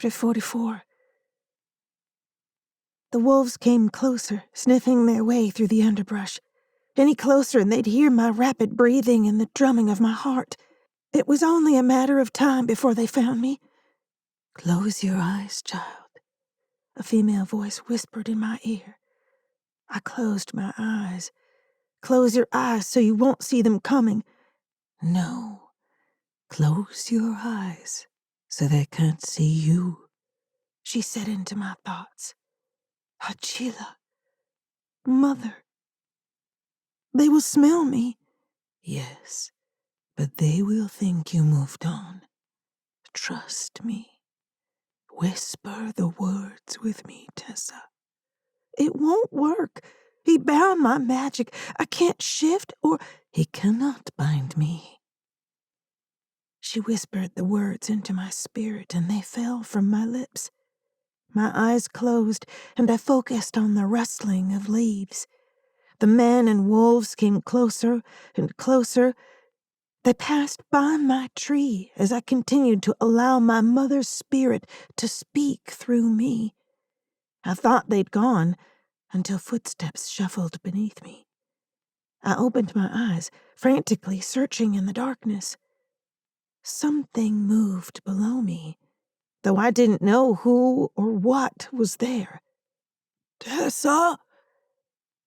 Chapter 44. The wolves came closer, sniffing their way through the underbrush. Any closer and they'd hear my rapid breathing and the drumming of my heart. It was only a matter of time before they found me. "Close your eyes, child," a female voice whispered in my ear. I closed my eyes. "Close your eyes so you won't see them coming." "No, close your eyes so they can't see you," she said into my thoughts. "Achila, Mother, they will smell me." "Yes, but they will think you moved on. Trust me. Whisper the words with me, Tessa." "It won't work. He bound my magic. I can't shift or—" "He cannot bind me." She whispered the words into my spirit, and they fell from my lips. My eyes closed, and I focused on the rustling of leaves. The men and wolves came closer and closer. They passed by my tree as I continued to allow my mother's spirit to speak through me. I thought they'd gone until footsteps shuffled beneath me. I opened my eyes, frantically searching in the darkness. Something moved below me, though I didn't know who or what was there. "Tessa!"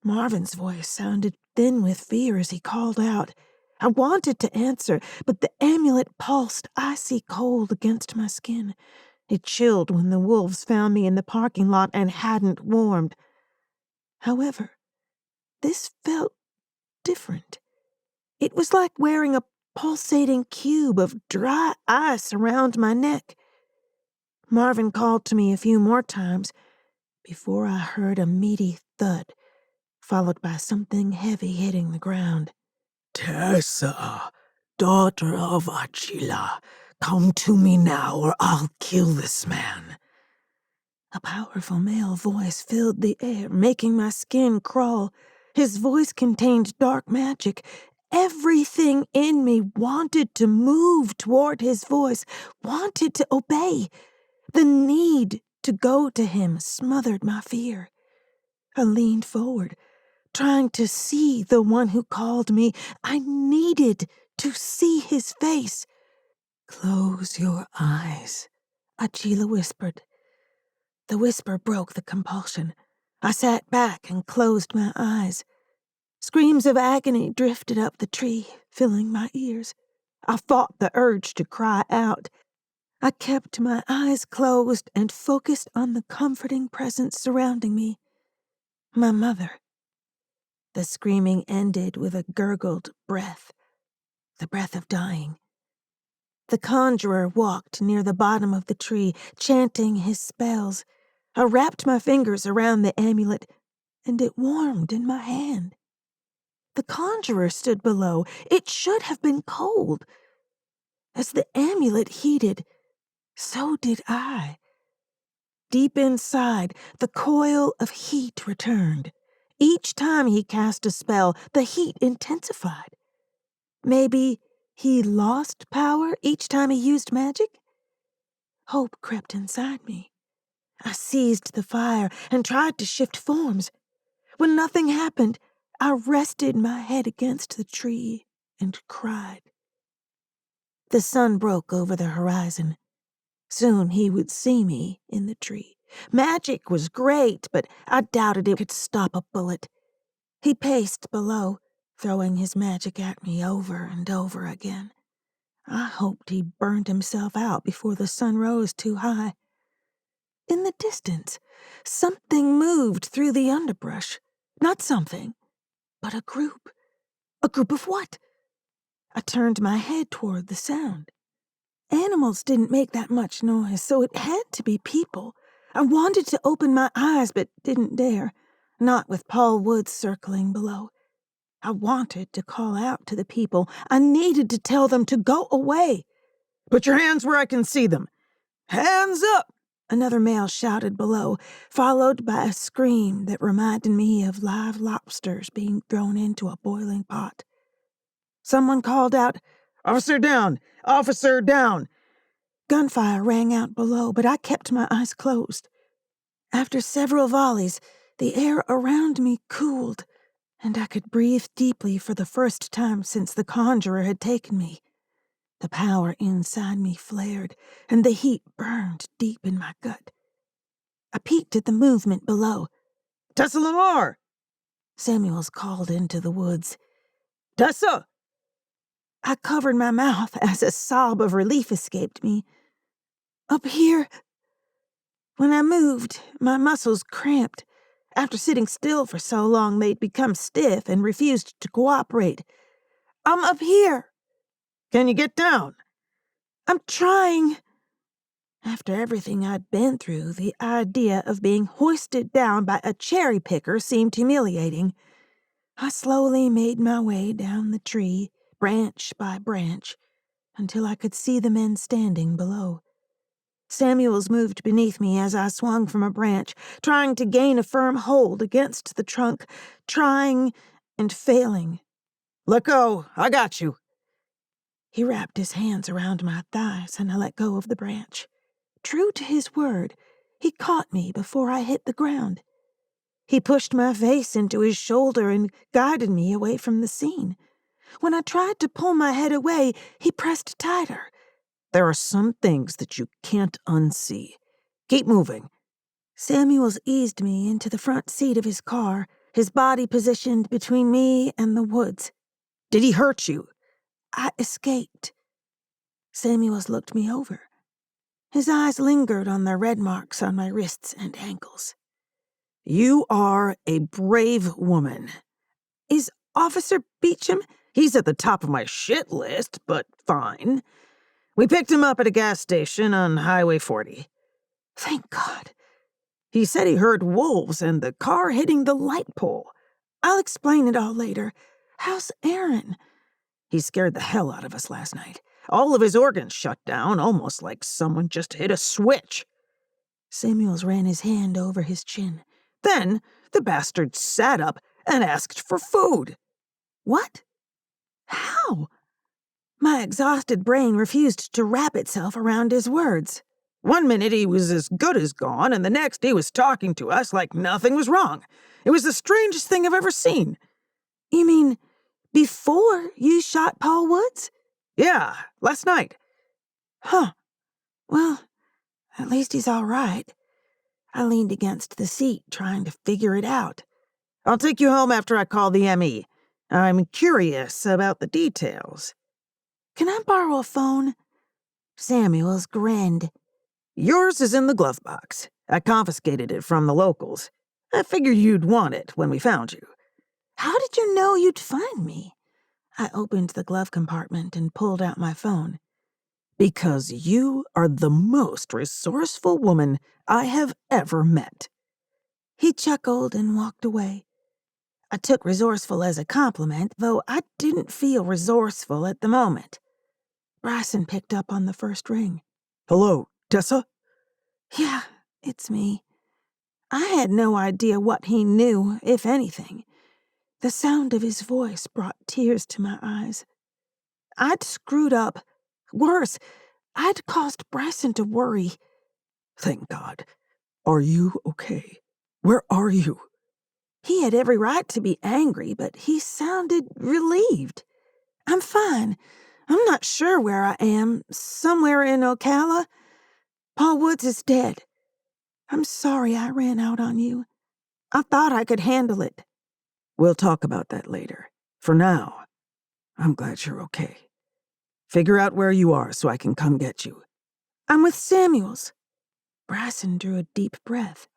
Marvin's voice sounded thin with fear as he called out. I wanted to answer, but the amulet pulsed icy cold against my skin. It chilled when the wolves found me in the parking lot and hadn't warmed. However, this felt different. It was like wearing a pulsating cube of dry ice around my neck. Marvin called to me a few more times before I heard a meaty thud, followed by something heavy hitting the ground. "Tessa, daughter of Achila, come to me now or I'll kill this man." A powerful male voice filled the air, making my skin crawl. His voice contained dark magic. Everything in me wanted to move toward his voice, wanted to obey. The need to go to him smothered my fear. I leaned forward, trying to see the one who called me. I needed to see his face. "Close your eyes," Achila whispered. The whisper broke the compulsion. I sat back and closed my eyes. Screams of agony drifted up the tree, filling my ears. I fought the urge to cry out. I kept my eyes closed and focused on the comforting presence surrounding me. My mother. The screaming ended with a gurgled breath, the breath of dying. The conjurer walked near the bottom of the tree, chanting his spells. I wrapped my fingers around the amulet, and it warmed in my hand. The conjurer stood below. It should have been cold. As the amulet heated, so did I. Deep inside, the coil of heat returned. Each time he cast a spell, the heat intensified. Maybe he lost power each time he used magic? Hope crept inside me. I seized the fire and tried to shift forms. When nothing happened, I rested my head against the tree and cried. The sun broke over the horizon. Soon he would see me in the tree. Magic was great, but I doubted it could stop a bullet. He paced below, throwing his magic at me over and over again. I hoped he burned himself out before the sun rose too high. In the distance, something moved through the underbrush. Not something, but a group. A group of what? I turned my head toward the sound. Animals didn't make that much noise, so it had to be people. I wanted to open my eyes, but didn't dare, not with Paul Woods circling below. I wanted to call out to the people. I needed to tell them to go away. "Put your hands where I can see them." "Hands up!" another male shouted below, followed by a scream that reminded me of live lobsters being thrown into a boiling pot. Someone called out, "Officer down! Officer down!" Gunfire rang out below, but I kept my eyes closed. After several volleys, the air around me cooled, and I could breathe deeply for the first time since the conjurer had taken me. The power inside me flared, and the heat burned deep in my gut. I peeked at the movement below. "Tessa Lamar!" Samuels called into the woods. "Tessa!" I covered my mouth as a sob of relief escaped me. Up here. When I moved, my muscles cramped. After sitting still for so long, they'd become stiff and refused to cooperate. I'm up here. "Can you get down?" I'm trying. After everything I'd been through, the idea of being hoisted down by a cherry picker seemed humiliating. I slowly made my way down the tree, branch by branch, until I could see the men standing below. Samuels moved beneath me as I swung from a branch, trying to gain a firm hold against the trunk, trying and failing. "Let go. I got you." He wrapped his hands around my thighs, and I let go of the branch. True to his word, he caught me before I hit the ground. He pushed my face into his shoulder and guided me away from the scene. When I tried to pull my head away, he pressed tighter. "There are some things that you can't unsee. Keep moving." Samuels eased me into the front seat of his car, his body positioned between me and the woods. "Did he hurt you?" I escaped. Samuels looked me over. His eyes lingered on the red marks on my wrists and ankles. "You are a brave woman." Is Officer Beecham? "He's at the top of my shit list, but fine. We picked him up at a gas station on Highway 40. Thank God. He said he heard wolves and the car hitting the light pole. I'll explain it all later. How's Aaron? He scared the hell out of us last night. All of his organs shut down, almost like someone just hit a switch." Samuels ran his hand over his chin. "Then the bastard sat up and asked for food." What? How? My exhausted brain refused to wrap itself around his words. One minute he was as good as gone, and the next he was talking to us like nothing was wrong. It was the strangest thing I've ever seen. You mean before you shot Paul Woods? Yeah, last night. Huh. Well, at least he's all right. I leaned against the seat, trying to figure it out. "I'll take you home after I call the ME. I'm curious about the details." Can I borrow a phone? Samuels grinned. "Yours is in the glove box. I confiscated it from the locals. I figured you'd want it when we found you." How did you know you'd find me? I opened the glove compartment and pulled out my phone. "Because you are the most resourceful woman I have ever met." He chuckled and walked away. I took resourceful as a compliment, though I didn't feel resourceful at the moment. Bryson picked up on the first ring. "Hello, Tessa?" Yeah, it's me. I had no idea what he knew, if anything. The sound of his voice brought tears to my eyes. I'd screwed up. Worse, I'd caused Bryson to worry. "Thank God. Are you okay? Where are you?" He had every right to be angry, but he sounded relieved. I'm fine. I'm not sure where I am. Somewhere in Ocala. Paul Woods is dead. I'm sorry I ran out on you. I thought I could handle it. "We'll talk about that later. For now, I'm glad you're okay. Figure out where you are so I can come get you." I'm with Samuels. Bryson drew a deep breath.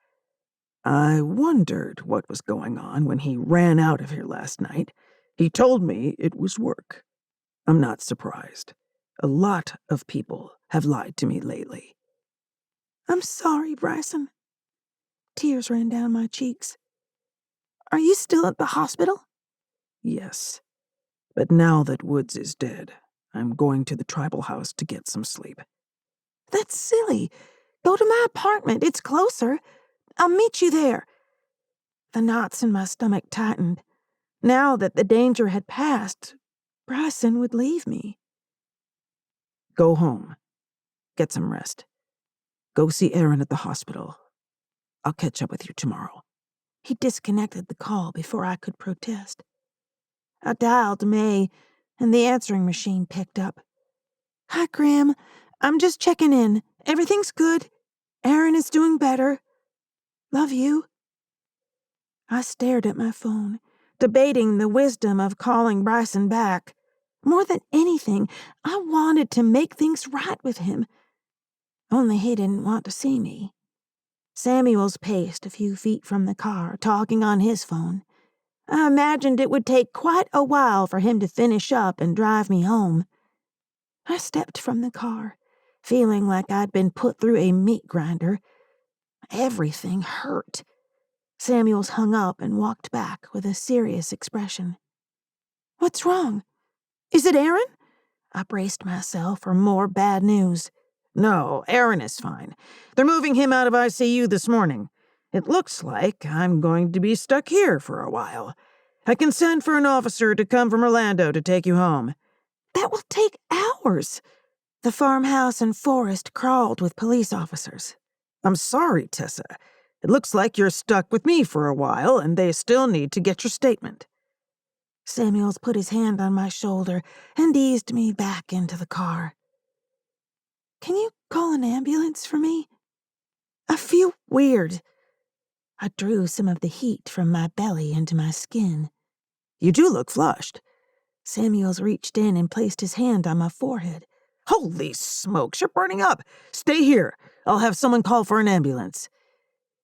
"I wondered what was going on when he ran out of here last night. He told me it was work. I'm not surprised. A lot of people have lied to me lately." I'm sorry, Bryson. Tears ran down my cheeks. Are you still at the hospital? "Yes. But now that Woods is dead, I'm going to the tribal house to get some sleep." That's silly. Go to my apartment. It's closer. I'll meet you there. The knots in my stomach tightened. Now that the danger had passed, Bryson would leave me. "Go home. get some rest. Go see Aaron at the hospital. I'll catch up with you tomorrow." He disconnected the call before I could protest. I dialed May, and the answering machine picked up. "Hi, Graham. I'm just checking in. Everything's good. Aaron is doing better. Love you." I stared at my phone, debating the wisdom of calling Bryson back. More than anything, I wanted to make things right with him. Only he didn't want to see me. Samuels paced a few feet from the car, talking on his phone. I imagined it would take quite a while for him to finish up and drive me home. I stepped from the car, feeling like I'd been put through a meat grinder. Everything hurt. Samuels hung up and walked back with a serious expression. "What's wrong? Is it Aaron?" I braced myself for more bad news. "No, Aaron is fine. They're moving him out of ICU this morning. It looks like I'm going to be stuck here for a while. I can send for an officer to come from Orlando to take you home." "That will take hours." The farmhouse and forest crawled with police officers. "I'm sorry, Tessa. It looks like you're stuck with me for a while, and they still need to get your statement." Samuels put his hand on my shoulder and eased me back into the car. "Can you call an ambulance for me? I feel weird." I drew some of the heat from my belly into my skin. "You do look flushed." Samuels reached in and placed his hand on my forehead. "Holy smokes, you're burning up. Stay here. I'll have someone call for an ambulance."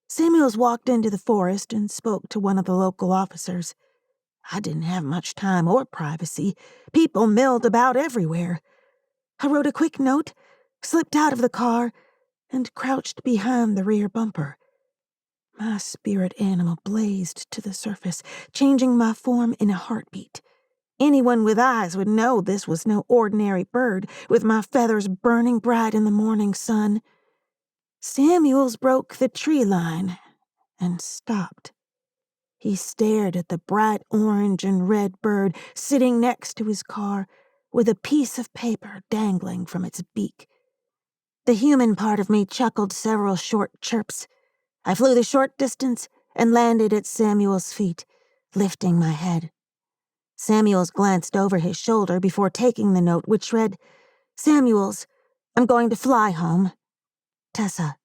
Samuels walked into the forest and spoke to one of the local officers. I didn't have much time or privacy. People milled about everywhere. I wrote a quick note, slipped out of the car, and crouched behind the rear bumper. My spirit animal blazed to the surface, changing my form in a heartbeat. Anyone with eyes would know this was no ordinary bird, with my feathers burning bright in the morning sun. Samuels broke the tree line and stopped. He stared at the bright orange and red bird sitting next to his car, with a piece of paper dangling from its beak. The human part of me chuckled several short chirps. I flew the short distance and landed at Samuel's feet, lifting my head. Samuels glanced over his shoulder before taking the note, which read, "Samuels, I'm going to fly home. Tessa."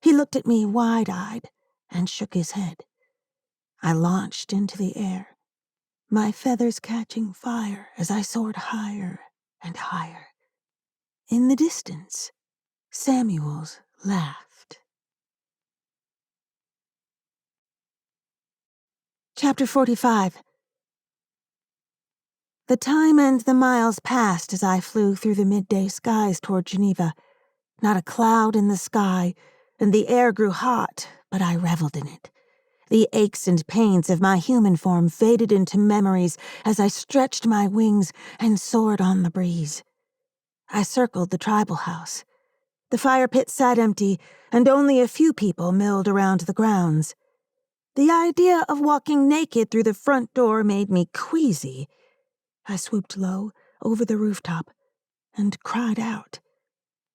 He looked at me wide-eyed and shook his head. I launched into the air, my feathers catching fire as I soared higher and higher. In the distance, Samuels laughed. Chapter 45. The time and the miles passed as I flew through the midday skies toward Geneva. Not a cloud in the sky, and the air grew hot, but I reveled in it. The aches and pains of my human form faded into memories as I stretched my wings and soared on the breeze. I circled the tribal house. The fire pit sat empty, and only a few people milled around the grounds. The idea of walking naked through the front door made me queasy. I swooped low over the rooftop and cried out.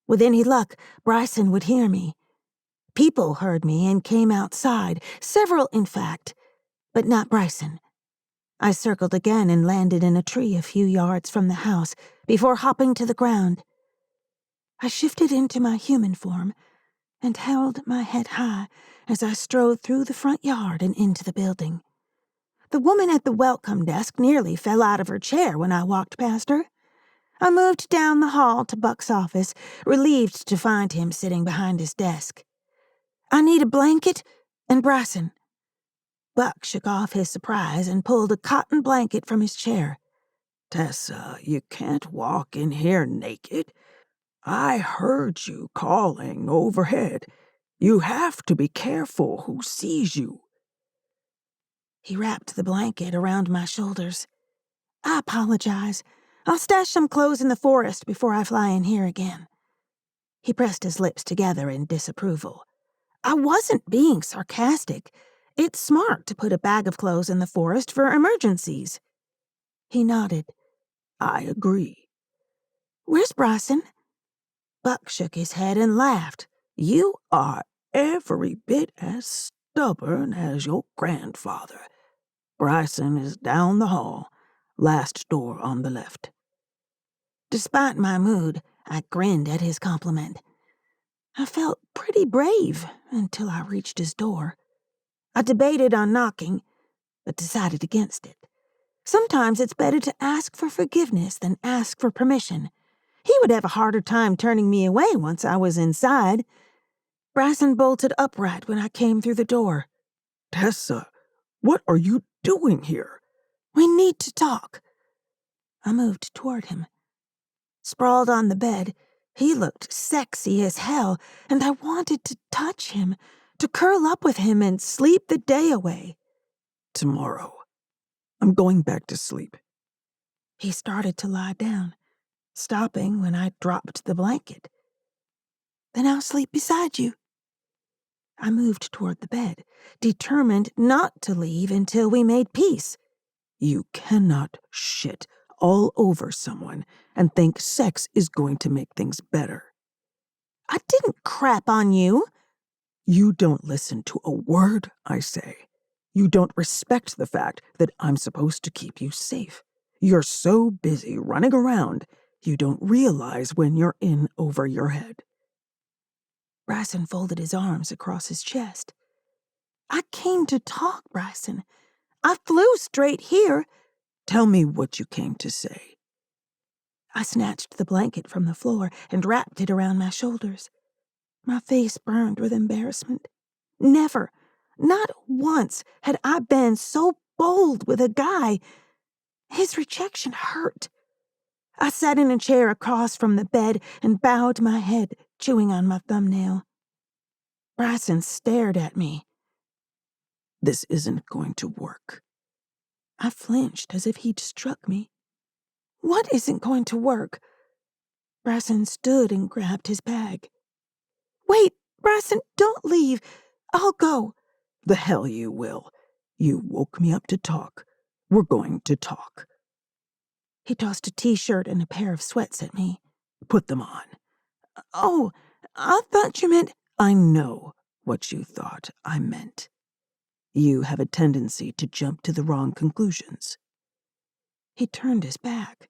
With any luck, Bryson would hear me. People heard me and came outside, several in fact, but not Bryson. I circled again and landed in a tree a few yards from the house before hopping to the ground. I shifted into my human form and held my head high as I strode through the front yard and into the building. The woman at the welcome desk nearly fell out of her chair when I walked past her. I moved down the hall to Buck's office, relieved to find him sitting behind his desk. "I need a blanket and Bryson." Buck shook off his surprise and pulled a cotton blanket from his chair. "Tessa, you can't walk in here naked. I heard you calling overhead. You have to be careful who sees you." He wrapped the blanket around my shoulders. "I apologize. I'll stash some clothes in the forest before I fly in here again." He pressed his lips together in disapproval. I wasn't being sarcastic. It's smart to put a bag of clothes in the forest for emergencies. He nodded. "I agree." "Where's Bryson?" Buck shook his head and laughed. You are every bit as stubborn as your grandfather. Bryson is down the hall, last door on the left. Despite my mood, I grinned at his compliment. I felt pretty brave until I reached his door. I debated on knocking, but decided against it. Sometimes it's better to ask for forgiveness than ask for permission. He would have a harder time turning me away once I was inside. Bryson bolted upright when I came through the door. Tessa, what are you doing here? We need to talk. I moved toward him. Sprawled on the bed, he looked sexy as hell, and I wanted to touch him, to curl up with him and sleep the day away. Tomorrow. I'm going back to sleep. He started to lie down, stopping when I dropped the blanket. Then I'll sleep beside you. I moved toward the bed, determined not to leave until we made peace. You cannot shit all over someone and think sex is going to make things better. I didn't crap on you. You don't listen to a word I say. You don't respect the fact that I'm supposed to keep you safe. You're so busy running around, you don't realize when you're in over your head. Bryson folded his arms across his chest. I came to talk, Bryson. I flew straight here. Tell me what you came to say. I snatched the blanket from the floor and wrapped it around my shoulders. My face burned with embarrassment. Never, not once, had I been so bold with a guy. His rejection hurt. I sat in a chair across from the bed and bowed my head, chewing on my thumbnail. Bryson stared at me. This isn't going to work. I flinched as if he'd struck me. What isn't going to work? Bryson stood and grabbed his bag. Wait, Bryson, don't leave. I'll go. The hell you will. You woke me up to talk. We're going to talk. He tossed a t-shirt and a pair of sweats at me. Put them on. Oh, I thought you meant... I know what you thought I meant. You have a tendency to jump to the wrong conclusions. He turned his back.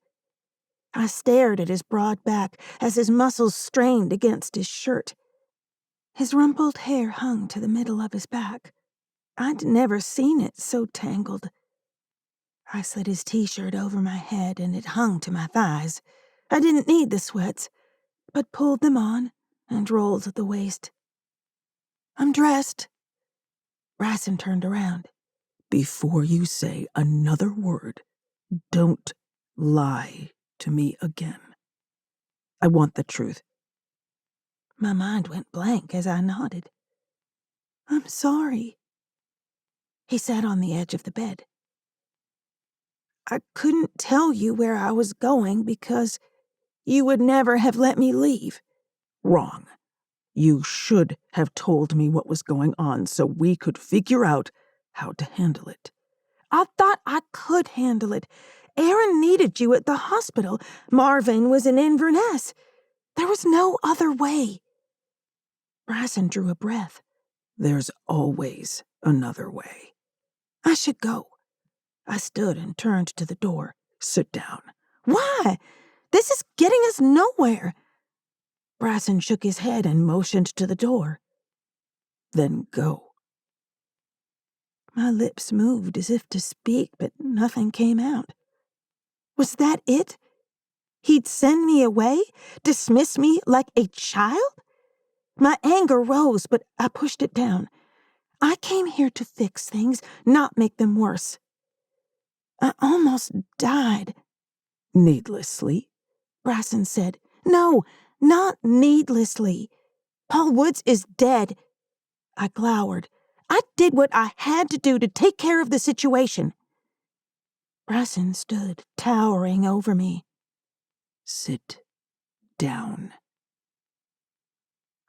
I stared at his broad back as his muscles strained against his shirt. His rumpled hair hung to the middle of his back. I'd never seen it so tangled. I slid his t-shirt over my head and it hung to my thighs. I didn't need the sweats, but pulled them on and rolled the waist. I'm dressed. Bryson turned around. Before you say another word, don't lie to me again. I want the truth. My mind went blank as I nodded. I'm sorry. He sat on the edge of the bed. I couldn't tell you where I was going because you would never have let me leave. Wrong. You should have told me what was going on so we could figure out how to handle it. I thought I could handle it. Aaron needed you at the hospital. Marvin was in Inverness. There was no other way. Bryson drew a breath. There's always another way. I should go. I stood and turned to the door. Sit down. Why? This is getting us nowhere. Bryson shook his head and motioned to the door. Then go. My lips moved as if to speak, but nothing came out. Was that it? He'd send me away? Dismiss me like a child? My anger rose, but I pushed it down. I came here to fix things, not make them worse. I almost died. Needlessly? Bryson said. No, not needlessly. Paul Woods is dead. I glowered. I did what I had to do to take care of the situation. Bryson stood, towering over me. Sit down.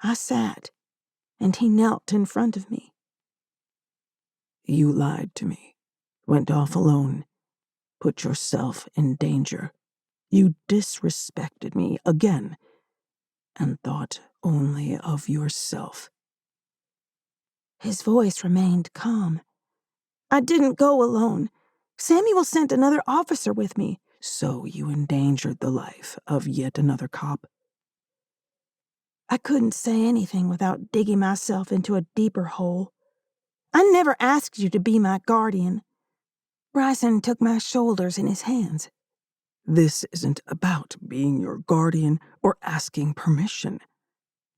I sat, and he knelt in front of me. You lied to me, went off alone, put yourself in danger. You disrespected me again, and thought only of yourself. His voice remained calm. I didn't go alone. Samuel sent another officer with me. So you endangered the life of yet another cop? I couldn't say anything without digging myself into a deeper hole. I never asked you to be my guardian. Bryson took my shoulders in his hands. This isn't about being your guardian or asking permission.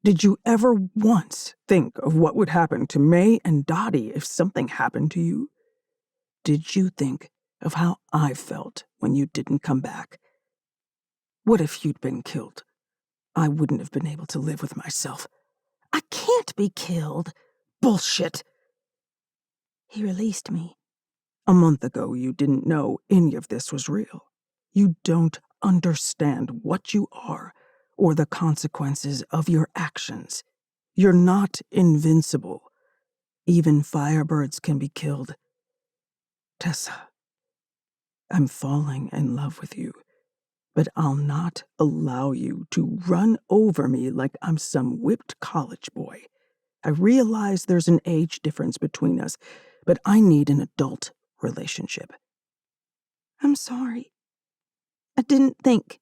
Did you ever once think of what would happen to May and Dottie if something happened to you? Did you think of how I felt when you didn't come back? What if you'd been killed? I wouldn't have been able to live with myself. I can't be killed. Bullshit! He released me. A month ago, you didn't know any of this was real. You don't understand what you are or the consequences of your actions. You're not invincible. Even firebirds can be killed. Tessa, I'm falling in love with you, but I'll not allow you to run over me like I'm some whipped college boy. I realize there's an age difference between us, but I need an adult relationship. I'm sorry. I didn't think.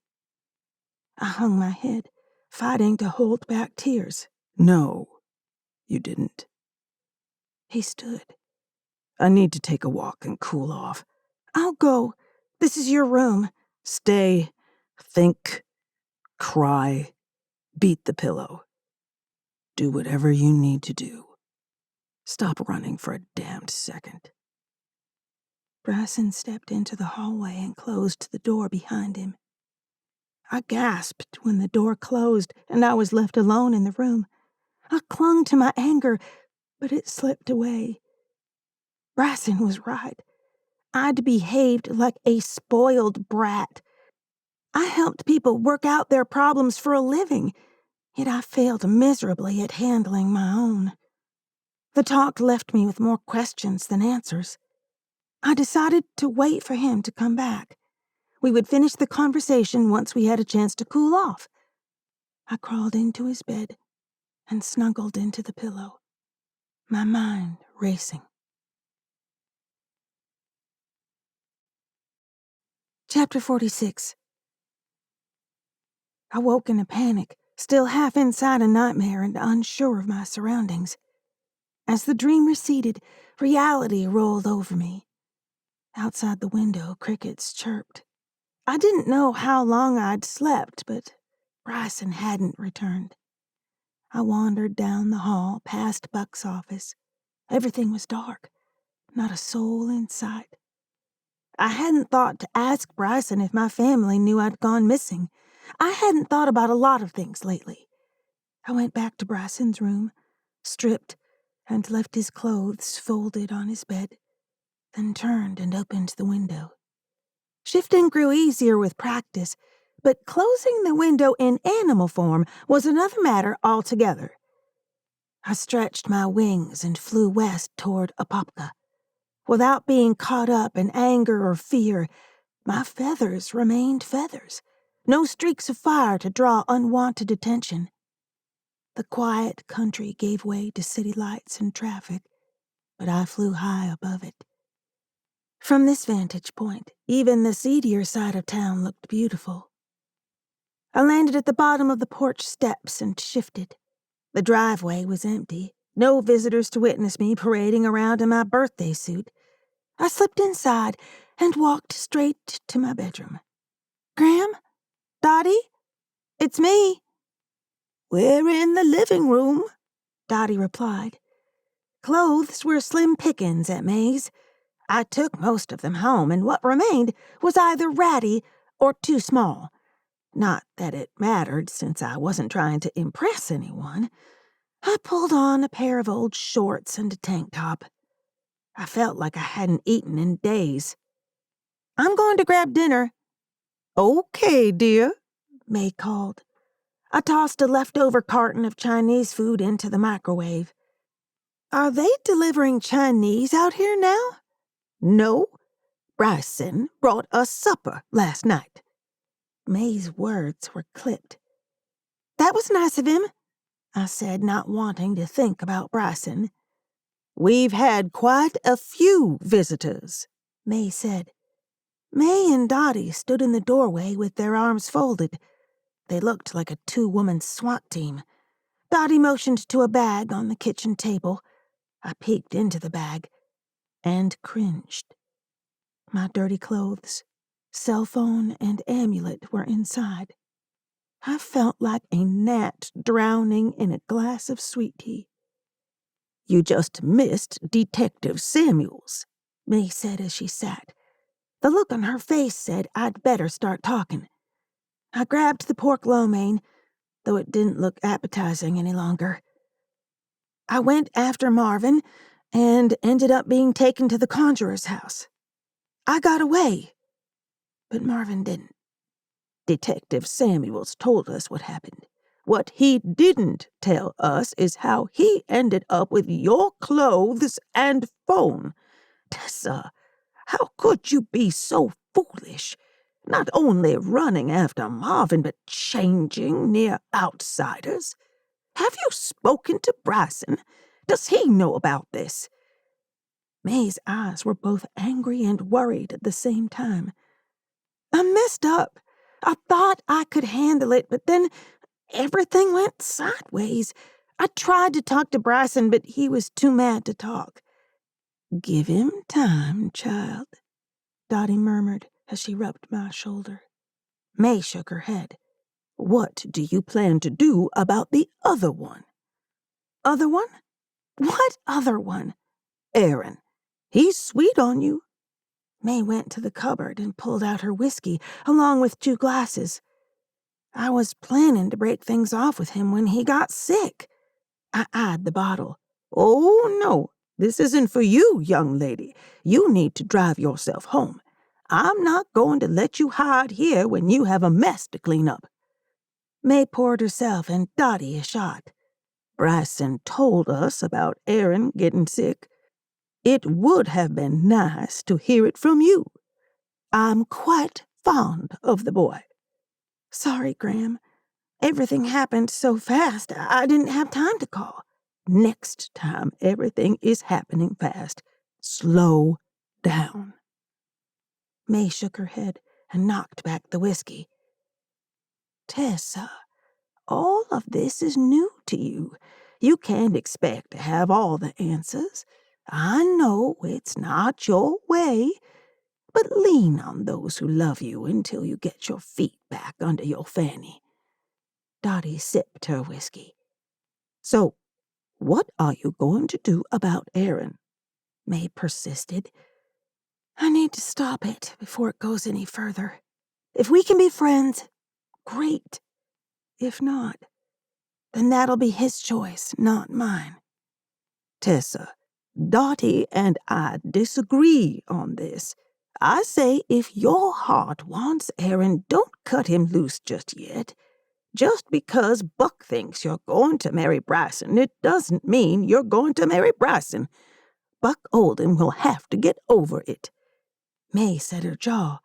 I hung my head, fighting to hold back tears. No, you didn't. He stood. I need to take a walk and cool off. I'll go. This is your room. Stay, think, cry, beat the pillow. Do whatever you need to do. Stop running for a damned second. Bryson stepped into the hallway and closed the door behind him. I gasped when the door closed and I was left alone in the room. I clung to my anger, but it slipped away. Bryson was right. I'd behaved like a spoiled brat. I helped people work out their problems for a living, yet I failed miserably at handling my own. The talk left me with more questions than answers. I decided to wait for him to come back. We would finish the conversation once we had a chance to cool off. I crawled into his bed and snuggled into the pillow, my mind racing. Chapter 46. I woke in a panic, still half inside a nightmare and unsure of my surroundings. As the dream receded, reality rolled over me. Outside the window, crickets chirped. I didn't know how long I'd slept, but Bryson hadn't returned. I wandered down the hall, past Buck's office. Everything was dark, not a soul in sight. I hadn't thought to ask Bryson if my family knew I'd gone missing. I hadn't thought about a lot of things lately. I went back to Bryson's room, stripped, and left his clothes folded on his bed, then turned and opened the window. Shifting grew easier with practice, but closing the window in animal form was another matter altogether. I stretched my wings and flew west toward Apopka. Without being caught up in anger or fear, my feathers remained feathers. No streaks of fire to draw unwanted attention. The quiet country gave way to city lights and traffic, but I flew high above it. From this vantage point, even the seedier side of town looked beautiful. I landed at the bottom of the porch steps and shifted. The driveway was empty, no visitors to witness me parading around in my birthday suit. I slipped inside and walked straight to my bedroom. "Graham? Dottie? It's me." "We're in the living room," Dottie replied. Clothes were slim pickings at May's. I took most of them home, and what remained was either ratty or too small. Not that it mattered, since I wasn't trying to impress anyone. I pulled on a pair of old shorts and a tank top. I felt like I hadn't eaten in days. "I'm going to grab dinner." "Okay, dear," May called. I tossed a leftover carton of Chinese food into the microwave. "Are they delivering Chinese out here now?" "No. Bryson brought us supper last night." May's words were clipped. That was nice of him, I said, not wanting to think about Bryson. We've had quite a few visitors, May said. May and Dottie stood in the doorway with their arms folded. They looked like a two-woman SWAT team. Dottie motioned to a bag on the kitchen table. I peeked into the bag and cringed. My dirty clothes, cell phone, and amulet were inside. I felt like a gnat drowning in a glass of sweet tea. You just missed Detective Samuels, May said as she sat. The look on her face said I'd better start talking. I grabbed the pork lo mein, though it didn't look appetizing any longer. I went after Marvin and ended up being taken to the conjurer's house. I got away, but Marvin didn't. Detective Samuels told us what happened. What he didn't tell us is how he ended up with your clothes and phone. Tessa, how could you be so foolish? Not only running after Marvin, but changing near outsiders. Have you spoken to Bryson? Does he know about this? May's eyes were both angry and worried at the same time. I messed up. I thought I could handle it, but then everything went sideways. I tried to talk to Bryson, but he was too mad to talk. Give him time, child, Dottie murmured as she rubbed my shoulder. May shook her head. What do you plan to do about the other one? Other one? What other one? Aaron. He's sweet on you. May went to the cupboard and pulled out her whiskey, along with 2 glasses. I was planning to break things off with him when he got sick. I eyed the bottle. Oh, no, this isn't for you, young lady. You need to drive yourself home. I'm not going to let you hide here when you have a mess to clean up. May poured herself and Dottie a shot. Bryson told us about Aaron getting sick. It would have been nice to hear it from you. I'm quite fond of the boy. Sorry, Graham. Everything happened so fast, I didn't have time to call. Next time everything is happening fast, slow down. May shook her head and knocked back the whiskey. Tessa, all of this is new to you. You can't expect to have all the answers. I know it's not your way, but lean on those who love you until you get your feet back under your fanny. Dottie sipped her whiskey. So, what are you going to do about Aaron? May persisted. I need to stop it before it goes any further. If we can be friends, great. If not, then that'll be his choice, not mine. Tessa, Dottie and I disagree on this. I say if your heart wants Aaron, don't cut him loose just yet. Just because Buck thinks you're going to marry Bryson, it doesn't mean you're going to marry Bryson. Buck Oldham will have to get over it. May set her jaw.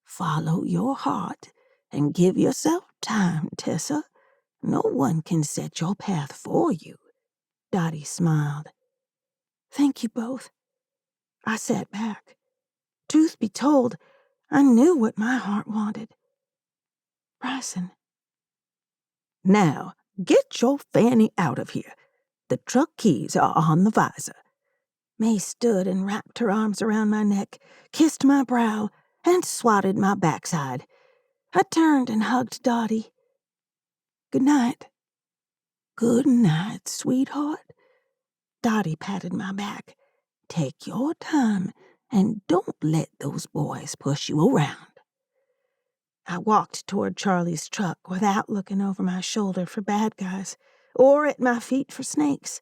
Follow your heart and give yourself time, Tessa. No one can set your path for you. Dottie smiled. Thank you both. I sat back. Truth be told, I knew what my heart wanted. Bryson. Now, get your fanny out of here. The truck keys are on the visor. May stood and wrapped her arms around my neck, kissed my brow, and swatted my backside. I turned and hugged Dottie. Good night. Good night, sweetheart. Dottie patted my back. Take your time and don't let those boys push you around. I walked toward Charlie's truck without looking over my shoulder for bad guys or at my feet for snakes.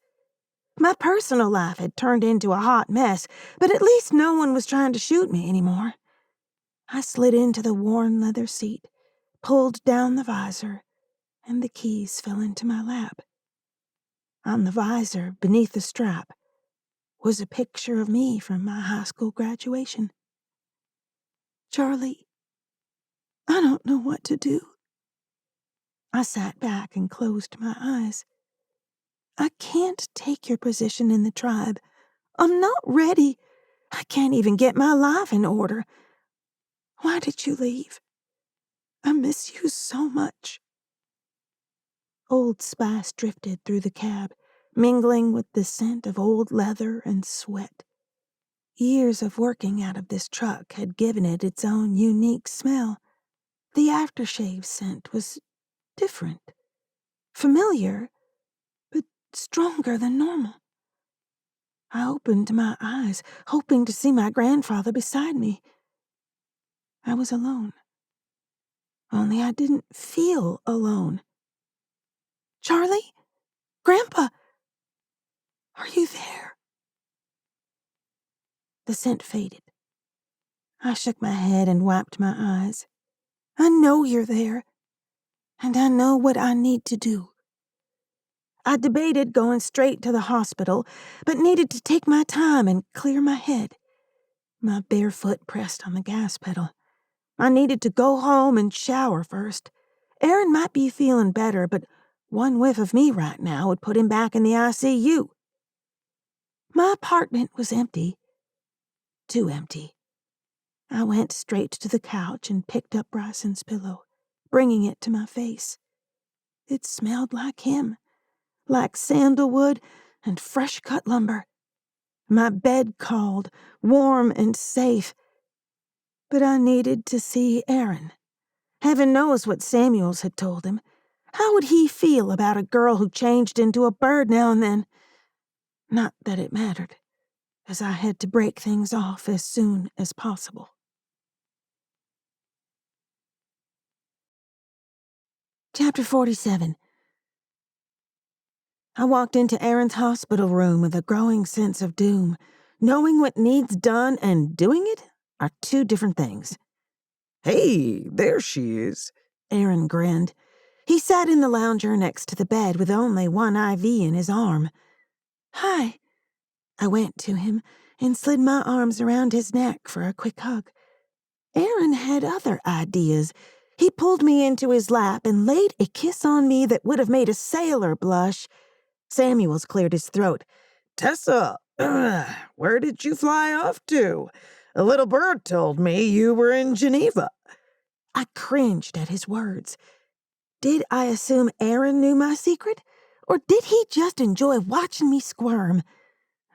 My personal life had turned into a hot mess, but at least no one was trying to shoot me anymore. I slid into the worn leather seat, pulled down the visor, and the keys fell into my lap. On the visor, beneath the strap, was a picture of me from my high school graduation. Charlie, I don't know what to do. I sat back and closed my eyes. I can't take your position in the tribe. I'm not ready. I can't even get my life in order. Why did you leave? I miss you so much. Old Spice drifted through the cab, mingling with the scent of old leather and sweat. Years of working out of this truck had given it its own unique smell. The aftershave scent was different, familiar, but stronger than normal. I opened my eyes, hoping to see my grandfather beside me. I was alone. Only I didn't feel alone. Charlie? Grandpa? Are you there? The scent faded. I shook my head and wiped my eyes. I know you're there, and I know what I need to do. I debated going straight to the hospital, but needed to take my time and clear my head. My bare foot pressed on the gas pedal. I needed to go home and shower first. Aaron might be feeling better, but one whiff of me right now would put him back in the ICU. My apartment was empty. Too empty. I went straight to the couch and picked up Bryson's pillow, bringing it to my face. It smelled like him, like sandalwood and fresh-cut lumber. My bed called, warm and safe. But I needed to see Aaron. Heaven knows what Samuels had told him. How would he feel about a girl who changed into a bird now and then? Not that it mattered, as I had to break things off as soon as possible. Chapter 47. I walked into Aaron's hospital room with a growing sense of doom. Knowing what needs done and doing it are two different things. Hey, there she is. Aaron grinned. He sat in the lounger next to the bed with only one IV in his arm. Hi. I went to him and slid my arms around his neck for a quick hug. Aaron had other ideas. He pulled me into his lap and laid a kiss on me that would have made a sailor blush. Samuels cleared his throat. Tessa, where did you fly off to? A little bird told me you were in Geneva. I cringed at his words. Did I assume Aaron knew my secret? Or did he just enjoy watching me squirm?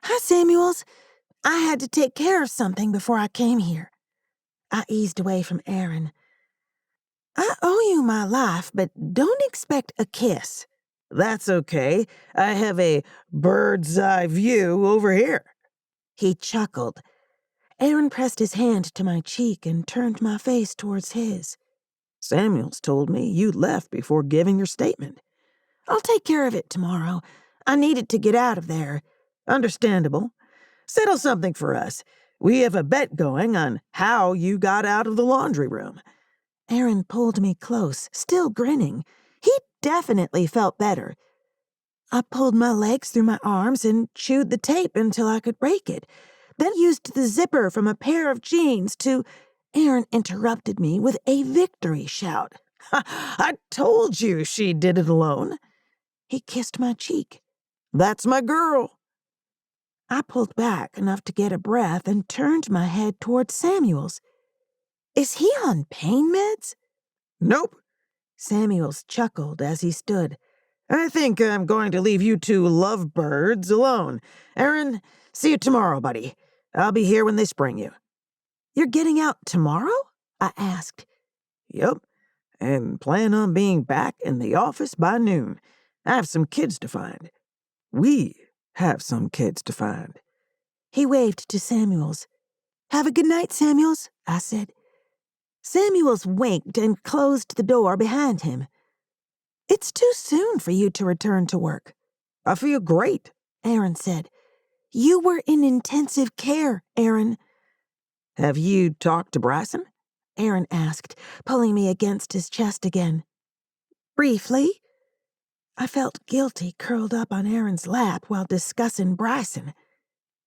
Hi, Samuels. I had to take care of something before I came here. I eased away from Aaron. I owe you my life, but don't expect a kiss. That's okay. I have a bird's eye view over here. He chuckled. Aaron pressed his hand to my cheek and turned my face towards his. Samuels told me you left before giving your statement. I'll take care of it tomorrow. I needed to get out of there. Understandable. Settle something for us. We have a bet going on how you got out of the laundry room. Aaron pulled me close, still grinning. He definitely felt better. I pulled my legs through my arms and chewed the tape until I could break it, then used the zipper from a pair of jeans to... Aaron interrupted me with a victory shout. I told you she did it alone. He kissed my cheek. That's my girl. I pulled back enough to get a breath and turned my head toward Samuels. Is he on pain meds? Nope. Samuels chuckled as he stood. I think I'm going to leave you two lovebirds alone. Aaron, see you tomorrow, buddy. I'll be here when they spring you. You're getting out tomorrow? I asked. Yep, and plan on being back in the office by noon. I have some kids to find. We have some kids to find. He waved to Samuels. Have a good night, Samuels, I said. Samuels winked and closed the door behind him. It's too soon for you to return to work. I feel great, Aaron said. You were in intensive care, Aaron. Have you talked to Bryson? Aaron asked, pulling me against his chest again. Briefly. I felt guilty curled up on Aaron's lap while discussing Bryson.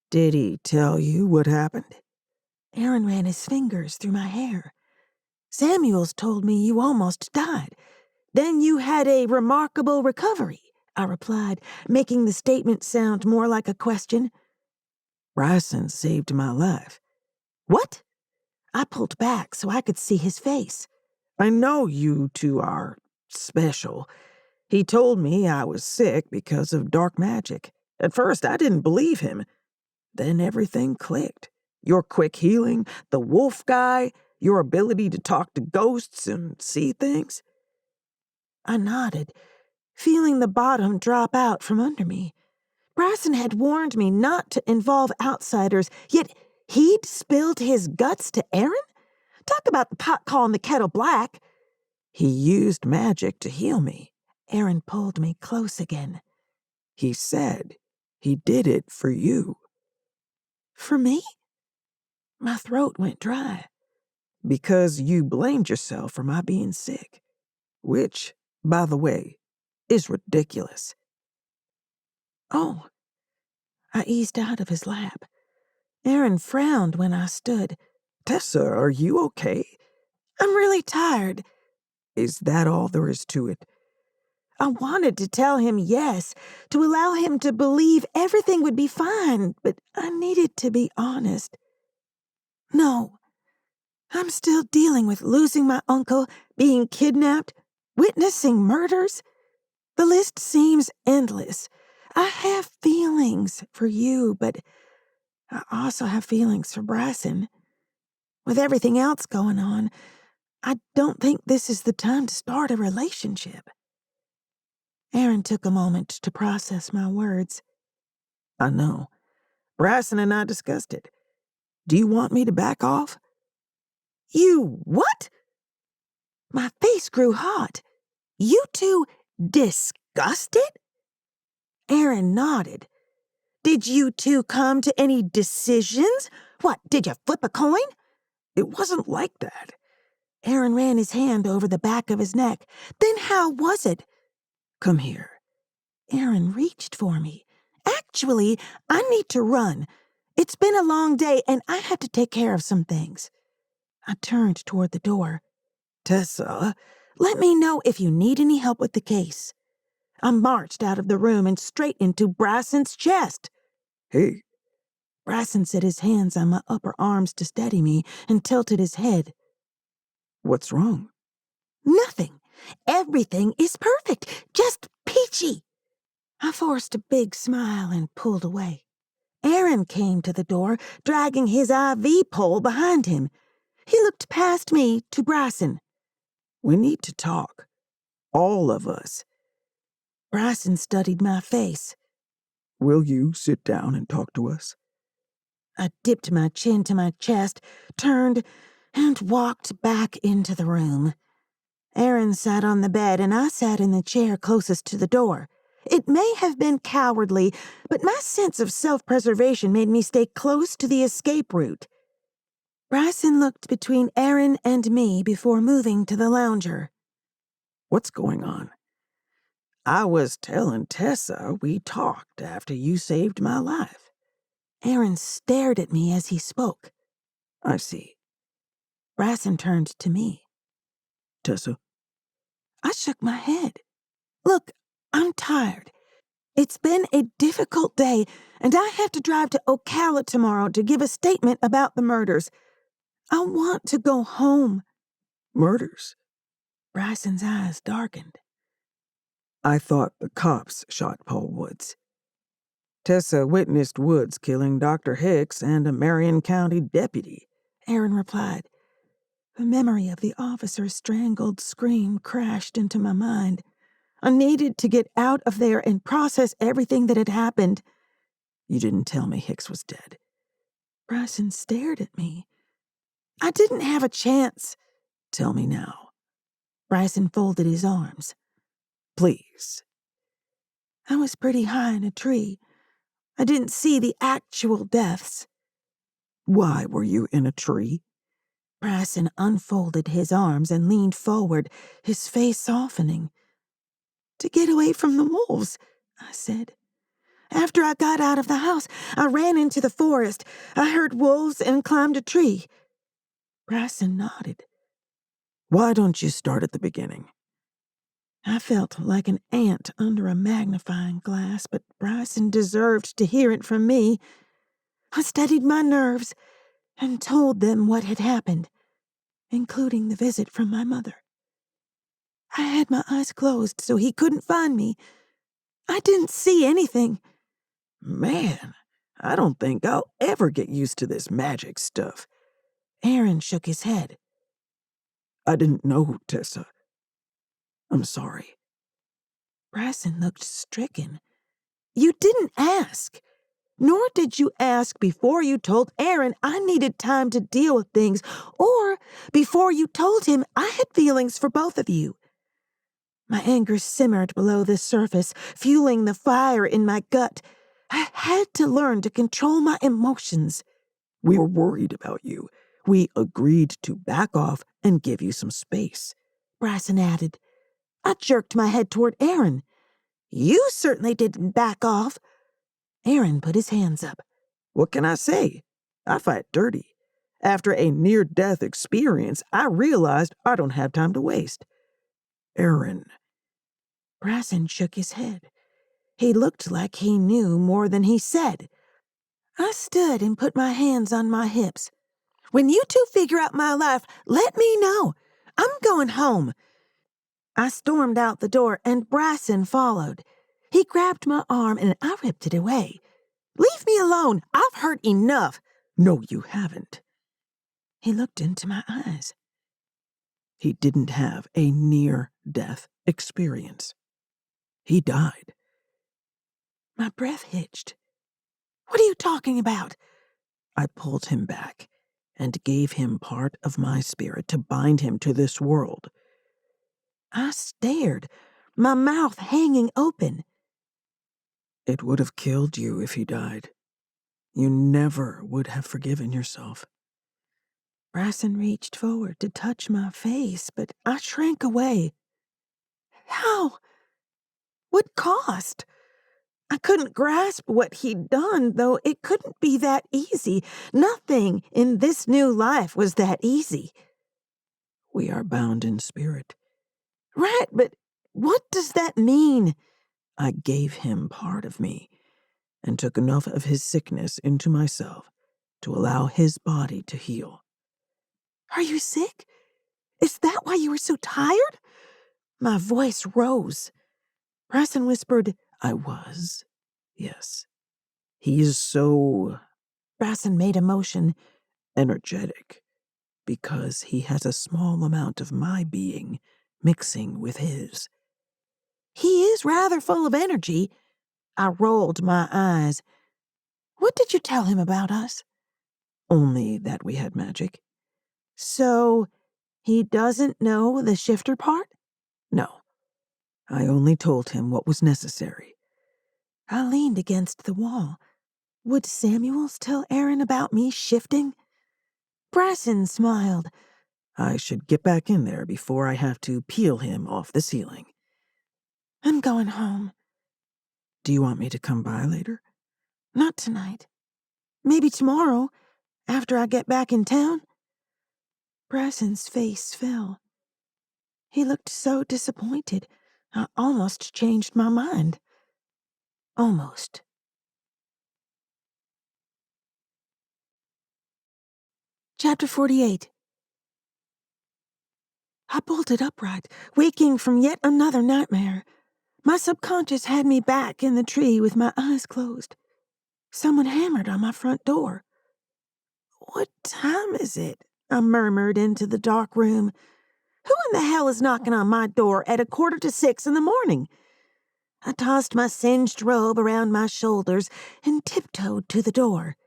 Did he tell you what happened? Aaron ran his fingers through my hair. Samuels told me you almost died. Then you had a remarkable recovery, I replied, making the statement sound more like a question. Bryson saved my life. What? I pulled back so I could see his face. I know you two are special. He told me I was sick because of dark magic. At first, I didn't believe him. Then everything clicked. Your quick healing, the wolf guy, your ability to talk to ghosts and see things. I nodded, feeling the bottom drop out from under me. Bryson had warned me not to involve outsiders, yet he'd spilled his guts to Aaron? Talk about the pot calling the kettle black. He used magic to heal me. Aaron pulled me close again. He said he did it for you. For me? My throat went dry. Because you blamed yourself for my being sick. Which, by the way, is ridiculous. Oh. I eased out of his lap. Aaron frowned when I stood. Tessa, are you okay? I'm really tired. Is that all there is to it? I wanted to tell him yes, to allow him to believe everything would be fine, but I needed to be honest. No, I'm still dealing with losing my uncle, being kidnapped, witnessing murders. The list seems endless. I have feelings for you, but I also have feelings for Bryson. With everything else going on, I don't think this is the time to start a relationship. Aaron took a moment to process my words. I know. Bryson and I discussed it. Do you want me to back off? You what? My face grew hot. You two discussed it? Aaron nodded. Did you two come to any decisions? What, did you flip a coin? It wasn't like that. Aaron ran his hand over the back of his neck. Then how was it? Come here. Aaron reached for me. Actually, I need to run. It's been a long day and I have to take care of some things. I turned toward the door. Tessa, let me know if you need any help with the case. I marched out of the room and straight into Bryson's chest. Hey. Bryson set his hands on my upper arms to steady me and tilted his head. What's wrong? Nothing. Everything is perfect. Just peachy. I forced a big smile and pulled away. Aaron came to the door, dragging his IV pole behind him. He looked past me to Bryson. We need to talk. All of us. Bryson studied my face. Will you sit down and talk to us? I dipped my chin to my chest, turned, and walked back into the room. Aaron sat on the bed and I sat in the chair closest to the door. It may have been cowardly, but my sense of self-preservation made me stay close to the escape route. Bryson looked between Aaron and me before moving to the lounger. What's going on? I was telling Tessa we talked after you saved my life. Aaron stared at me as he spoke. I see. Bryson turned to me. Tessa? I shook my head. Look, I'm tired. It's been a difficult day, and I have to drive to Ocala tomorrow to give a statement about the murders. I want to go home. Murders? Bryson's eyes darkened. I thought the cops shot Paul Woods. Tessa witnessed Woods killing Dr. Hicks and a Marion County deputy, Aaron replied. The memory of the officer's strangled scream crashed into my mind. I needed to get out of there and process everything that had happened. You didn't tell me Hicks was dead. Bryson stared at me. I didn't have a chance. Tell me now. Bryson folded his arms. Please. I was pretty high in a tree. I didn't see the actual deaths. Why were you in a tree? Bryson unfolded his arms and leaned forward, his face softening. To get away from the wolves, I said. After I got out of the house, I ran into the forest. I heard wolves and climbed a tree. Bryson nodded. Why don't you start at the beginning? I felt like an ant under a magnifying glass, but Bryson deserved to hear it from me. I steadied my nerves and told them what had happened, including the visit from my mother. I had my eyes closed so he couldn't find me. I didn't see anything. Man, I don't think I'll ever get used to this magic stuff. Aaron shook his head. I didn't know, Tessa. I'm sorry. Bryson looked stricken. You didn't ask. Nor did you ask before you told Aaron I needed time to deal with things, or before you told him I had feelings for both of you. My anger simmered below the surface, fueling the fire in my gut. I had to learn to control my emotions. We were worried about you. We agreed to back off and give you some space, Bryson added. I jerked my head toward Aaron. You certainly didn't back off. Aaron put his hands up. What can I say? I fight dirty. After a near-death experience, I realized I don't have time to waste. Aaron. Bryson shook his head. He looked like he knew more than he said. I stood and put my hands on my hips. When you two figure out my life, let me know. I'm going home. I stormed out the door and Bryson followed. He grabbed my arm and I ripped it away. Leave me alone. I've heard enough. No, you haven't. He looked into my eyes. He didn't have a near-death experience. He died. My breath hitched. What are you talking about? I pulled him back and gave him part of my spirit to bind him to this world. I stared, my mouth hanging open. It would have killed you if he died. You never would have forgiven yourself. Bryson reached forward to touch my face, but I shrank away. How? What cost? I couldn't grasp what he'd done, though it couldn't be that easy. Nothing in this new life was that easy. We are bound in spirit. Right, but what does that mean? I gave him part of me and took enough of his sickness into myself to allow his body to heal. Are you sick? Is that why you were so tired? My voice rose. Bryson whispered, I was, yes. He is so... Bryson made a motion. Energetic, because he has a small amount of my being mixing with his. He is rather full of energy. I rolled my eyes. What did you tell him about us? Only that we had magic. So, he doesn't know the shifter part? No. I only told him what was necessary. I leaned against the wall. Would Samuels tell Aaron about me shifting? Bryson smiled. I should get back in there before I have to peel him off the ceiling. I'm going home. Do you want me to come by later? Not tonight. Maybe tomorrow, after I get back in town. Bryson's face fell. He looked so disappointed, I almost changed my mind. Almost. Chapter 48. I bolted upright, waking from yet another nightmare. My subconscious had me back in the tree with my eyes closed. Someone hammered on my front door. What time is it? I murmured into the dark room. Who in the hell is knocking on my door at 5:45 in the morning? I tossed my singed robe around my shoulders and tiptoed to the door.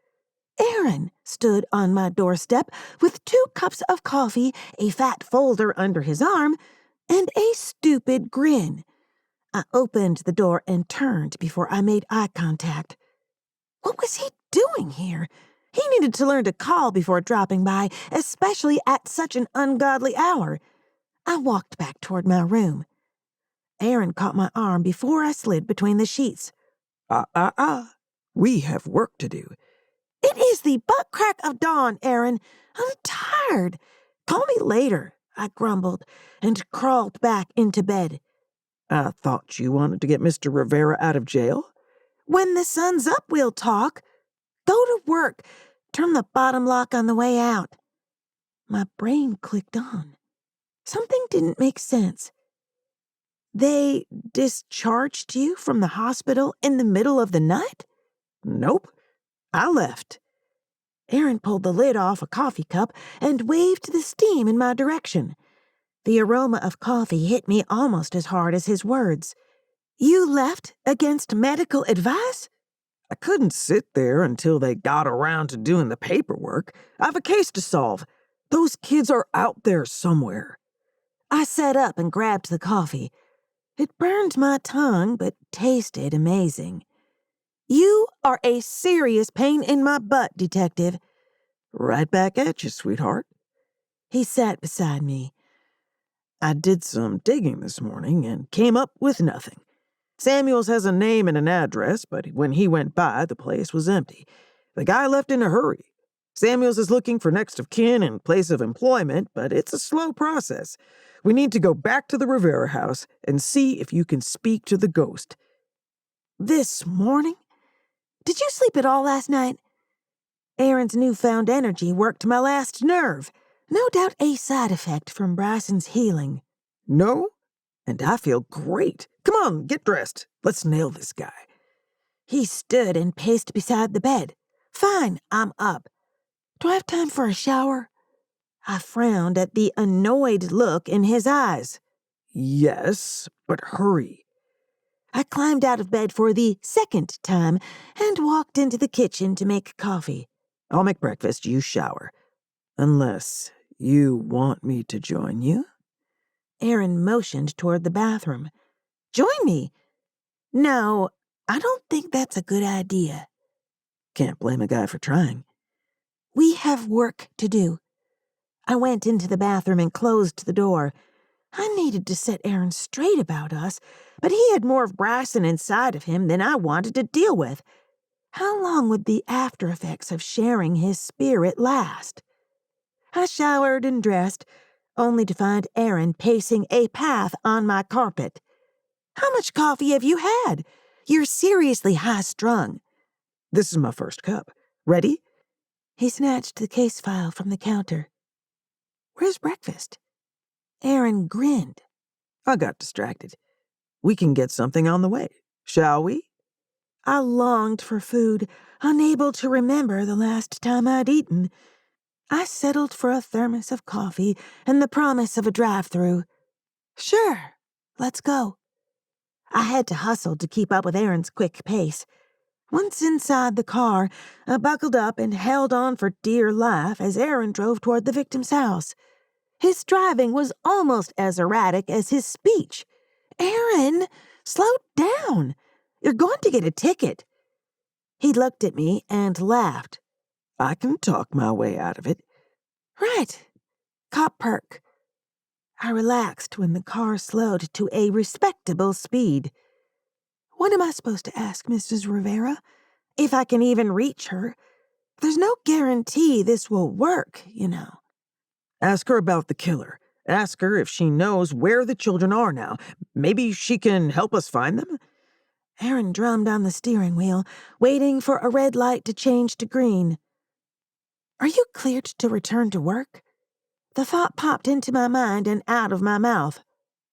Aaron stood on my doorstep with 2 cups of coffee, a fat folder under his arm, and a stupid grin. I opened the door and turned before I made eye contact. What was he doing here? He needed to learn to call before dropping by, especially at such an ungodly hour. I walked back toward my room. Aaron caught my arm before I slid between the sheets. We have work to do. It is the butt crack of dawn, Aaron. I'm tired. Call me later, I grumbled, and crawled back into bed. I thought you wanted to get Mr. Rivera out of jail. When the sun's up, we'll talk. Go to work. Turn the bottom lock on the way out. My brain clicked on. Something didn't make sense. They discharged you from the hospital in the middle of the night? Nope. I left. Aaron pulled the lid off a coffee cup and waved the steam in my direction. The aroma of coffee hit me almost as hard as his words. You left against medical advice? I couldn't sit there until they got around to doing the paperwork. I have a case to solve. Those kids are out there somewhere. I sat up and grabbed the coffee. It burned my tongue, but tasted amazing. You are a serious pain in my butt, Detective. Right back at you, sweetheart. He sat beside me. I did some digging this morning and came up with nothing. Samuels has a name and an address, but when he went by, the place was empty. The guy left in a hurry. Samuels is looking for next of kin and place of employment, but it's a slow process. We need to go back to the Rivera house and see if you can speak to the ghost. This morning? Did you sleep at all last night? Aaron's newfound energy worked my last nerve. No doubt a side effect from Bryson's healing. No? And I feel great. Come on, get dressed. Let's nail this guy. He stood and paced beside the bed. Fine, I'm up. Do I have time for a shower? I frowned at the annoyed look in his eyes. Yes, but hurry. I climbed out of bed for the second time and walked into the kitchen to make coffee. I'll make breakfast, you shower. Unless you want me to join you? Aaron motioned toward the bathroom. Join me? No, I don't think that's a good idea. Can't blame a guy for trying. We have work to do. I went into the bathroom and closed the door. I needed to set Aaron straight about us, but he had more of Bryson inside of him than I wanted to deal with. How long would the after effects of sharing his spirit last? I showered and dressed, only to find Aaron pacing a path on my carpet. How much coffee have you had? You're seriously high-strung. This is my first cup. Ready? He snatched the case file from the counter. Where's breakfast? Aaron grinned. I got distracted. We can get something on the way, shall we? I longed for food, unable to remember the last time I'd eaten. I settled for a thermos of coffee and the promise of a drive-through. Sure, let's go. I had to hustle to keep up with Aaron's quick pace. Once inside the car, I buckled up and held on for dear life as Aaron drove toward the victim's house. His driving was almost as erratic as his speech. Aaron, slow down. You're going to get a ticket. He looked at me and laughed. I can talk my way out of it. Right. Cop perk. I relaxed when the car slowed to a respectable speed. What am I supposed to ask Mrs. Rivera? If I can even reach her. There's no guarantee this will work, you know. Ask her about the killer. Ask her if she knows where the children are now. Maybe she can help us find them? Aaron drummed on the steering wheel, waiting for a red light to change to green. Are you cleared to return to work? The thought popped into my mind and out of my mouth.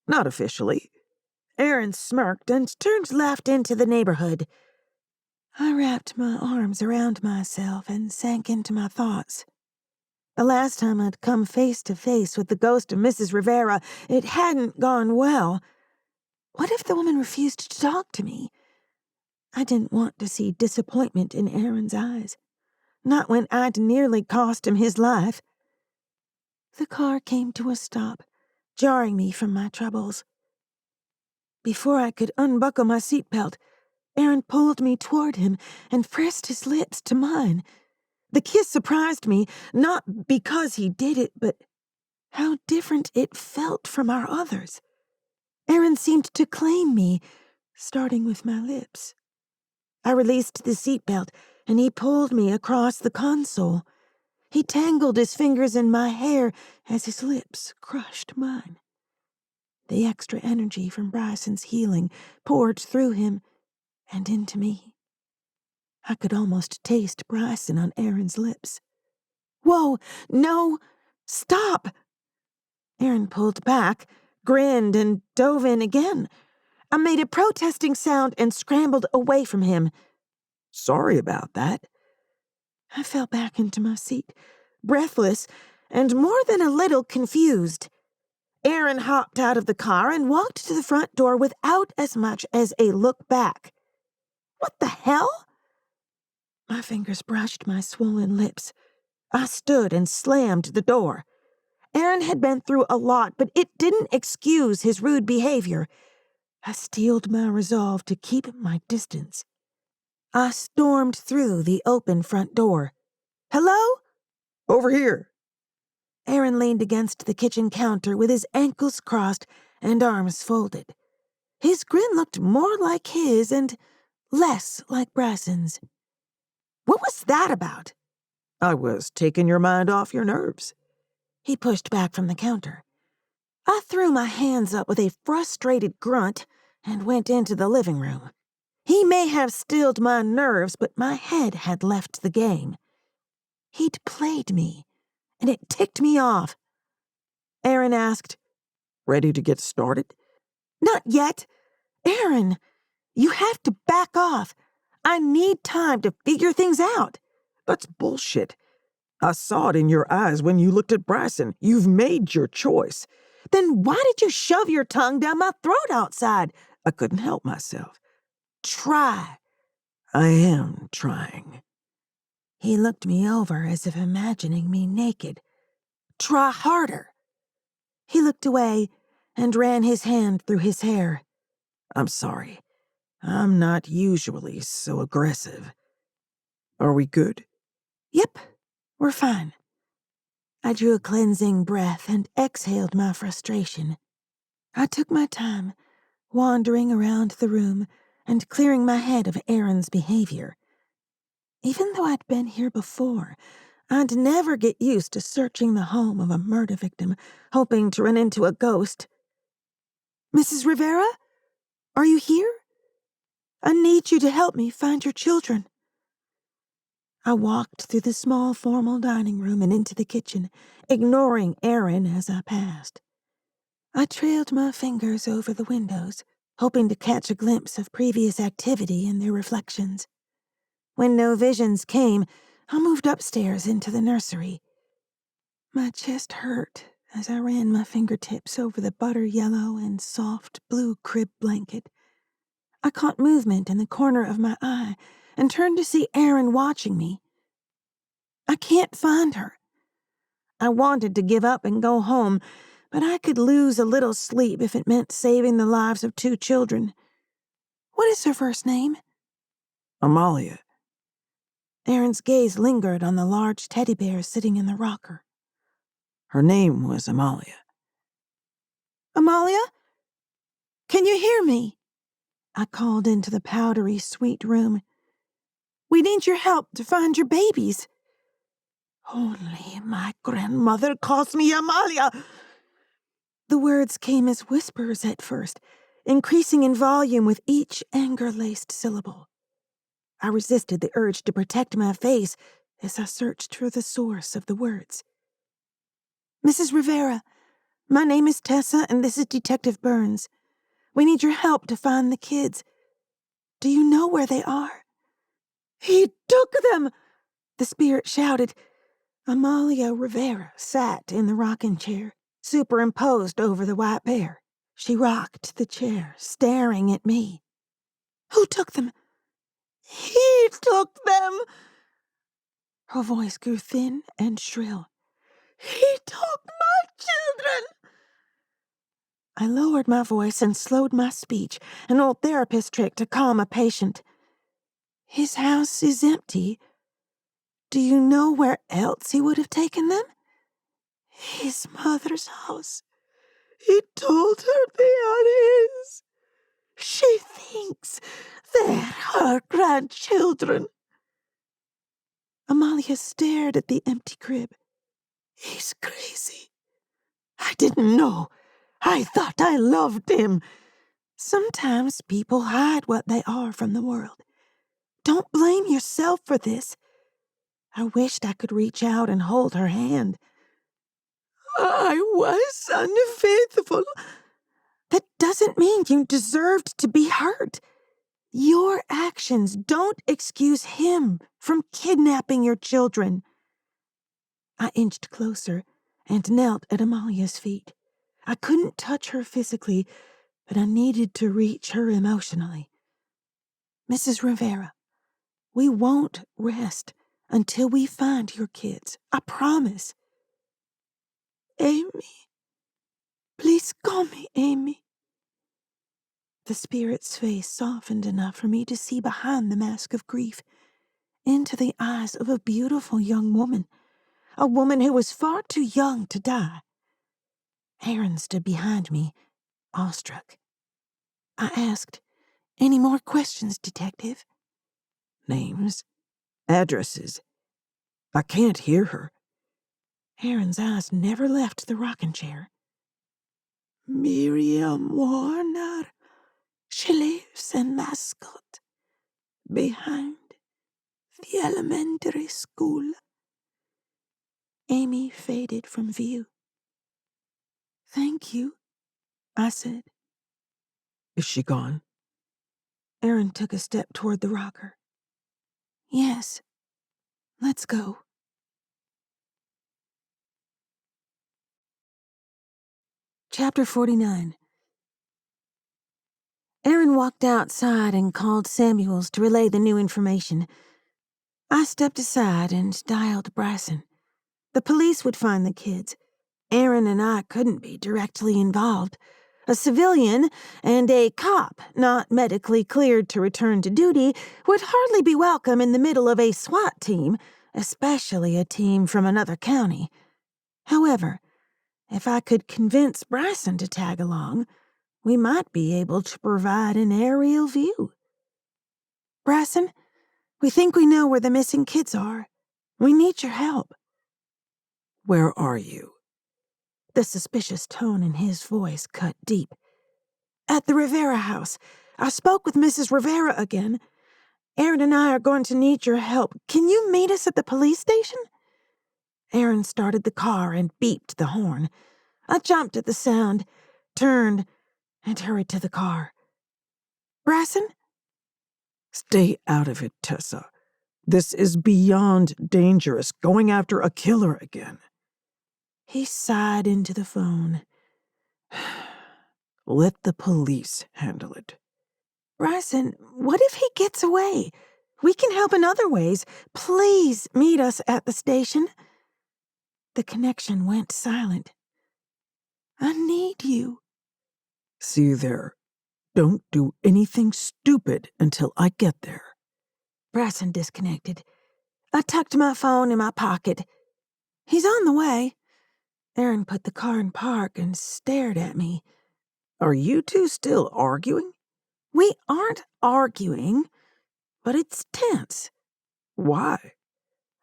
Not officially. Aaron smirked and turned left into the neighborhood. I wrapped my arms around myself and sank into my thoughts. The last time I'd come face to face with the ghost of Mrs. Rivera, it hadn't gone well. What if the woman refused to talk to me? I didn't want to see disappointment in Aaron's eyes. Not when I'd nearly cost him his life. The car came to a stop, jarring me from my troubles. Before I could unbuckle my seatbelt, Aaron pulled me toward him and pressed his lips to mine. The kiss surprised me, not because he did it, but how different it felt from our others. Aaron seemed to claim me, starting with my lips. I released the seatbelt, and he pulled me across the console. He tangled his fingers in my hair as his lips crushed mine. The extra energy from Bryson's healing poured through him and into me. I could almost taste Bryson on Aaron's lips. "Whoa, no, stop!" Aaron pulled back, grinned, and dove in again. I made a protesting sound and scrambled away from him. "Sorry about that." I fell back into my seat, breathless and more than a little confused. Aaron hopped out of the car and walked to the front door without as much as a look back. What the hell? My fingers brushed my swollen lips. I stood and slammed the door. Aaron had been through a lot, but it didn't excuse his rude behavior. I steeled my resolve to keep my distance. I stormed through the open front door. "Hello?" "Over here." Aaron leaned against the kitchen counter with his ankles crossed and arms folded. His grin looked more like his and less like Bryson's. "What was that about?" "I was taking your mind off your nerves." He pushed back from the counter. I threw my hands up with a frustrated grunt and went into the living room. He may have stilled my nerves, but my head had left the game. He'd played me, and it ticked me off. Aaron asked, "Ready to get started?" "Not yet. Aaron, you have to back off. I need time to figure things out." "That's bullshit. I saw it in your eyes when you looked at Bryson. You've made your choice." "Then why did you shove your tongue down my throat outside?" "I couldn't help myself." "Try." "I am trying." He looked me over as if imagining me naked. "Try harder." He looked away and ran his hand through his hair. "I'm sorry. I'm not usually so aggressive. Are we good?" "Yep, we're fine." I drew a cleansing breath and exhaled my frustration. I took my time, wandering around the room and clearing my head of Aaron's behavior. Even though I'd been here before, I'd never get used to searching the home of a murder victim, hoping to run into a ghost. "Mrs. Rivera? Are you here? I need you to help me find your children." I walked through the small formal dining room and into the kitchen, ignoring Aaron as I passed. I trailed my fingers over the windows, hoping to catch a glimpse of previous activity in their reflections. When no visions came, I moved upstairs into the nursery. My chest hurt as I ran my fingertips over the butter yellow and soft blue crib blanket. I caught movement in the corner of my eye and turned to see Aaron watching me. I can't find her. I wanted to give up and go home, but I could lose a little sleep if it meant saving the lives of 2 children. What is her first name? "Amalia." Aaron's gaze lingered on the large teddy bear sitting in the rocker. "Her name was Amalia." "Amalia? Can you hear me?" I called into the powdery, sweet room. "We need your help to find your babies." "Only my grandmother calls me Amalia." The words came as whispers at first, increasing in volume with each anger-laced syllable. I resisted the urge to protect my face as I searched for the source of the words. "Mrs. Rivera, my name is Tessa and this is Detective Burns. We need your help to find the kids. Do you know where they are?" "He took them!" the spirit shouted. Amalia Rivera sat in the rocking chair, superimposed over the white bear. She rocked the chair, staring at me. "Who took them?" "He took them!" Her voice grew thin and shrill. "He took my children!" I lowered my voice and slowed my speech, an old therapist trick to calm a patient. "His house is empty. Do you know where else he would have taken them?" "His mother's house. He told her they are his. She thinks they're her grandchildren." Amalia stared at the empty crib. "He's crazy. I didn't know. I thought I loved him. Sometimes people hide what they are from the world. Don't blame yourself for this. I wished I could reach out and hold her hand. I was unfaithful. That doesn't mean you deserved to be hurt. Your actions don't excuse him from kidnapping your children. I inched closer and knelt at Amalia's feet. I couldn't touch her physically, but I needed to reach her emotionally. Mrs. Rivera, we won't rest until we find your kids. I promise. Amy. Please call me Amy. The spirit's face softened enough for me to see behind the mask of grief, into the eyes of a beautiful young woman, a woman who was far too young to die. Aaron stood behind me, awestruck. I asked, "Any more questions, Detective?" Names? Addresses? I can't hear her. Aaron's eyes never left the rocking chair. Miriam Warner. She lives in Mascot, behind the elementary school. Amy faded from view. Thank you, I said. Is she gone? Aaron took a step toward the rocker. Yes, let's go. Chapter 49. Aaron walked outside and called Samuels to relay the new information. I stepped aside and dialed Bryson. The police would find the kids. Aaron and I couldn't be directly involved. A civilian and a cop, not medically cleared to return to duty, would hardly be welcome in the middle of a SWAT team, especially a team from another county. However, if I could convince Bryson to tag along, we might be able to provide an aerial view. Bryson, we think we know where the missing kids are. We need your help. Where are you? The suspicious tone in his voice cut deep. At the Rivera house. I spoke with Mrs. Rivera again. Aaron and I are going to need your help. Can you meet us at the police station? Aaron started the car and beeped the horn. I jumped at the sound, turned, and hurried to the car. Bryson? Stay out of it, Tessa. This is beyond dangerous, going after a killer again. He sighed into the phone. Let the police handle it. Bryson, what if he gets away? We can help in other ways. Please meet us at the station. The connection went silent. I need you. See you there. Don't do anything stupid until I get there. Bryson disconnected. I tucked my phone in my pocket. He's on the way. Aaron put the car in park and stared at me. Are you two still arguing? We aren't arguing, but it's tense. Why?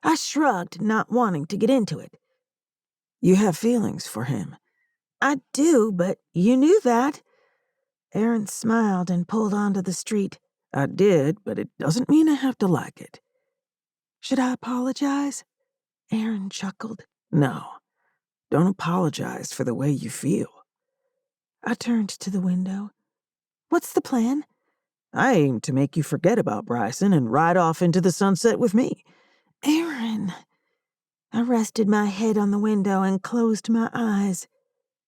I shrugged, not wanting to get into it. You have feelings for him. I do, but you knew that. Aaron smiled and pulled onto the street. I did, but it doesn't mean I have to like it. Should I apologize? Aaron chuckled. No, don't apologize for the way you feel. I turned to the window. What's the plan? I aim to make you forget about Bryson and ride off into the sunset with me. Aaron. I rested my head on the window and closed my eyes.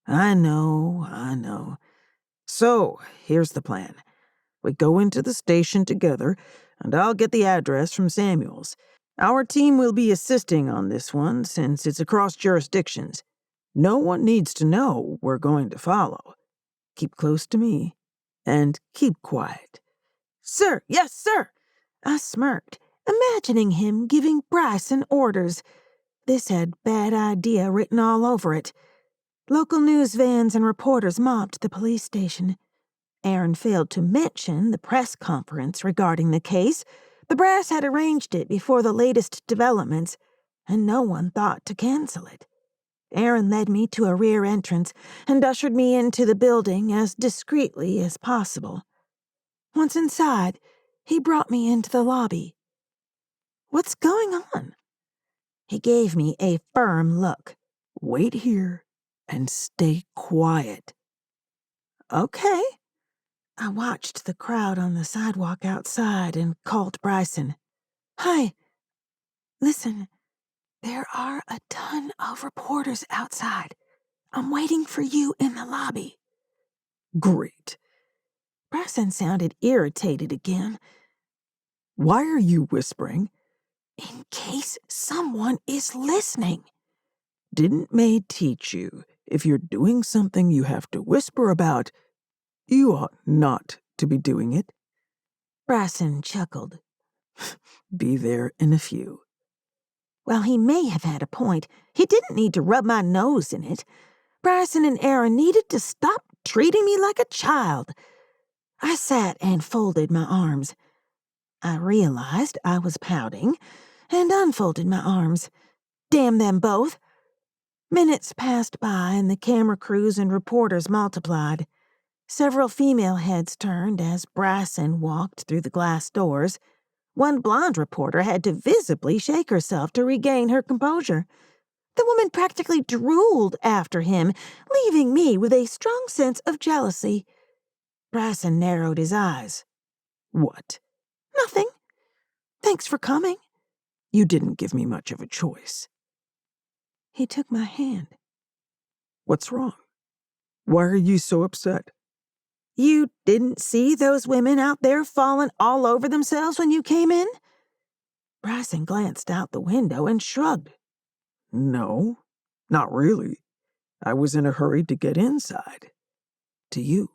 I know. So, here's the plan. We go into the station together, and I'll get the address from Samuels. Our team will be assisting on this one since it's across jurisdictions. No one needs to know we're going to follow. Keep close to me, and keep quiet. Sir, yes, sir. I smirked, imagining him giving Bryson orders. This had bad idea written all over it. Local news vans and reporters mobbed the police station. Aaron failed to mention the press conference regarding the case. The brass had arranged it before the latest developments, and no one thought to cancel it. Aaron led me to a rear entrance and ushered me into the building as discreetly as possible. Once inside, he brought me into the lobby. "What's going on?" He gave me a firm look. "Wait here and stay quiet." "Okay." I watched the crowd on the sidewalk outside and called Bryson. "Hi. Listen, there are a ton of reporters outside. I'm waiting for you in the lobby." "Great." Bryson sounded irritated again. "Why are you whispering?" "In case someone is listening." "Didn't May teach you if you're doing something you have to whisper about, you ought not to be doing it?" Bryson chuckled. "Be there in a few." While he may have had a point, he didn't need to rub my nose in it. Bryson and Aaron needed to stop treating me like a child. I sat and folded my arms. I realized I was pouting and unfolded my arms. Damn them both. Minutes passed by and the camera crews and reporters multiplied. Several female heads turned as Bryson walked through the glass doors. One blonde reporter had to visibly shake herself to regain her composure. The woman practically drooled after him, leaving me with a strong sense of jealousy. Bryson narrowed his eyes. "What?" "Nothing. Thanks for coming." "You didn't give me much of a choice." He took my hand. "What's wrong? Why are you so upset?" "You didn't see those women out there falling all over themselves when you came in?" Bryson glanced out the window and shrugged. "No, not really. I was in a hurry to get inside. To you."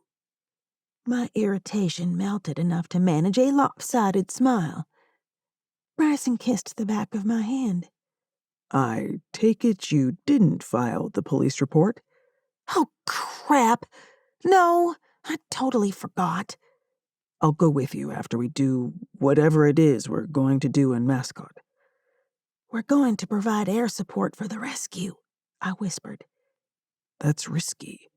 My irritation melted enough to manage a lopsided smile. Bryson kissed the back of my hand. "I take it you didn't file the police report?" "Oh, crap. No, I totally forgot." "I'll go with you after we do whatever it is we're going to do in Mascot." "We're going to provide air support for the rescue," I whispered. "That's risky.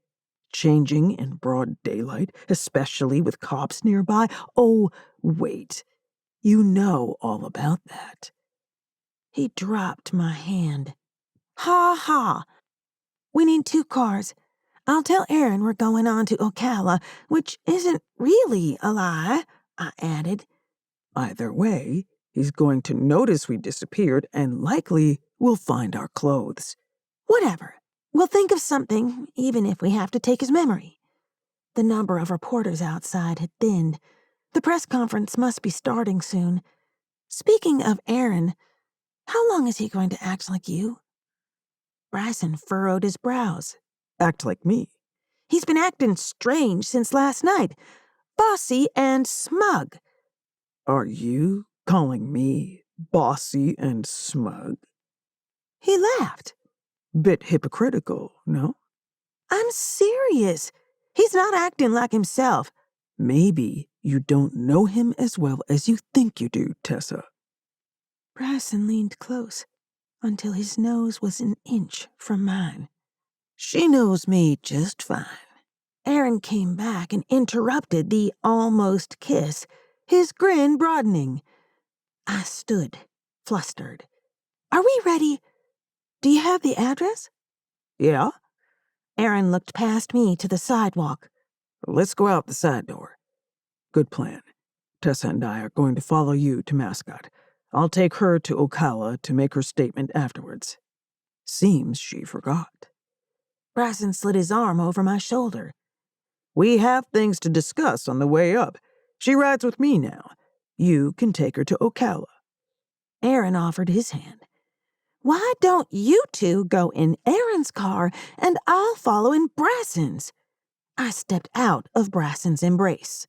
Changing in broad daylight, especially with cops nearby. Oh, wait. You know all about that." He dropped my hand. "Ha ha. We need 2 cars. I'll tell Aaron we're going on to Ocala, which isn't really a lie," I added. "Either way, he's going to notice we disappeared and likely will find our clothes." "Whatever. We'll think of something, even if we have to take his memory." The number of reporters outside had thinned. The press conference must be starting soon. Speaking of Aaron, how long is he going to act like you? Bryson furrowed his brows. "Act like me." "He's been acting strange since last night. Bossy and smug." "Are you calling me bossy and smug?" He laughed. "Bit hypocritical, no?" "I'm serious. He's not acting like himself." "Maybe you don't know him as well as you think you do, Tessa." Bryson leaned close until his nose was an inch from mine. "She knows me just fine." Aaron came back and interrupted the almost kiss, his grin broadening. I stood, flustered. "Are we ready? Do you have the address?" "Yeah? Aaron looked past me to the sidewalk. Let's go out the side door." "Good plan. Tessa and I are going to follow you to Mascot. I'll take her to Ocala to make her statement afterwards. Seems she forgot." Bryson slid his arm over my shoulder. "We have things to discuss on the way up. She rides with me now. You can take her to Ocala." Aaron offered his hand. "Why don't you two go in Aaron's car and I'll follow in Bryson's?" I stepped out of Bryson's embrace.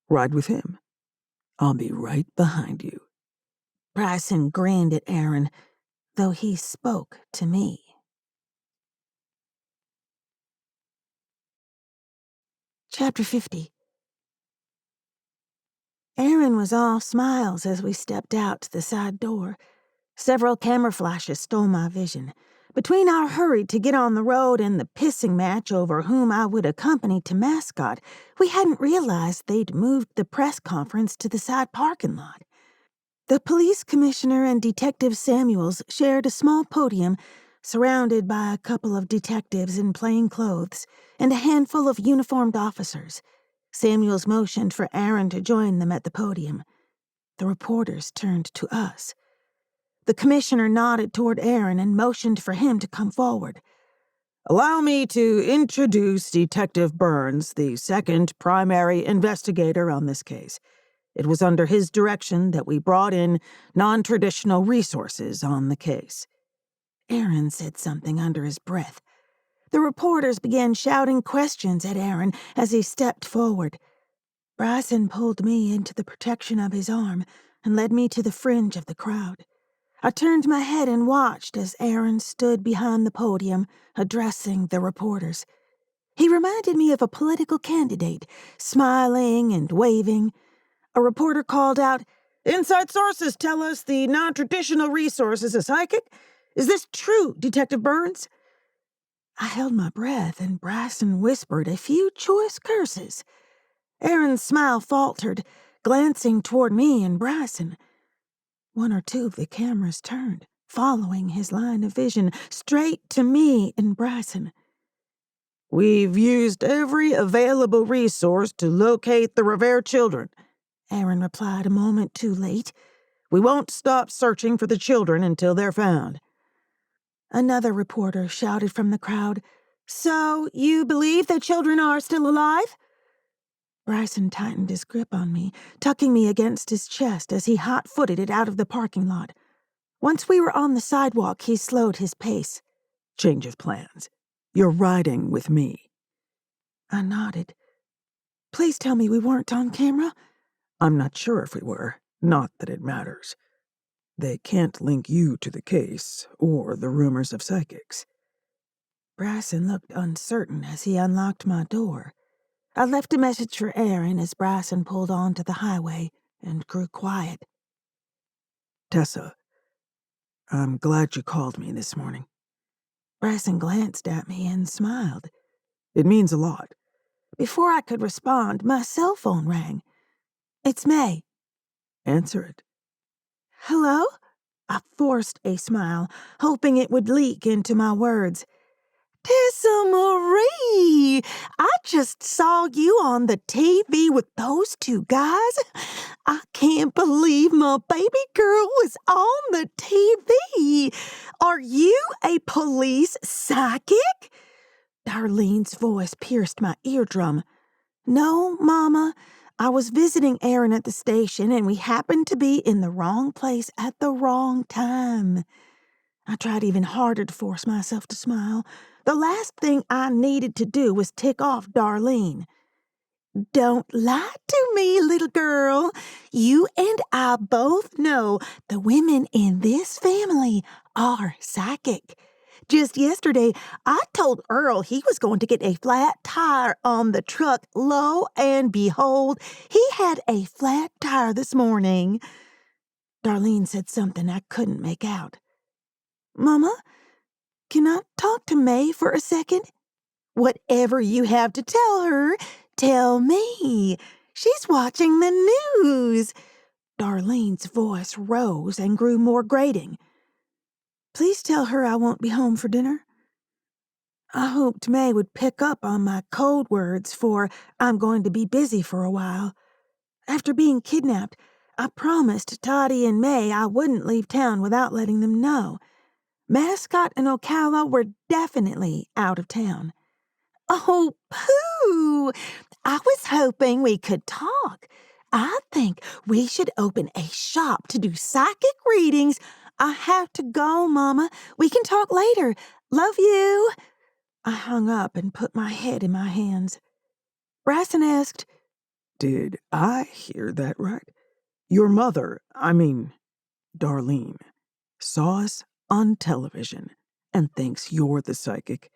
"Ride with him. I'll be right behind you." Bryson grinned at Aaron, though he spoke to me. Chapter 50. Aaron was all smiles as we stepped out the side door. Several camera flashes stole my vision. Between our hurry to get on the road and the pissing match over whom I would accompany to Mascot, we hadn't realized they'd moved the press conference to the side parking lot. The police commissioner and Detective Samuels shared a small podium surrounded by a couple of detectives in plain clothes and a handful of uniformed officers. Samuels motioned for Aaron to join them at the podium. The reporters turned to us. The commissioner nodded toward Aaron and motioned for him to come forward. Allow me to introduce Detective Burns, the second primary investigator on this case. It was under his direction that we brought in non-traditional resources on the case. Aaron said something under his breath. The reporters began shouting questions at Aaron as he stepped forward. Bryson pulled me into the protection of his arm and led me to the fringe of the crowd. I turned my head and watched as Aaron stood behind the podium, addressing the reporters. He reminded me of a political candidate, smiling and waving. A reporter called out, "Inside sources tell us the non-traditional resource is a psychic. Is this true, Detective Burns?" I held my breath, and Bryson whispered a few choice curses. Aaron's smile faltered, glancing toward me and Bryson. One or two of the cameras turned, following his line of vision, straight to me and Bryson. "We've used every available resource to locate the Revere children," Aaron replied a moment too late. "We won't stop searching for the children until they're found." Another reporter shouted from the crowd, "So, you believe the children are still alive?" Bryson tightened his grip on me, tucking me against his chest as he hot-footed it out of the parking lot. Once we were on the sidewalk, he slowed his pace. "Change of plans. You're riding with me." I nodded. "Please tell me we weren't on camera." "I'm not sure if we were. Not that it matters. They can't link you to the case or the rumors of psychics." Bryson looked uncertain as he unlocked my door. I left a message for Aaron as Bryson pulled onto the highway and grew quiet. "Tessa, I'm glad you called me this morning." Bryson glanced at me and smiled. "It means a lot." Before I could respond, my cell phone rang. "It's May." "Answer it." "Hello?" I forced a smile, hoping it would leak into my words. "Tessa Marie, I just saw you on the TV with those two guys. I can't believe my baby girl was on the TV. Are you a police psychic?" Darlene's voice pierced my eardrum. "No, Mama. I was visiting Aaron at the station, and we happened to be in the wrong place at the wrong time." I tried even harder to force myself to smile. The last thing I needed to do was tick off Darlene. "Don't lie to me, little girl. You and I both know the women in this family are psychic. Just yesterday, I told Earl he was going to get a flat tire on the truck. Lo and behold, he had a flat tire this morning." Darlene said something I couldn't make out. "Mama, can I talk to May for a second?" "Whatever you have to tell her, tell me. She's watching the news." Darlene's voice rose and grew more grating. "Please tell her I won't be home for dinner." I hoped May would pick up on my code words for "I'm going to be busy for a while." After being kidnapped, I promised Toddy and May I wouldn't leave town without letting them know. Mascot and Ocala were definitely out of town. "Oh, pooh! I was hoping we could talk. I think we should open a shop to do psychic readings." "I have to go, Mama. We can talk later. Love you." I hung up and put my head in my hands. Bryson asked, "Did I hear that right? Your mother, Darlene, saw us on television and thinks you're the psychic?"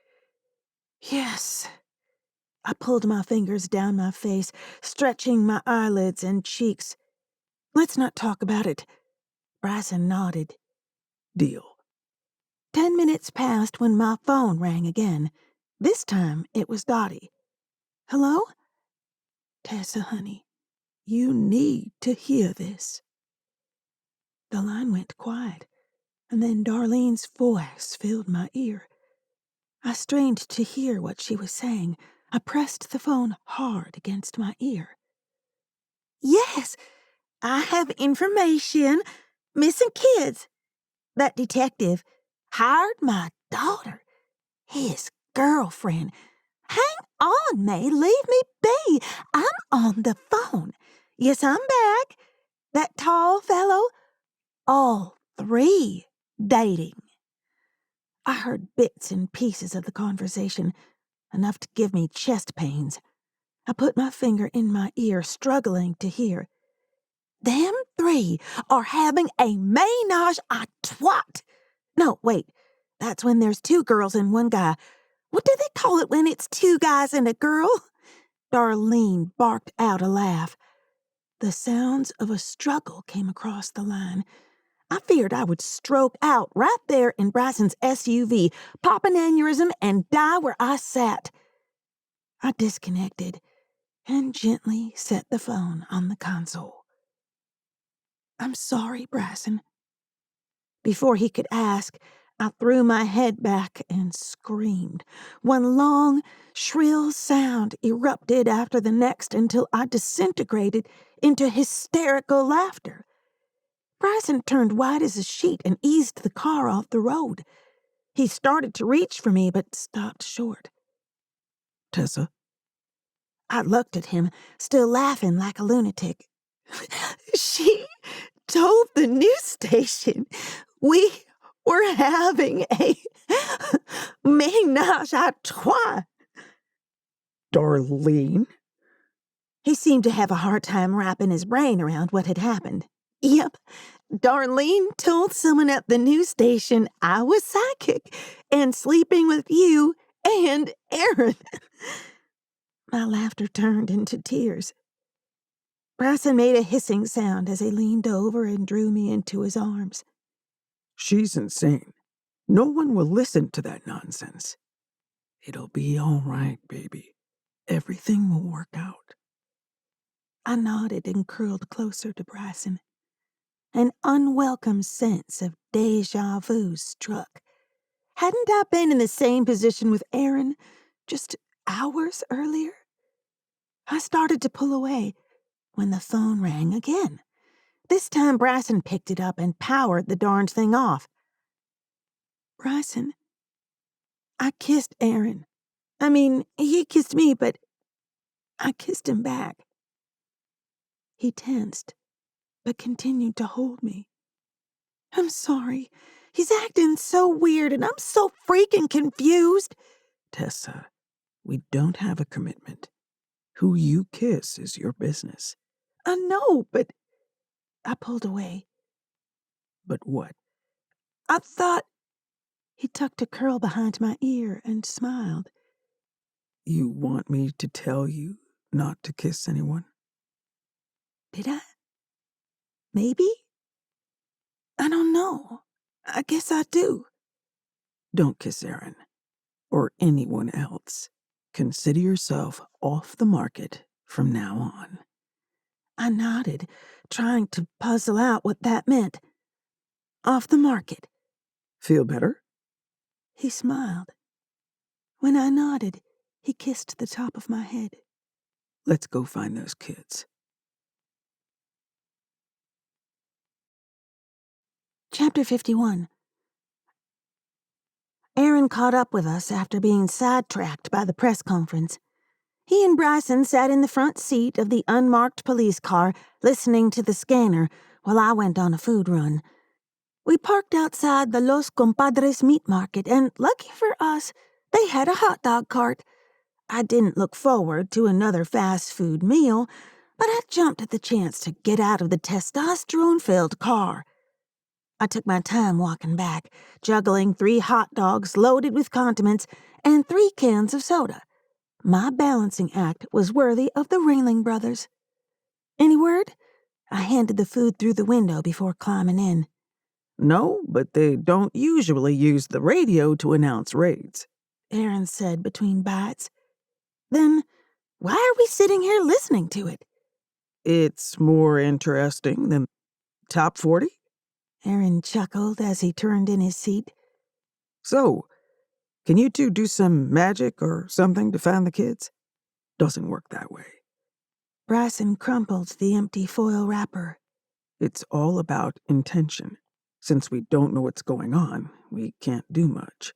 "Yes." I pulled my fingers down my face, stretching my eyelids and cheeks. "Let's not talk about it." Bryson nodded. "Deal." 10 minutes passed when my phone rang again. This time it was Dottie. Hello? Tessa, honey, you need to hear this. The line went quiet, and then Darlene's voice filled my ear. I strained to hear what she was saying. I pressed the phone hard against my ear. Yes, I have information. Missing kids. That detective hired my daughter, his girlfriend. Hang on, May, leave me be. I'm on the phone. Yes, I'm back. That tall fellow, all three dating. I heard bits and pieces of the conversation, enough to give me chest pains. I put my finger in my ear, struggling to hear. Them three are having a ménage à trois. No, wait, that's when there's two girls and one guy. What do they call it when it's two guys and a girl? Darlene barked out a laugh. The sounds of a struggle came across the line. I feared I would stroke out right there in Bryson's SUV, pop an aneurysm, and die where I sat. I disconnected and gently set the phone on the console. I'm sorry, Bryson. Before he could ask, I threw my head back and screamed. One long, shrill sound erupted after the next until I disintegrated into hysterical laughter. Bryson turned white as a sheet and eased the car off the road. He started to reach for me, but stopped short. Tessa? I looked at him, still laughing like a lunatic. She told the news station we were having a ménage à trois. Darlene? He seemed to have a hard time wrapping his brain around what had happened. Yep, Darlene told someone at the news station I was psychic and sleeping with you and Aaron. My laughter turned into tears. Bryson made a hissing sound as he leaned over and drew me into his arms. She's insane. No one will listen to that nonsense. It'll be all right, baby. Everything will work out. I nodded and curled closer to Bryson. An unwelcome sense of déjà vu struck. Hadn't I been in the same position with Aaron just hours earlier? I started to pull away when the phone rang again. This time Bryson picked it up and powered the darned thing off. Bryson, I kissed Aaron. I mean, he kissed me, but I kissed him back. He tensed, but continued to hold me. I'm sorry. He's acting so weird, and I'm so freaking confused. Tessa, we don't have a commitment. Who you kiss is your business. I know, but I pulled away. But what? I thought... He tucked a curl behind my ear and smiled. You want me to tell you not to kiss anyone? Did I? Maybe? I don't know. I guess I do. Don't kiss Aaron. Or anyone else. Consider yourself off the market from now on. I nodded, trying to puzzle out what that meant. Off the market. Feel better? He smiled. When I nodded, he kissed the top of my head. Let's go find those kids. Chapter 51. Aaron caught up with us after being sidetracked by the press conference. He and Bryson sat in the front seat of the unmarked police car, listening to the scanner, while I went on a food run. We parked outside the Los Compadres meat market, and lucky for us, they had a hot dog cart. I didn't look forward to another fast food meal, but I jumped at the chance to get out of the testosterone-filled car. I took my time walking back, juggling 3 hot dogs loaded with condiments and 3 cans of soda. My balancing act was worthy of the Ringling Brothers. Any word? I handed the food through the window before climbing in. No, but they don't usually use the radio to announce raids, Aaron said between bites. Then why are we sitting here listening to it? It's more interesting than Top 40? Aaron chuckled as he turned in his seat. So, can you two do some magic or something to find the kids? Doesn't work that way. Bryson crumpled the empty foil wrapper. It's all about intention. Since we don't know what's going on, we can't do much.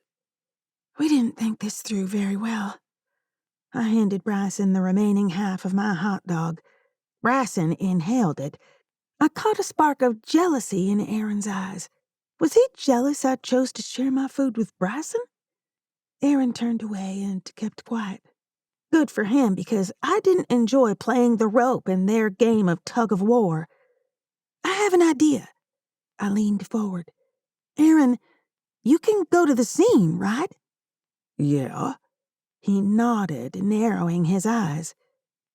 We didn't think this through very well. I handed Bryson the remaining half of my hot dog. Bryson inhaled it. I caught a spark of jealousy in Aaron's eyes. Was he jealous I chose to share my food with Bryson? Aaron turned away and kept quiet. Good for him, because I didn't enjoy playing the rope in their game of tug-of-war. I have an idea. I leaned forward. Aaron, you can go to the scene, right? Yeah? He nodded, narrowing his eyes.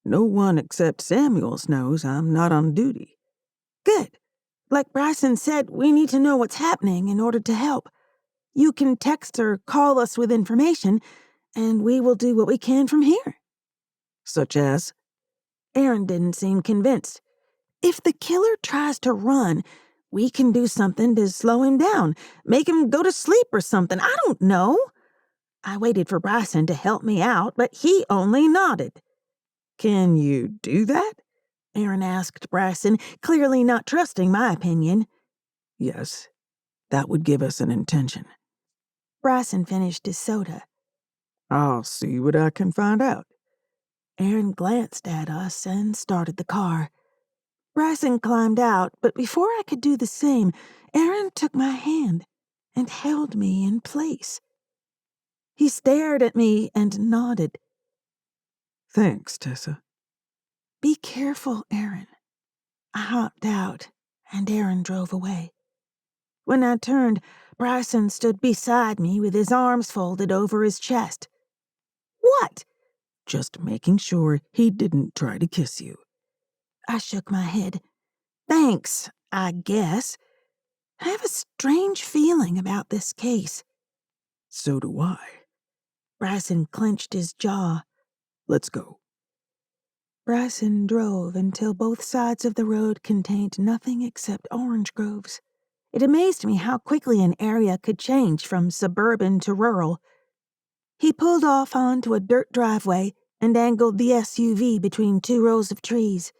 No one except Samuels knows I'm not on duty. Good. Like Bryson said, we need to know what's happening in order to help. You can text or call us with information, and we will do what we can from here. Such as? Aaron didn't seem convinced. If the killer tries to run, we can do something to slow him down, make him go to sleep or something. I don't know. I waited for Bryson to help me out, but he only nodded. Can you do that? Aaron asked Bryson, clearly not trusting my opinion. Yes, that would give us an intention. Bryson finished his soda. I'll see what I can find out. Aaron glanced at us and started the car. Bryson climbed out, but before I could do the same, Aaron took my hand and held me in place. He stared at me and nodded. Thanks, Tessa. Be careful, Aaron. I hopped out, and Aaron drove away. When I turned, Bryson stood beside me with his arms folded over his chest. What? Just making sure he didn't try to kiss you. I shook my head. Thanks, I guess. I have a strange feeling about this case. So do I. Bryson clenched his jaw. Let's go. Bryson drove until both sides of the road contained nothing except orange groves. It amazed me how quickly an area could change from suburban to rural. He pulled off onto a dirt driveway and angled the SUV between two rows of trees.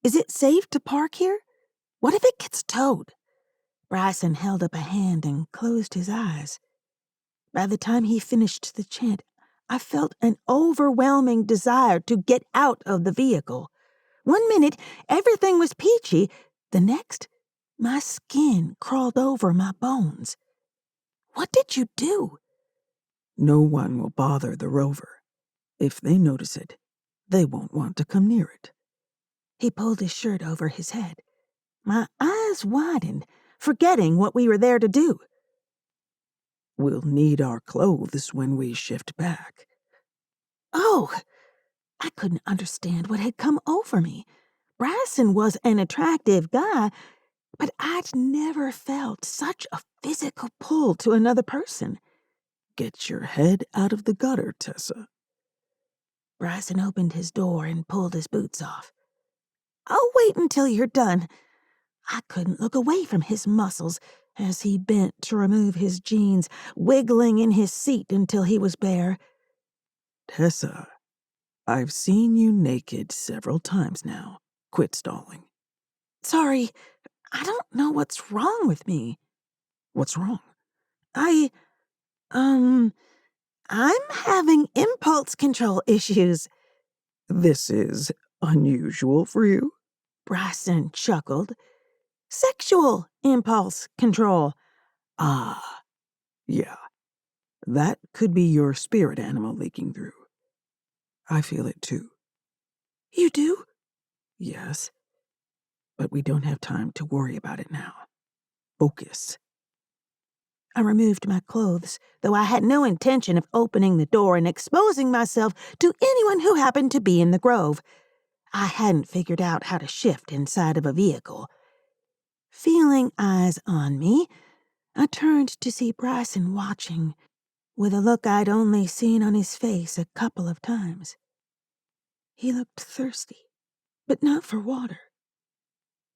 Is it safe to park here? What if it gets towed? Bryson held up a hand and closed his eyes. By the time he finished the chant, I felt an overwhelming desire to get out of the vehicle. 1 minute, everything was peachy. The next, my skin crawled over my bones. What did you do? No one will bother the rover. If they notice it, they won't want to come near it. He pulled his shirt over his head. My eyes widened, forgetting what we were there to do. We'll need our clothes when we shift back. Oh! I couldn't understand what had come over me. Bryson was an attractive guy, but I'd never felt such a physical pull to another person. Get your head out of the gutter, Tessa. Bryson opened his door and pulled his boots off. I'll wait until you're done. I couldn't look away from his muscles as he bent to remove his jeans, wiggling in his seat until he was bare. Tessa, I've seen you naked several times now. Quit stalling. Sorry, I don't know what's wrong with me. What's wrong? I'm having impulse control issues. This is unusual for you? Bryson chuckled. Sexual impulse control. Ah, yeah. That could be your spirit animal leaking through. I feel it too. You do? Yes. But we don't have time to worry about it now. Focus. I removed my clothes, though I had no intention of opening the door and exposing myself to anyone who happened to be in the grove. I hadn't figured out how to shift inside of a vehicle. Feeling eyes on me, I turned to see Bryson watching, with a look I'd only seen on his face a couple of times. He looked thirsty, but not for water.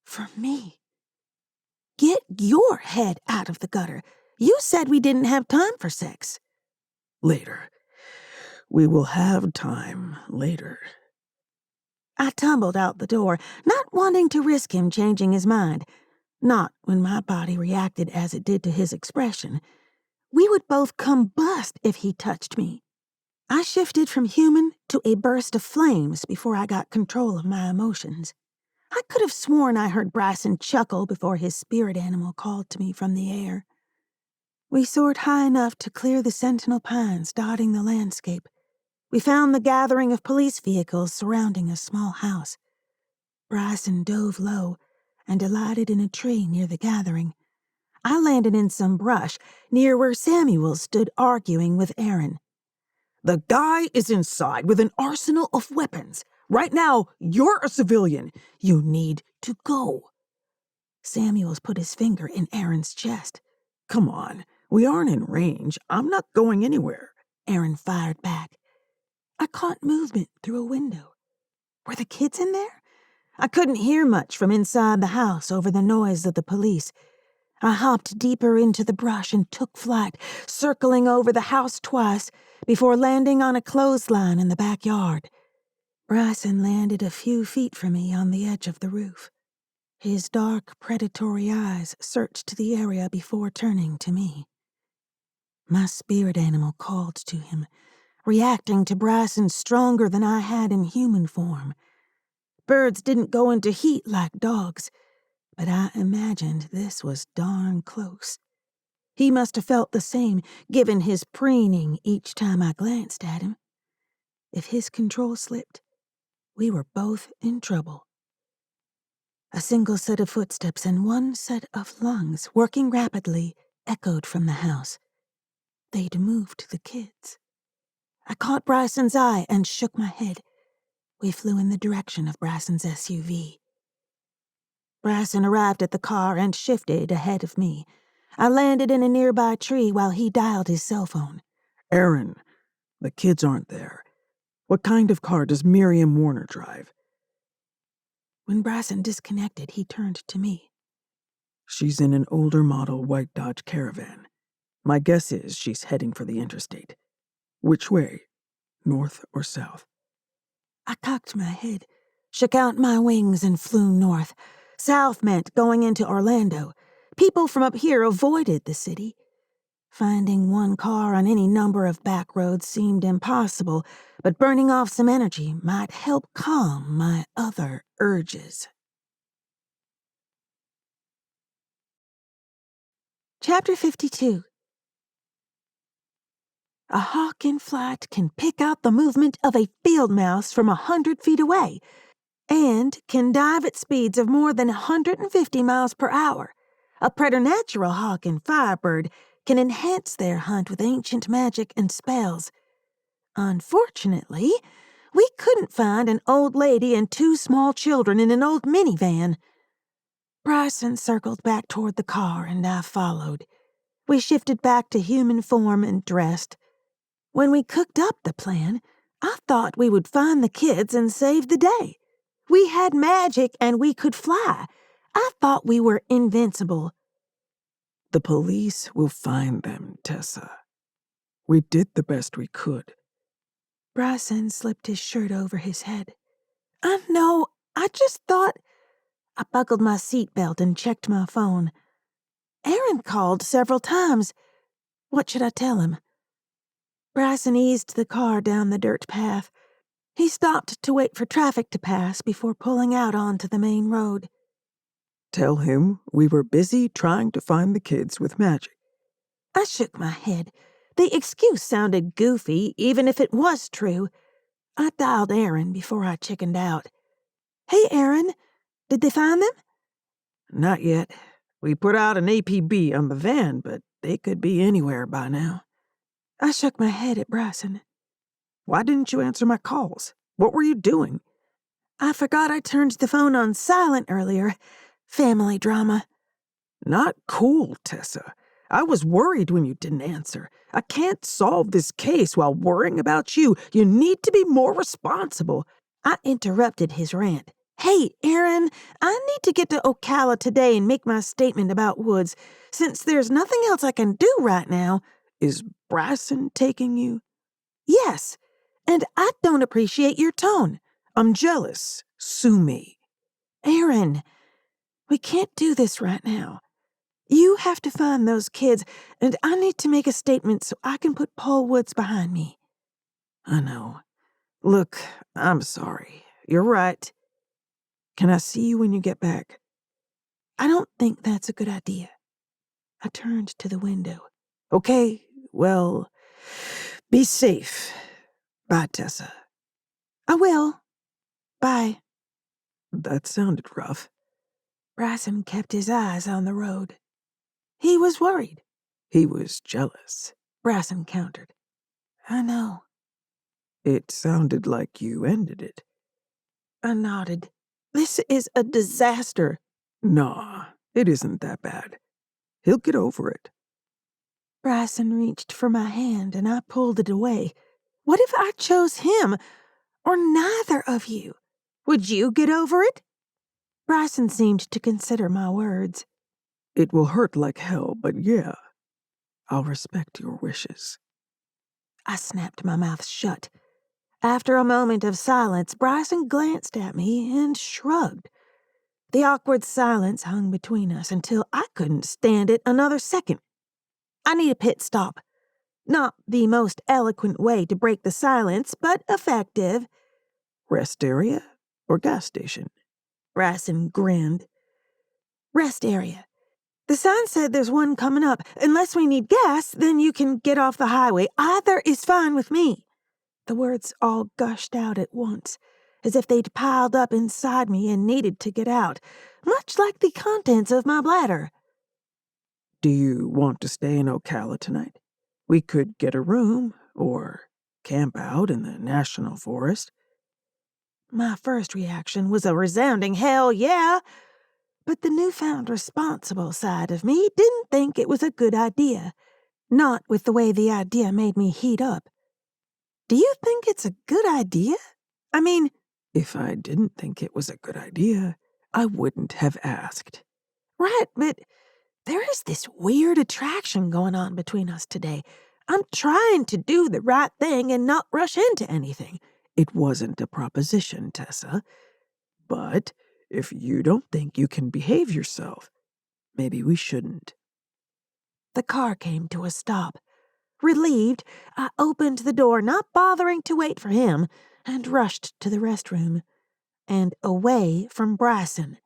For me. Get your head out of the gutter. You said we didn't have time for sex. Later. We will have time later. I tumbled out the door, not wanting to risk him changing his mind. Not when my body reacted as it did to his expression. We would both combust if he touched me. I shifted from human to a burst of flames before I got control of my emotions. I could have sworn I heard Bryson chuckle before his spirit animal called to me from the air. We soared high enough to clear the sentinel pines dotting the landscape. We found the gathering of police vehicles surrounding a small house. Bryson dove low and alighted in a tree near the gathering. I landed in some brush near where Samuel stood arguing with Aaron. The guy is inside with an arsenal of weapons. Right now, you're a civilian. You need to go. Samuels put his finger in Aaron's chest. Come on, we aren't in range. I'm not going anywhere. Aaron fired back. I caught movement through a window. Were the kids in there? I couldn't hear much from inside the house over the noise of the police. I hopped deeper into the brush and took flight, circling over the house twice before landing on a clothesline in the backyard. Bryson landed a few feet from me on the edge of the roof. His dark, predatory eyes searched the area before turning to me. My spirit animal called to him, reacting to Bryson stronger than I had in human form. Birds didn't go into heat like dogs, but I imagined this was darn close. He must have felt the same, given his preening each time I glanced at him. If his control slipped, we were both in trouble. A single set of footsteps and one set of lungs, working rapidly, echoed from the house. They'd moved the kids. I caught Bryson's eye and shook my head. We flew in the direction of Bryson's SUV. Bryson arrived at the car and shifted ahead of me. I landed in a nearby tree while he dialed his cell phone. Aaron, the kids aren't there. What kind of car does Miriam Warner drive? When Bryson disconnected, he turned to me. She's in an older model white Dodge Caravan. My guess is she's heading for the interstate. Which way? North or south? I cocked my head, shook out my wings, and flew north. South meant going into Orlando. People from up here avoided the city. Finding one car on any number of back roads seemed impossible, but burning off some energy might help calm my other urges. Chapter 52. A hawk in flight can pick out the movement of a field mouse from 100 feet away, and can dive at speeds of more than 150 miles per hour. A preternatural hawk and firebird can enhance their hunt with ancient magic and spells. Unfortunately, we couldn't find an old lady and two small children in an old minivan. Bryson circled back toward the car, and I followed. We shifted back to human form and dressed. When we cooked up the plan, I thought we would find the kids and save the day. We had magic and we could fly. I thought we were invincible. The police will find them, Tessa. We did the best we could. Bryson slipped his shirt over his head. I know, I just thought... I buckled my seatbelt and checked my phone. Aaron called several times. What should I tell him? Bryson eased the car down the dirt path. He stopped to wait for traffic to pass before pulling out onto the main road. Tell him we were busy trying to find the kids with magic. I shook my head. The excuse sounded goofy, even if it was true. I dialed Aaron before I chickened out. Hey, Aaron, did they find them? Not yet. We put out an APB on the van, but they could be anywhere by now. I shook my head at Bryson. Why didn't you answer my calls? What were you doing? I forgot I turned the phone on silent earlier. Family drama. Not cool, Tessa. I was worried when you didn't answer. I can't solve this case while worrying about you. You need to be more responsible. I interrupted his rant. Hey, Aaron, I need to get to Ocala today and make my statement about Woods. Since there's nothing else I can do right now. Is Bryson taking you? Yes, and I don't appreciate your tone. I'm jealous. Sue me. Aaron, we can't do this right now. You have to find those kids, and I need to make a statement so I can put Paul Woods behind me. I know. Look, I'm sorry. You're right. Can I see you when you get back? I don't think that's a good idea. I turned to the window. Okay, well, be safe. Bye, Tessa. I will. Bye. That sounded rough. Bryson kept his eyes on the road. He was worried. He was jealous. Bryson countered. I know. It sounded like you ended it. I nodded. This is a disaster. Nah, it isn't that bad. He'll get over it. Bryson reached for my hand and I pulled it away. What if I chose him, or neither of you? Would you get over it? Bryson seemed to consider my words. It will hurt like hell, but yeah, I'll respect your wishes. I snapped my mouth shut. After a moment of silence, Bryson glanced at me and shrugged. The awkward silence hung between us until I couldn't stand it another second. I need a pit stop. Not the most eloquent way to break the silence, but effective. Rest area or gas station? Bryson grinned. Rest area. The sign said there's one coming up. Unless we need gas, then you can get off the highway. Either is fine with me. The words all gushed out at once, as if they'd piled up inside me and needed to get out, much like the contents of my bladder. Do you want to stay in Ocala tonight? We could get a room, or camp out in the national forest. My first reaction was a resounding hell yeah, but the newfound responsible side of me didn't think it was a good idea, not with the way the idea made me heat up. Do you think it's a good idea? I mean, if I didn't think it was a good idea, I wouldn't have asked. Right, but there is this weird attraction going on between us today. I'm trying to do the right thing and not rush into anything. It wasn't a proposition, Tessa. But if you don't think you can behave yourself, maybe we shouldn't. The car came to a stop. Relieved, I opened the door, not bothering to wait for him, and rushed to the restroom, and away from Bryson.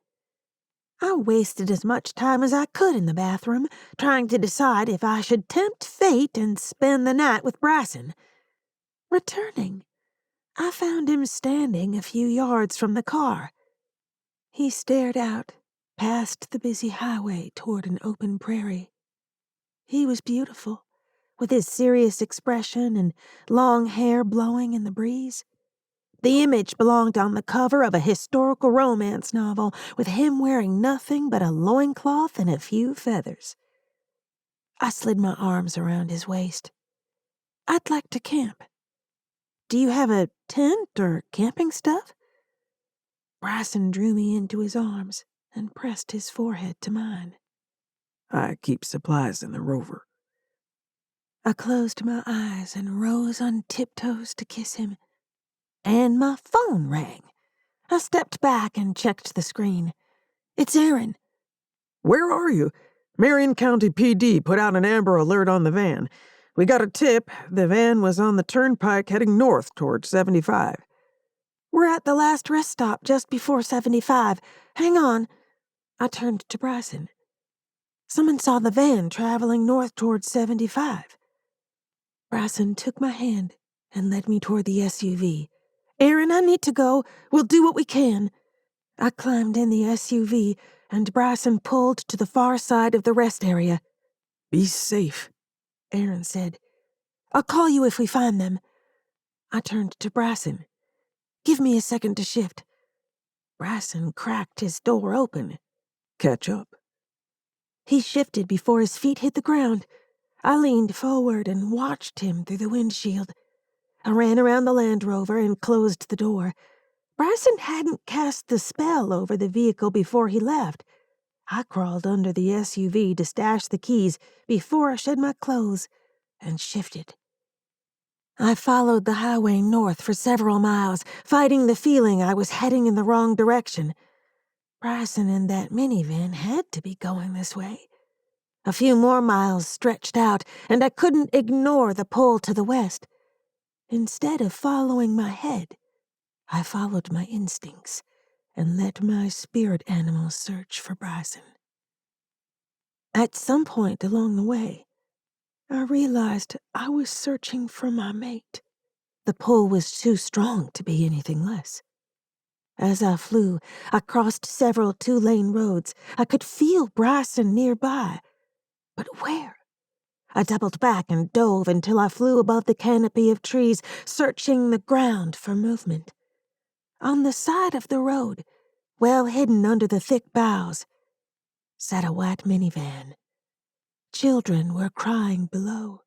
I wasted as much time as I could in the bathroom, trying to decide if I should tempt fate and spend the night with Bryson. Returning, I found him standing a few yards from the car. He stared out, past the busy highway toward an open prairie. He was beautiful, with his serious expression and long hair blowing in the breeze. The image belonged on the cover of a historical romance novel, with him wearing nothing but a loincloth and a few feathers. I slid my arms around his waist. I'd like to camp. Do you have a tent or camping stuff? Bryson drew me into his arms and pressed his forehead to mine. I keep supplies in the rover. I closed my eyes and rose on tiptoes to kiss him. And my phone rang. I stepped back and checked the screen. It's Aaron. Where are you? Marion County PD put out an Amber Alert on the van. We got a tip. The van was on the turnpike heading north toward 75. We're at the last rest stop just before 75. Hang on. I turned to Bryson. Someone saw the van traveling north toward 75. Bryson took my hand and led me toward the SUV. Aaron, I need to go. We'll do what we can. I climbed in the SUV, and Bryson pulled to the far side of the rest area. Be safe, Aaron said. I'll call you if we find them. I turned to Bryson. Give me a second to shift. Bryson cracked his door open. Catch up. He shifted before his feet hit the ground. I leaned forward and watched him through the windshield. I ran around the Land Rover and closed the door. Bryson hadn't cast the spell over the vehicle before he left. I crawled under the SUV to stash the keys before I shed my clothes and shifted. I followed the highway north for several miles, fighting the feeling I was heading in the wrong direction. Bryson and that minivan had to be going this way. A few more miles stretched out, and I couldn't ignore the pull to the west. Instead of following my head, I followed my instincts and let my spirit animals search for Bryson. At some point along the way, I realized I was searching for my mate. The pull was too strong to be anything less. As I flew, I crossed several two-lane roads. I could feel Bryson nearby. But where? I doubled back and dove until I flew above the canopy of trees, searching the ground for movement. On the side of the road, well hidden under the thick boughs, sat a white minivan. Children were crying below.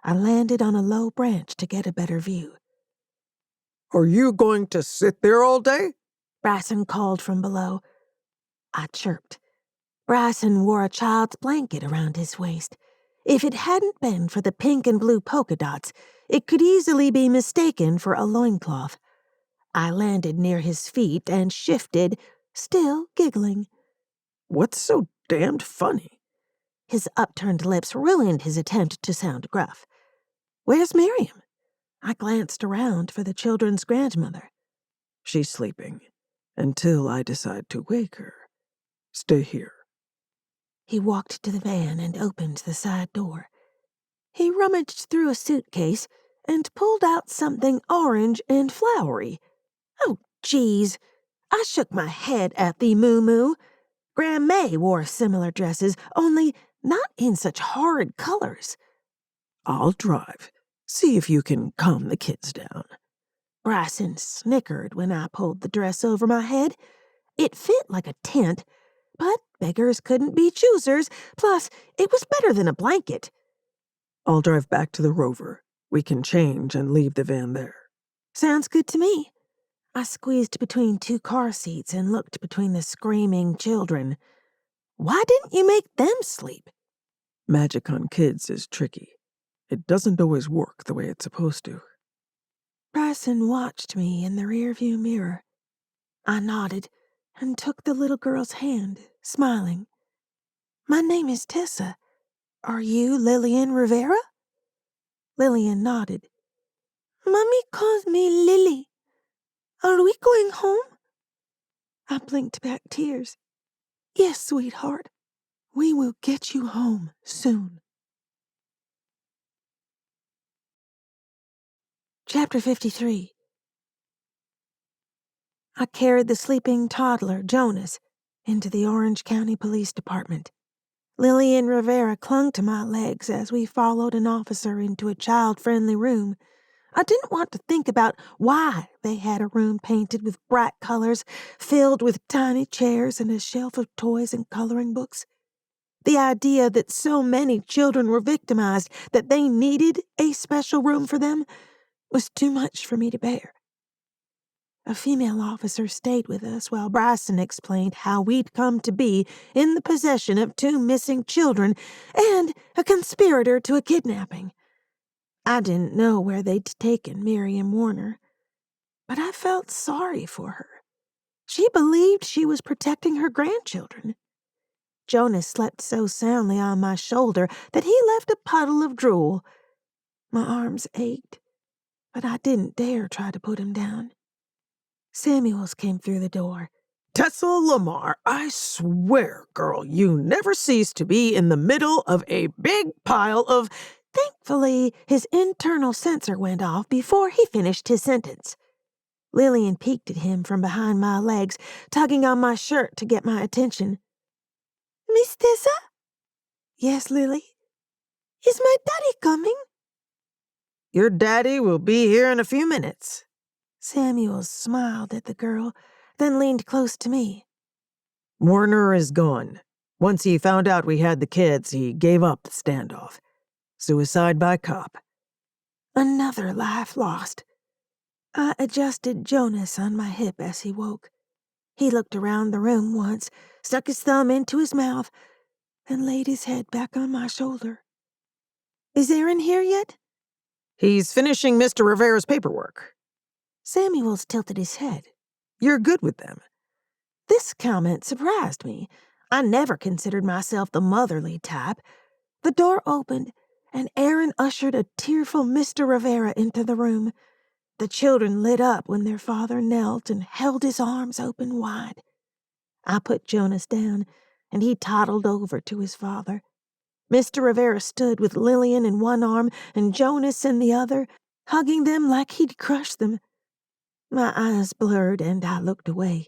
I landed on a low branch to get a better view. "Are you going to sit there all day?" Bryson called from below. I chirped. Bryson wore a child's blanket around his waist. If it hadn't been for the pink and blue polka dots, it could easily be mistaken for a loincloth. I landed near his feet and shifted, still giggling. "What's so damned funny?" His upturned lips ruined his attempt to sound gruff. "Where's Miriam?" I glanced around for the children's grandmother. "She's sleeping. Until I decide to wake her. Stay here." He walked to the van and opened the side door. He rummaged through a suitcase and pulled out something orange and flowery. Oh, geez. I shook my head at the moo-moo. Grandma May wore similar dresses, only not in such horrid colors. "I'll drive. See if you can calm the kids down." Bryson snickered when I pulled the dress over my head. It fit like a tent, but beggars couldn't be choosers, plus it was better than a blanket. "I'll drive back to the Rover. We can change and leave the van there." Sounds good to me. I squeezed between two car seats and looked between the screaming children. Why didn't you make them sleep? Magic on kids is tricky. It doesn't always work the way it's supposed to. Bryson watched me in the rearview mirror. I nodded and took the little girl's hand, smiling. "My name is Tessa. Are you Lillian Rivera?" Lillian nodded. "Mommy calls me Lily. Are we going home?" I blinked back tears. "Yes, sweetheart. We will get you home soon." Chapter 53. I carried the sleeping toddler, Jonas, into the Orange County Police Department. Lillian Rivera clung to my legs as we followed an officer into a child-friendly room. I didn't want to think about why they had a room painted with bright colors, filled with tiny chairs and a shelf of toys and coloring books. The idea that so many children were victimized that they needed a special room for them was too much for me to bear. A female officer stayed with us while Bryson explained how we'd come to be in the possession of 2 missing children and a conspirator to a kidnapping. I didn't know where they'd taken Miriam Warner, but I felt sorry for her. She believed she was protecting her grandchildren. Jonas slept so soundly on my shoulder that he left a puddle of drool. My arms ached, but I didn't dare try to put him down. Samuels came through the door. "Tessa Lamar, I swear, girl, you never cease to be in the middle of a big pile of—" Thankfully, his internal sensor went off before he finished his sentence. Lillian peeked at him from behind my legs, tugging on my shirt to get my attention. "Miss Tessa?" "Yes, Lily?" "Is my daddy coming?" "Your daddy will be here in a few minutes." Samuels smiled at the girl, then leaned close to me. "Warner is gone. Once he found out we had the kids, he gave up the standoff. Suicide by cop. Another life lost. I adjusted Jonas on my hip as he woke. He looked around the room once, stuck his thumb into his mouth, and laid his head back on my shoulder. Is Aaron here yet? He's finishing Mr. Rivera's paperwork. Samuels tilted his head. You're good with them. This comment surprised me. I never considered myself the motherly type. The door opened, and Aaron ushered a tearful Mr. Rivera into the room. The children lit up when their father knelt and held his arms open wide. I put Jonas down, and he toddled over to his father. Mr. Rivera stood with Lillian in one arm and Jonas in the other, hugging them like he'd crush them. My eyes blurred, and I looked away.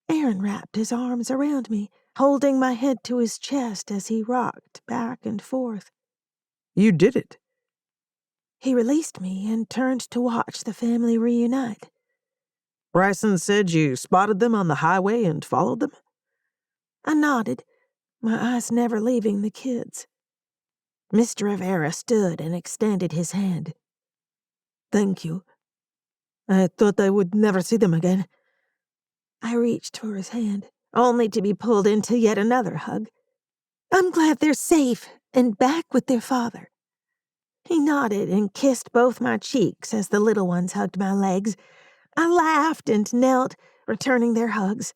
Aaron wrapped his arms around me, holding my head to his chest as he rocked back and forth. You did it. He released me and turned to watch the family reunite. Bryson said you spotted them on the highway and followed them? I nodded, my eyes never leaving the kids. Mr. Rivera stood and extended his hand. Thank you. I thought I would never see them again. I reached for his hand, only to be pulled into yet another hug. I'm glad they're safe and back with their father. He nodded and kissed both my cheeks as the little ones hugged my legs. I laughed and knelt, returning their hugs.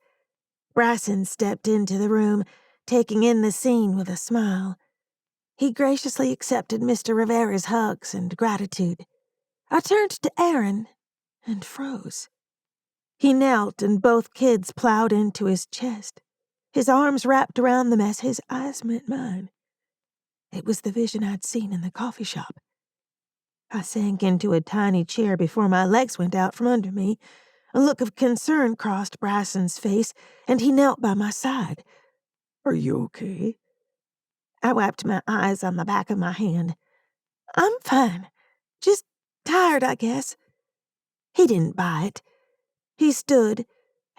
Bryson stepped into the room, taking in the scene with a smile. He graciously accepted Mr. Rivera's hugs and gratitude. I turned to Aaron and froze. He knelt and both kids plowed into his chest. His arms wrapped around them as his eyes met mine. It was the vision I'd seen in the coffee shop. I sank into a tiny chair before my legs went out from under me. A look of concern crossed Bryson's face, and he knelt by my side. Are you okay? I wiped my eyes on the back of my hand. I'm fine. Just tired, I guess. He didn't buy it. He stood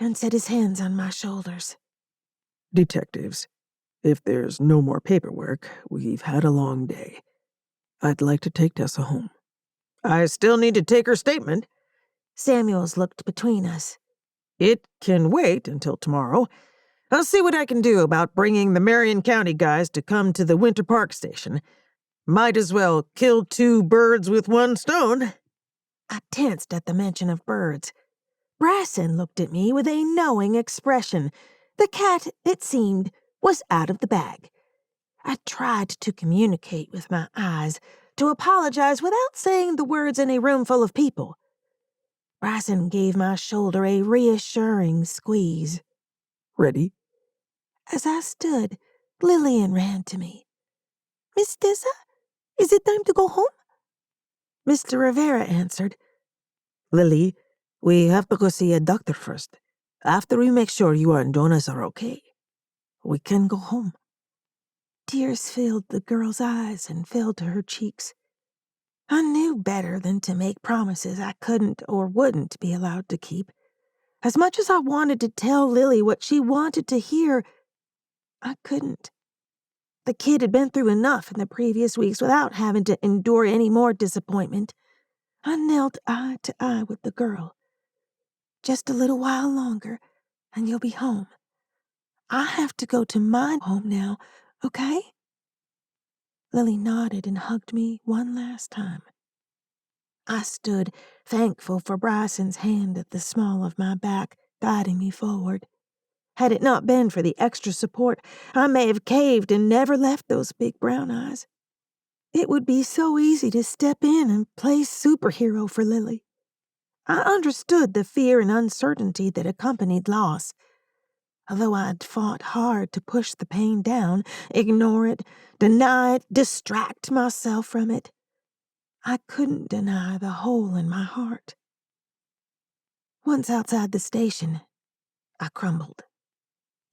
and set his hands on my shoulders. Detectives, if there's no more paperwork, we've had a long day. I'd like to take Tessa home. I still need to take her statement. Samuels looked between us. It can wait until tomorrow. I'll see what I can do about bringing the Marion County guys to come to the Winter Park station. Might as well kill two birds with one stone. I tensed at the mention of birds. Bryson looked at me with a knowing expression. The cat, it seemed, was out of the bag. I tried to communicate with my eyes, to apologize without saying the words in a room full of people. Bryson gave my shoulder a reassuring squeeze. Ready? As I stood, Lillian ran to me. Miss Tessa, is it time to go home? Mr. Rivera answered. Lily, we have to go see a doctor first. After we make sure you and Jonas are okay, we can go home. Tears filled the girl's eyes and filled to her cheeks. I knew better than to make promises I couldn't or wouldn't be allowed to keep. As much as I wanted to tell Lily what she wanted to hear, I couldn't. The kid had been through enough in the previous weeks without having to endure any more disappointment. I knelt eye to eye with the girl. Just a little while longer, and you'll be home. I have to go to my home now, okay? Lily nodded and hugged me one last time. I stood, thankful for Bryson's hand at the small of my back, guiding me forward. Had it not been for the extra support, I may have caved and never left those big brown eyes. It would be so easy to step in and play superhero for Lily. I understood the fear and uncertainty that accompanied loss. Although I'd fought hard to push the pain down, ignore it, deny it, distract myself from it, I couldn't deny the hole in my heart. Once outside the station, I crumbled.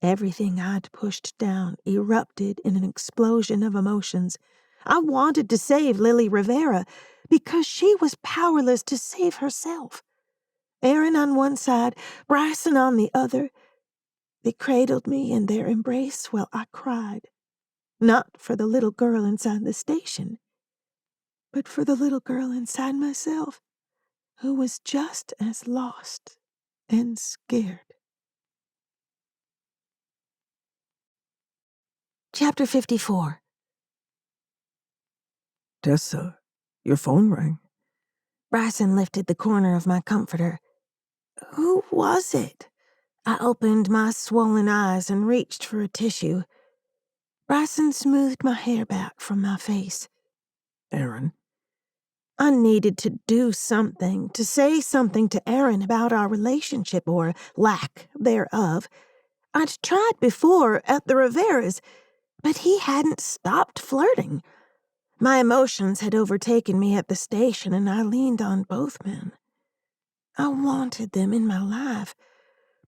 Everything I'd pushed down erupted in an explosion of emotions. I wanted to save Lily Rivera because she was powerless to save herself. Aaron on one side, Bryson on the other. They cradled me in their embrace while I cried, not for the little girl inside the station, but for the little girl inside myself, who was just as lost and scared. Chapter 54. Tessa, your phone rang. Bryson lifted the corner of my comforter. Who was it? I opened my swollen eyes and reached for a tissue. Bryson smoothed my hair back from my face. Aaron. I needed to do something, to say something to Aaron about our relationship or lack thereof. I'd tried before at the Riveras, but he hadn't stopped flirting. My emotions had overtaken me at the station, and I leaned on both men. I wanted them in my life,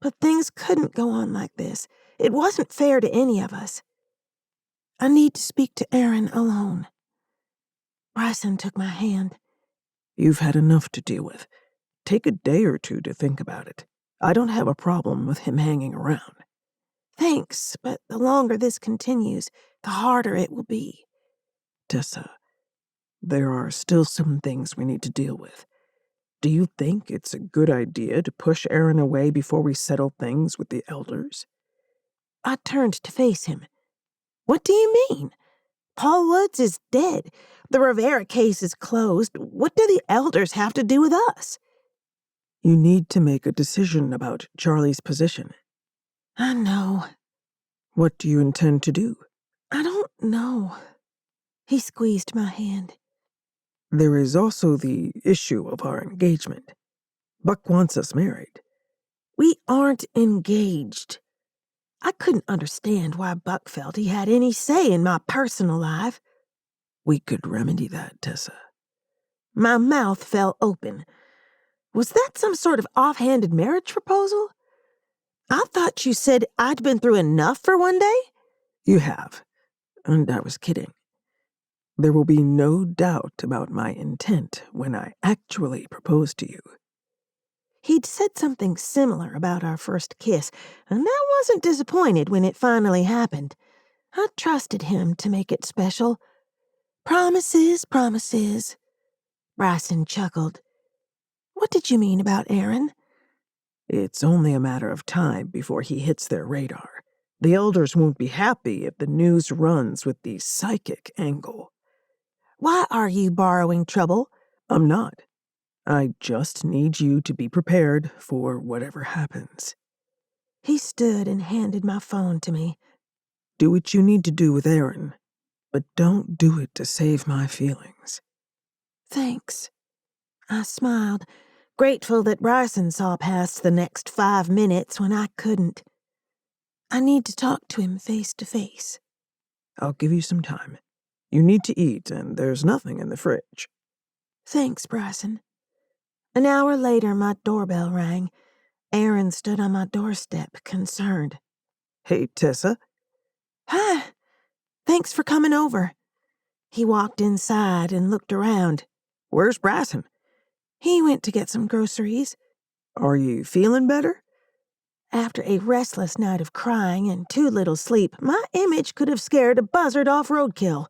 but things couldn't go on like this. It wasn't fair to any of us. I need to speak to Aaron alone. Bryson took my hand. You've had enough to deal with. Take a day or two to think about it. I don't have a problem with him hanging around. Thanks, but the longer this continues, the harder it will be. Tessa, there are still some things we need to deal with. Do you think it's a good idea to push Aaron away before we settle things with the elders? I turned to face him. What do you mean? Paul Woods is dead. The Rivera case is closed. What do the elders have to do with us? You need to make a decision about Charlie's position. I know. What do you intend to do? I don't know. He squeezed my hand. There is also the issue of our engagement. Buck wants us married. We aren't engaged. I couldn't understand why Buck felt he had any say in my personal life. We could remedy that, Tessa. My mouth fell open. Was that some sort of offhanded marriage proposal? I thought you said I'd been through enough for one day. You have, and I was kidding. There will be no doubt about my intent when I actually propose to you. He'd said something similar about our first kiss, and I wasn't disappointed when it finally happened. I trusted him to make it special. Promises, promises. Bryson chuckled. What did you mean about Aaron? It's only a matter of time before he hits their radar. The elders won't be happy if the news runs with the psychic angle. Why are you borrowing trouble? I'm not. I just need you to be prepared for whatever happens. He stood and handed my phone to me. Do what you need to do with Aaron, but don't do it to save my feelings. Thanks. I smiled, grateful that Bryson saw past the next 5 minutes when I couldn't. I need to talk to him face to face. I'll give you some time. You need to eat, and there's nothing in the fridge. Thanks, Bryson. An hour later, my doorbell rang. Aaron stood on my doorstep, concerned. Hey, Tessa. Hi. Thanks for coming over. He walked inside and looked around. Where's Bryson? He went to get some groceries. Are you feeling better? After a restless night of crying and too little sleep, my image could have scared a buzzard off roadkill.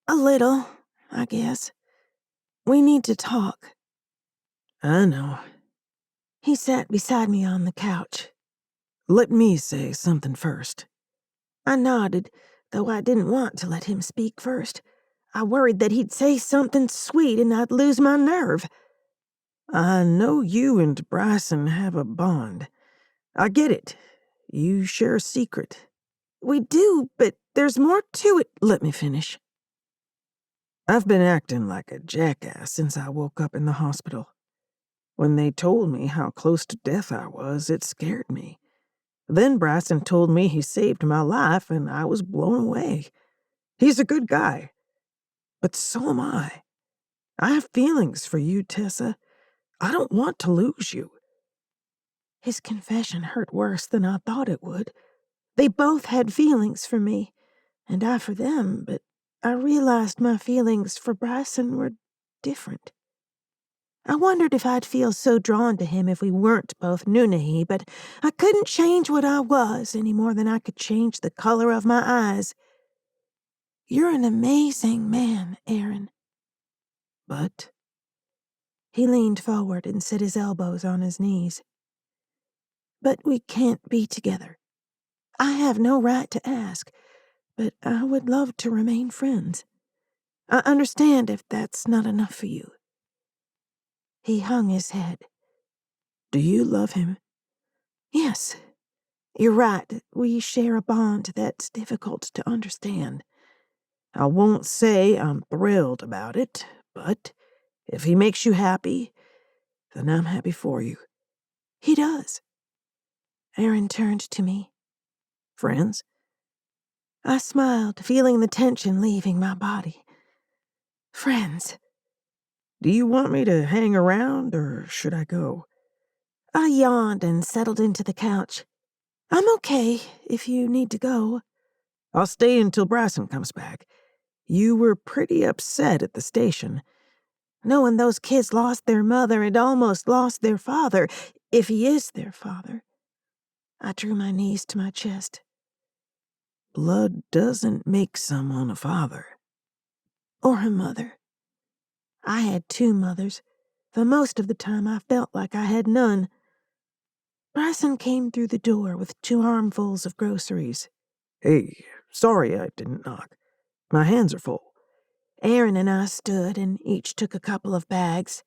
A little, I guess. We need to talk. I know. He sat beside me on the couch. Let me say something first. I nodded, though I didn't want to let him speak first. I worried that he'd say something sweet and I'd lose my nerve. I know you and Bryson have a bond. I get it. You share a secret. We do, but there's more to it. Let me finish. I've been acting like a jackass since I woke up in the hospital. When they told me how close to death I was, it scared me. Then Bryson told me he saved my life, and I was blown away. He's a good guy. But so am I. I have feelings for you, Tessa. I don't want to lose you. His confession hurt worse than I thought it would. They both had feelings for me, and I for them, but I realized my feelings for Bryson were different. I wondered if I'd feel so drawn to him if we weren't both Nunahi, but I couldn't change what I was any more than I could change the color of my eyes. You're an amazing man, Aaron. But He leaned forward and set his elbows on his knees. But we can't be together. I have no right to ask, but I would love to remain friends. I understand if that's not enough for you. He hung his head. do you love him? Yes, you're right. We share a bond that's difficult to understand. I won't say I'm thrilled about it, but if he makes you happy, then I'm happy for you. He does. Aaron turned to me. Friends? I smiled, feeling the tension leaving my body. Friends. Do you want me to hang around, or should I go? I yawned and settled into the couch. I'm okay if you need to go. I'll stay until Bryson comes back. You were pretty upset at the station. Knowing those kids lost their mother and almost lost their father, if he is their father. I drew my knees to my chest. Blood doesn't make someone a father. Or a mother. I had 2 mothers. For most of the time I felt like I had none. Bryson came through the door with 2 armfuls of groceries. Hey, sorry I didn't knock. My hands are full. Aaron and I stood and each took a couple of bags.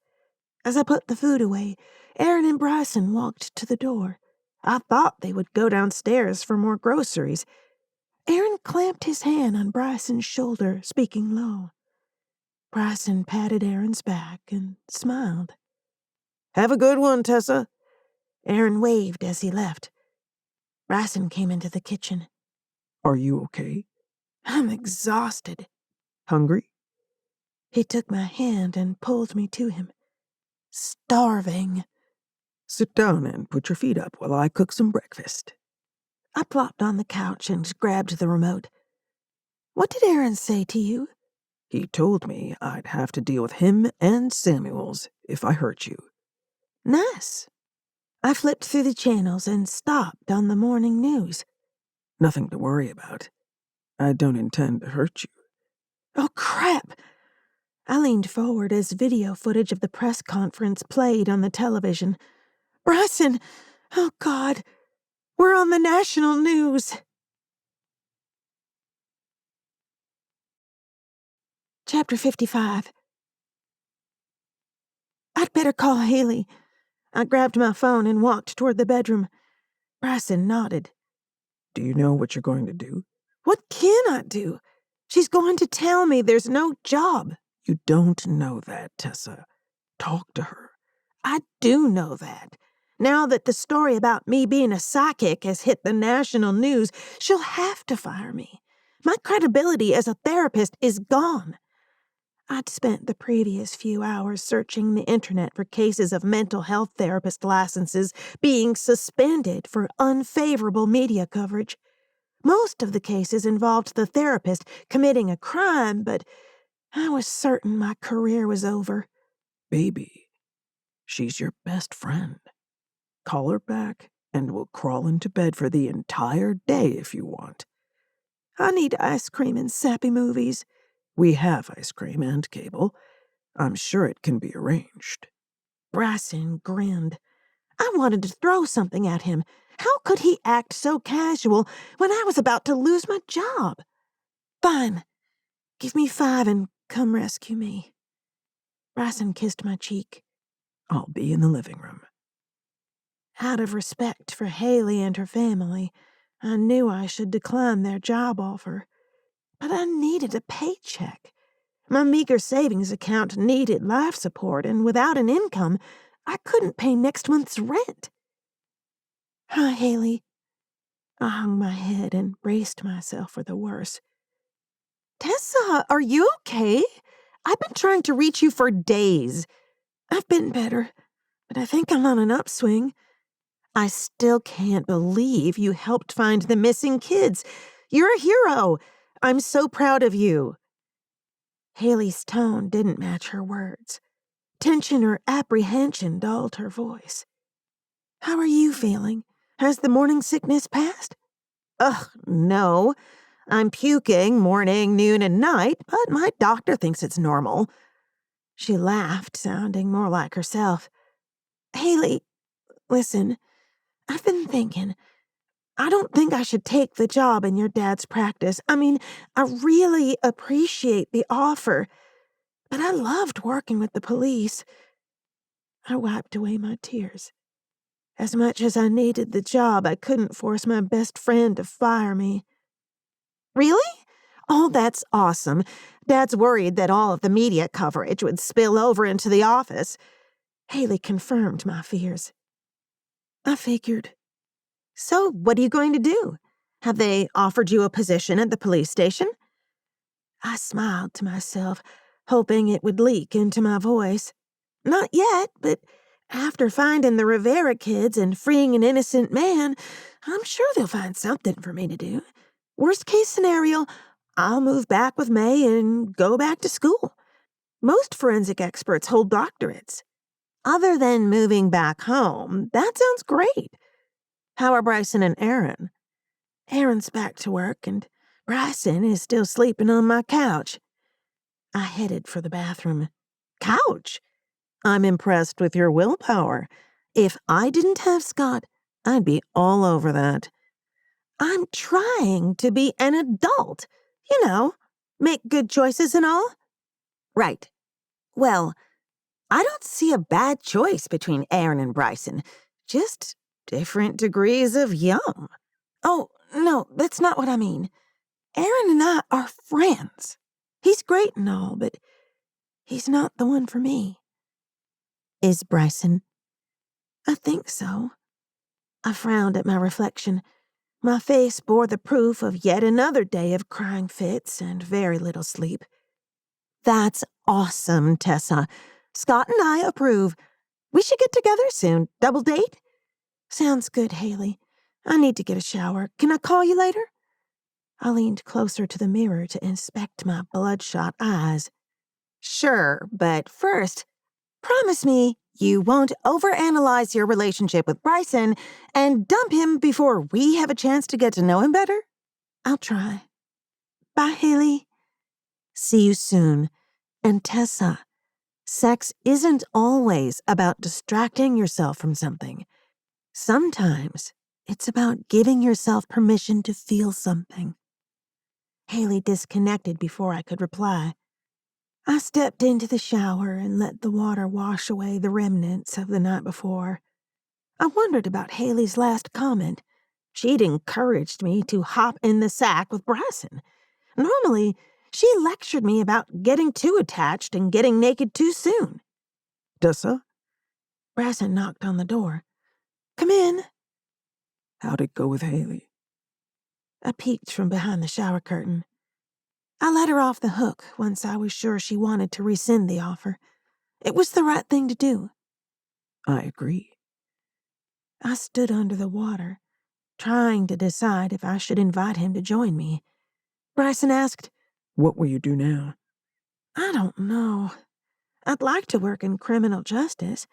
As I put the food away, Aaron and Bryson walked to the door. I thought they would go downstairs for more groceries. Aaron clamped his hand on Bryson's shoulder, speaking low. Bryson patted Aaron's back and smiled. Have a good one, Tessa. Aaron waved as he left. Bryson came into the kitchen. Are you okay? I'm exhausted. Hungry? He took my hand and pulled me to him. Starving. Sit down and put your feet up while I cook some breakfast. I plopped on the couch and grabbed the remote. What did Aaron say to you? He told me I'd have to deal with him and Samuels if I hurt you. Nice. I flipped through the channels and stopped on the morning news. Nothing to worry about. I don't intend to hurt you. Oh, crap! I leaned forward as video footage of the press conference played on the television. Bryson! Oh, God! We're on the national news! Chapter 55. I'd better call Haley. I grabbed my phone and walked toward the bedroom. Bryson nodded. Do you know what you're going to do? What can I do? She's going to tell me there's no job. You don't know that, Tessa. Talk to her. I do know that. Now that the story about me being a psychic has hit the national news, she'll have to fire me. My credibility as a therapist is gone. I'd spent the previous few hours searching the internet for cases of mental health therapist licenses being suspended for unfavorable media coverage. Most of the cases involved the therapist committing a crime, but I was certain my career was over. Baby, she's your best friend. Call her back, and we'll crawl into bed for the entire day if you want. I need ice cream and sappy movies. We have ice cream and cable. I'm sure it can be arranged. Bryson grinned. I wanted to throw something at him. How could he act so casual when I was about to lose my job? Fine. Give me 5 and come rescue me. Bryson kissed my cheek. I'll be in the living room. Out of respect for Haley and her family, I knew I should decline their job offer. But I needed a paycheck. My meager savings account needed life support, and without an income, I couldn't pay next month's rent. Hi, Haley. I hung my head and braced myself for the worst. Tessa, are you okay? I've been trying to reach you for days. I've been better, but I think I'm on an upswing. I still can't believe you helped find the missing kids. You're a hero. I'm so proud of you. Haley's tone didn't match her words. Tension or apprehension dulled her voice. "How are you feeling? Has the morning sickness passed?" Ugh, no. I'm puking morning, noon, and night, but my doctor thinks it's normal." She laughed, sounding more like herself. "Haley, listen, I've been thinking. I don't think I should take the job in your dad's practice. I mean, I really appreciate the offer, but I loved working with the police." I wiped away my tears. As much as I needed the job, I couldn't force my best friend to fire me. Really? Oh, that's awesome. Dad's worried that all of the media coverage would spill over into the office. Haley confirmed my fears. "I figured." So, what are you going to do? Have they offered you a position at the police station? I smiled to myself, hoping it would leak into my voice. "Not yet, but after finding the Rivera kids and freeing an innocent man, I'm sure they'll find something for me to do. Worst case scenario, I'll move back with May and go back to school. Most forensic experts hold doctorates." Other than moving back home, that sounds great. How are Bryson and Aaron? Aaron's back to work, and Bryson is still sleeping on my couch. I headed for the bathroom. Couch? I'm impressed with your willpower. If I didn't have Scott, I'd be all over that. I'm trying to be an adult. You know, make good choices and all. Right. Well, I don't see a bad choice between Aaron and Bryson. Just different degrees of yum. Oh, no, that's not what I mean. Aaron and I are friends. He's great and all, but he's not the one for me. Is Bryson? I think so. I frowned at my reflection. My face bore the proof of yet another day of crying fits and very little sleep. That's awesome, Tessa. Scott and I approve. We should get together soon. Double date? Sounds good, Haley. I need to get a shower. Can I call you later? I leaned closer to the mirror to inspect my bloodshot eyes. Sure, but first, promise me you won't overanalyze your relationship with Bryson and dump him before we have a chance to get to know him better? I'll try. Bye, Haley. See you soon. And Tessa, sex isn't always about distracting yourself from something. Sometimes it's about giving yourself permission to feel something. Haley disconnected before I could reply. I stepped into the shower and let the water wash away the remnants of the night before. I wondered about Haley's last comment. She'd encouraged me to hop in the sack with Bryson. Normally, she lectured me about getting too attached and getting naked too soon. Tessa? Bryson knocked on the door. "Come in." How'd it go with Haley? I peeked from behind the shower curtain. I let her off the hook once I was sure she wanted to rescind the offer. It was the right thing to do. I agree. I stood under the water, trying to decide if I should invite him to join me. Bryson asked, "What will you do now?" "I don't know. I'd like to work in criminal justice.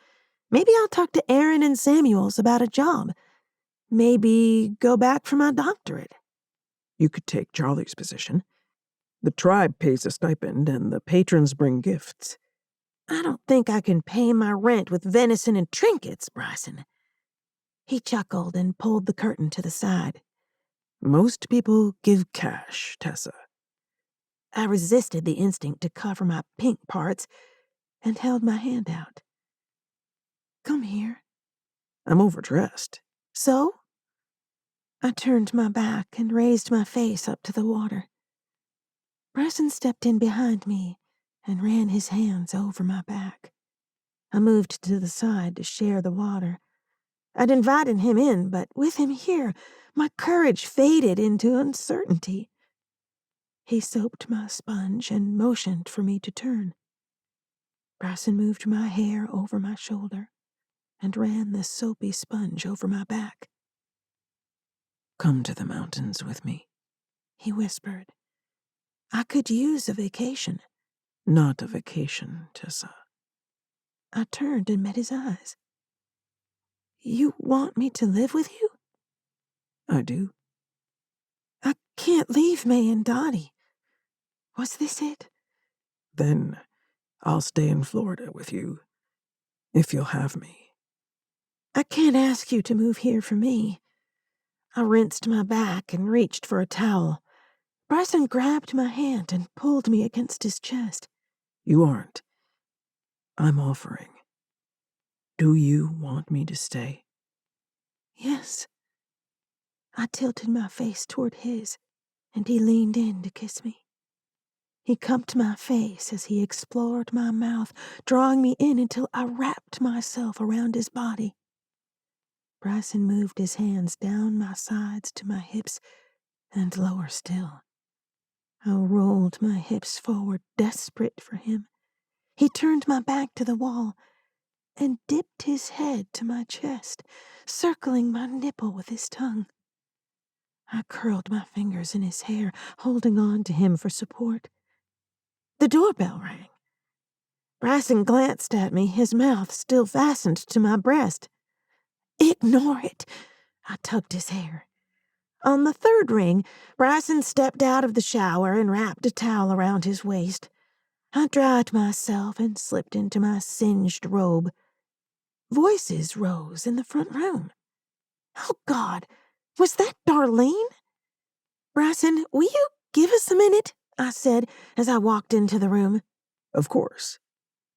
Maybe I'll talk to Aaron and Samuels about a job. Maybe go back for my doctorate." You could take Charlie's position. The tribe pays a stipend, and the patrons bring gifts. "I don't think I can pay my rent with venison and trinkets, Bryson." He chuckled and pulled the curtain to the side. Most people give cash, Tessa. I resisted the instinct to cover my pink parts and held my hand out. "Come here." I'm overdressed. "So?" I turned my back and raised my face up to the water. Bryson stepped in behind me and ran his hands over my back. I moved to the side to share the water. I'd invited him in, but with him here, my courage faded into uncertainty. He soaped my sponge and motioned for me to turn. Bryson moved my hair over my shoulder and ran the soapy sponge over my back. Come to the mountains with me, he whispered. I could use a vacation. Not a vacation, Tessa. I turned and met his eyes. You want me to live with you? I do. I can't leave May and Dottie. Was this it? Then I'll stay in Florida with you, if you'll have me. I can't ask you to move here for me. I rinsed my back and reached for a towel. Bryson grabbed my hand and pulled me against his chest. You aren't. I'm offering. Do you want me to stay? Yes. I tilted my face toward his, and he leaned in to kiss me. He cupped my face as he explored my mouth, drawing me in until I wrapped myself around his body. Bryson moved his hands down my sides to my hips and lower still. I rolled my hips forward, desperate for him. He turned my back to the wall and dipped his head to my chest, circling my nipple with his tongue. I curled my fingers in his hair, holding on to him for support. The doorbell rang. Bryson glanced at me, his mouth still fastened to my breast. Ignore it. I tugged his hair. On the third ring, Bryson stepped out of the shower and wrapped a towel around his waist. I dried myself and slipped into my singed robe. Voices rose in the front room. Oh, God, was that Darlene? Bryson, will you give us a minute? I said as I walked into the room. Of course.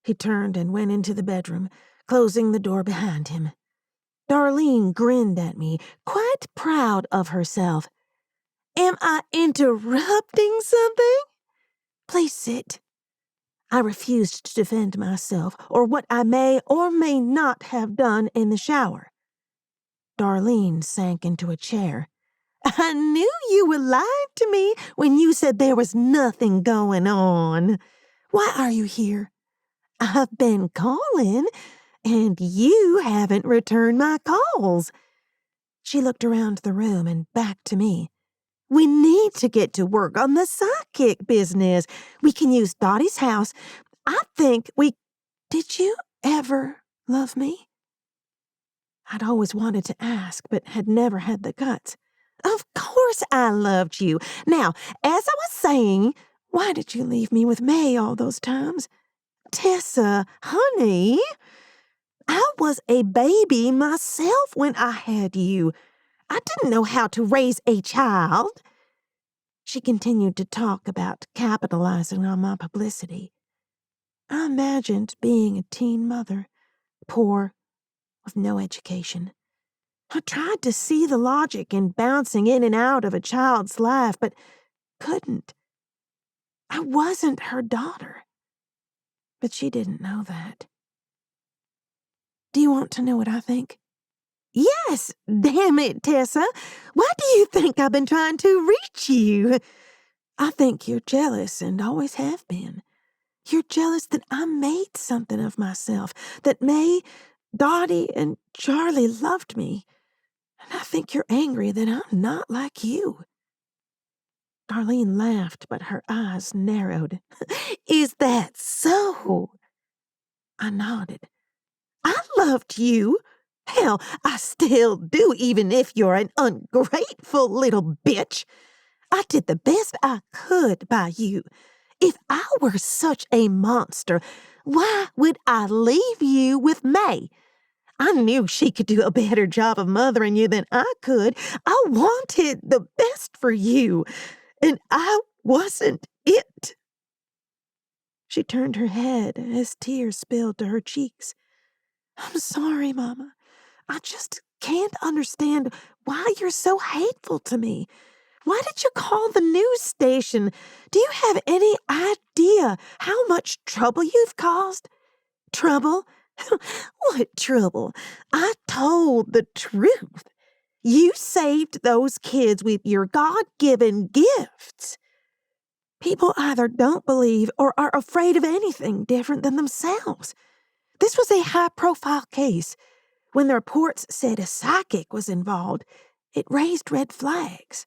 He turned and went into the bedroom, closing the door behind him. Darlene grinned at me, quite proud of herself. Am I interrupting something? Please sit. I refused to defend myself or what I may or may not have done in the shower. Darlene sank into a chair. I knew you were lying to me when you said there was nothing going on. Why are you here? I've been calling, and you haven't returned my calls. She looked around the room and back to me. We need to get to work on the sidekick business. We can use Dottie's house. I think we... Did you ever love me? I'd always wanted to ask, but had never had the guts. Of course I loved you. Now, as I was saying, why did you leave me with May all those times? Tessa, honey, I was a baby myself when I had you. I didn't know how to raise a child. She continued to talk about capitalizing on my publicity. I imagined being a teen mother, poor, with no education. I tried to see the logic in bouncing in and out of a child's life, but couldn't. I wasn't her daughter. But she didn't know that. Do you want to know what I think? Yes, damn it, Tessa. Why do you think I've been trying to reach you? I think you're jealous and always have been. You're jealous that I made something of myself, that May, Dottie, and Charlie loved me. And I think you're angry that I'm not like you. Darlene laughed, but her eyes narrowed. Is that so? I nodded. I loved you. Hell, I still do, even if you're an ungrateful little bitch. I did the best I could by you. If I were such a monster, why would I leave you with May? I knew she could do a better job of mothering you than I could. I wanted the best for you, and I wasn't it. She turned her head as tears spilled to her cheeks. I'm sorry, Mama. I just can't understand why you're so hateful to me. Why did you call the news station? Do you have any idea how much trouble you've caused? Trouble? What trouble? I told the truth. You saved those kids with your God-given gifts. People either don't believe or are afraid of anything different than themselves. This was a high-profile case. When the reports said a psychic was involved, it raised red flags.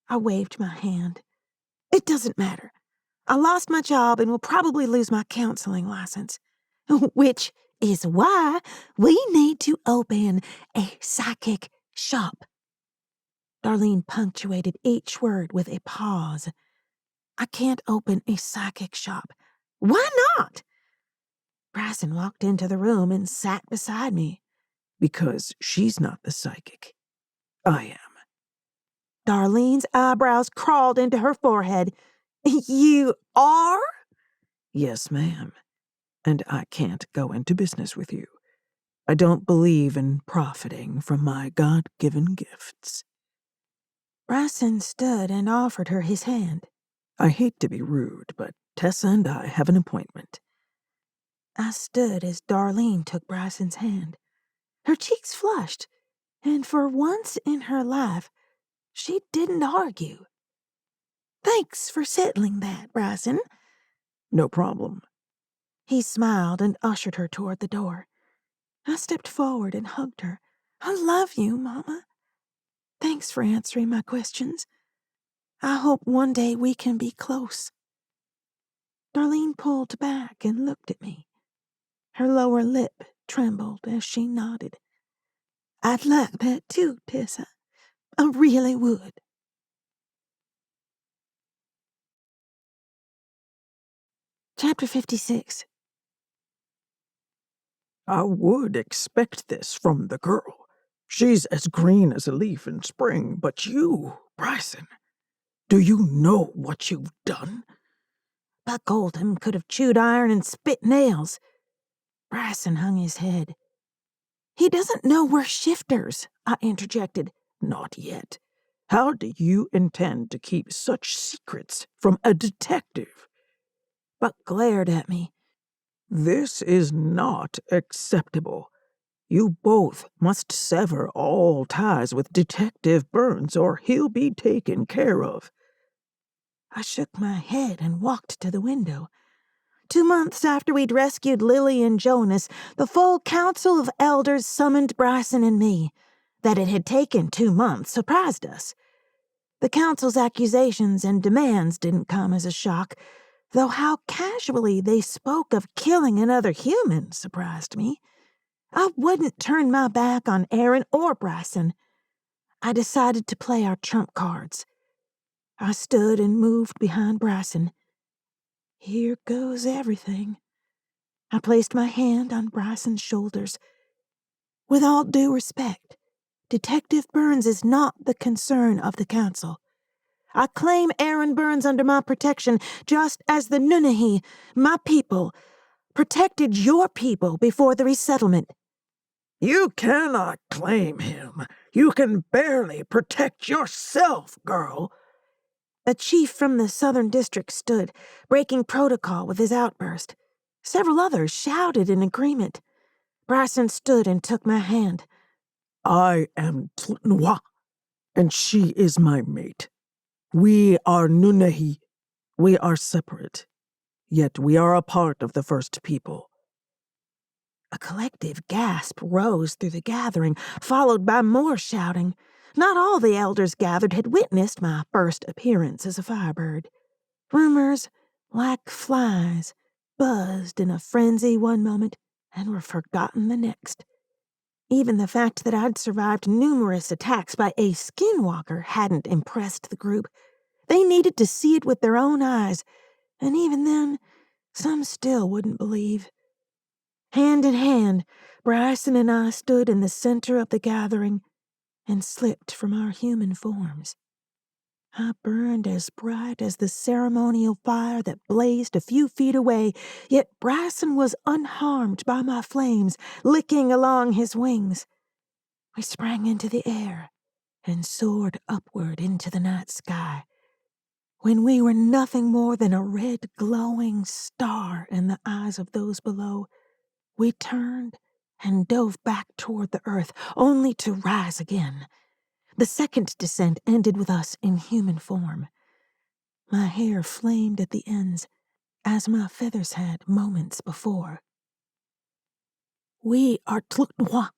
I waved my hand. It doesn't matter. I lost my job and will probably lose my counseling license. Which is why we need to open a psychic shop. Darlene punctuated each word with a pause. I can't open a psychic shop. Why not? Bryson walked into the room and sat beside me. Because she's not the psychic. I am. Darlene's eyebrows crawled into her forehead. You are? Yes, ma'am. And I can't go into business with you. I don't believe in profiting from my God-given gifts. Bryson stood and offered her his hand. I hate to be rude, but Tessa and I have an appointment. I stood as Darlene took Bryson's hand. Her cheeks flushed, and for once in her life, she didn't argue. Thanks for settling that, Bryson. No problem. He smiled and ushered her toward the door. I stepped forward and hugged her. I love you, Mama. Thanks for answering my questions. I hope one day we can be close. Darlene pulled back and looked at me. Her lower lip trembled as she nodded. I'd like that too, Tessa. I really would. Chapter 56. I would expect this from the girl. She's as green as a leaf in spring, but you, Bryson, do you know what you've done? Buck Oldham could have chewed iron and spit nails. Bryson hung his head. He doesn't know we're shifters, I interjected. Not yet. How do you intend to keep such secrets from a detective? Buck glared at me. This is not acceptable. You both must sever all ties with Detective Burns or he'll be taken care of. I shook my head and walked to the window. 2 months after we'd rescued Lily and Jonas, the full council of elders summoned Bryson and me. That it had taken 2 months surprised us. The council's accusations and demands didn't come as a shock, though how casually they spoke of killing another human surprised me. I wouldn't turn my back on Aaron or Bryson. I decided to play our trump cards. I stood and moved behind Bryson. Here goes everything. I placed my hand on Bryson's shoulders. With all due respect, Detective Burns is not the concern of the council. I claim Aaron Burns under my protection, just as the Nunnehi, my people, protected your people before the resettlement. You cannot claim him. You can barely protect yourself, girl. A chief from the Southern District stood, breaking protocol with his outburst. Several others shouted in agreement. Bryson stood and took my hand. I am Tlnois, and she is my mate. We are Nunnehi. We are separate, yet we are a part of the First People. A collective gasp rose through the gathering, followed by more shouting. Not all the elders gathered had witnessed my first appearance as a firebird. Rumors, like flies, buzzed in a frenzy one moment and were forgotten the next. Even the fact that I'd survived numerous attacks by a skinwalker hadn't impressed the group. They needed to see it with their own eyes, and even then, some still wouldn't believe. Hand in hand, Bryson and I stood in the center of the gathering and slipped from our human forms. I burned as bright as the ceremonial fire that blazed a few feet away, yet Bryson was unharmed by my flames, licking along his wings. We sprang into the air and soared upward into the night sky. When we were nothing more than a red glowing star in the eyes of those below, we turned and dove back toward the earth, only to rise again. The second descent ended with us in human form. My hair flamed at the ends, as my feathers had moments before. We are Tlnois.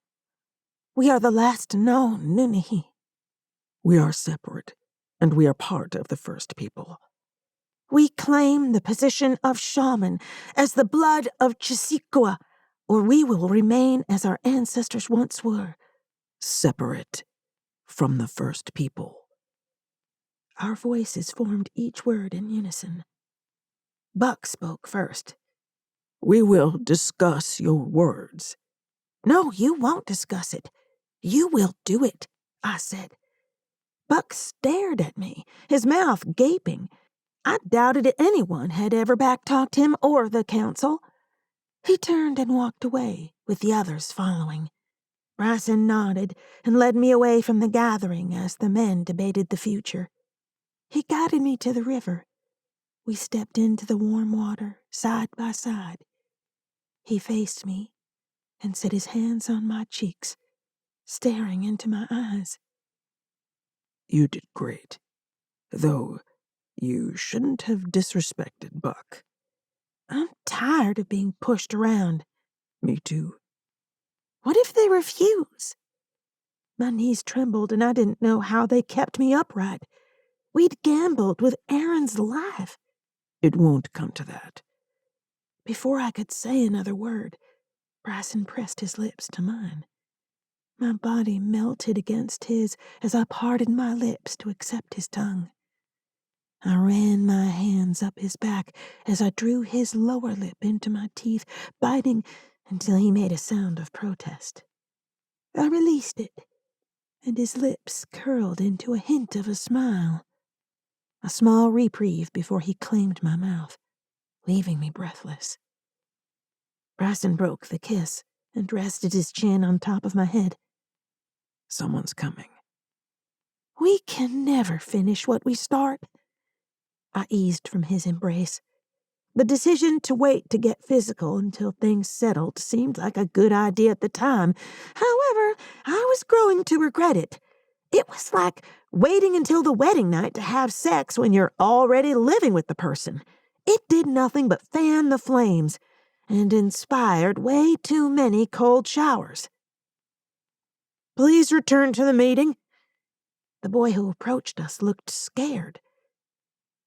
We are the last known Nunnehi. We are separate, and we are part of the First People. We claim the position of shaman as the blood of Cherokee, or we will remain as our ancestors once were. Separate from the first people. Our voices formed each word in unison. Buck spoke first. We will discuss your words. No, you won't discuss it. You will do it, I said. Buck stared at me, his mouth gaping. I doubted anyone had ever backtalked him or the council. He turned and walked away, with the others following. Bryson nodded and led me away from the gathering as the men debated the future. He guided me to the river. We stepped into the warm water, side by side. He faced me and set his hands on my cheeks, staring into my eyes. You did great, though you shouldn't have disrespected Buck. I'm tired of being pushed around. Me too. What if they refuse? My knees trembled and I didn't know how they kept me upright. We'd gambled with Aaron's life. It won't come to that. Before I could say another word, Bryson pressed his lips to mine. My body melted against his as I parted my lips to accept his tongue. I ran my hands up his back as I drew his lower lip into my teeth, biting until he made a sound of protest. I released it, and his lips curled into a hint of a smile. A small reprieve before he claimed my mouth, leaving me breathless. Bryson broke the kiss and rested his chin on top of my head. Someone's coming. We can never finish what we start. I eased from his embrace. The decision to wait to get physical until things settled seemed like a good idea at the time. However, I was growing to regret it. It was like waiting until the wedding night to have sex when you're already living with the person. It did nothing but fan the flames and inspired way too many cold showers. Please return to the meeting. The boy who approached us looked scared.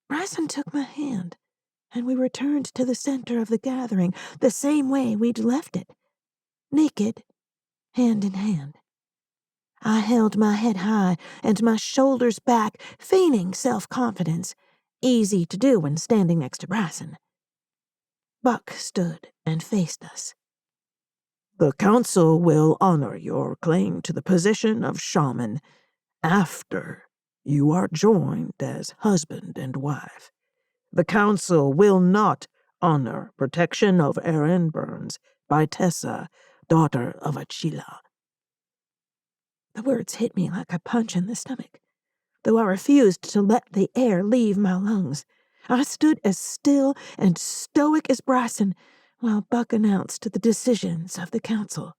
Bryson took my hand, and we returned to the center of the gathering the same way we'd left it, naked, hand in hand. I held my head high and my shoulders back, feigning self-confidence, easy to do when standing next to Bryson. Buck stood and faced us. The council will honor your claim to the position of shaman after you are joined as husband and wife. The council will not honor protection of Aaron Burns by Tessa, daughter of Achila. The words hit me like a punch in the stomach, though I refused to let the air leave my lungs. I stood as still and stoic as Bryson while Buck announced the decisions of the council.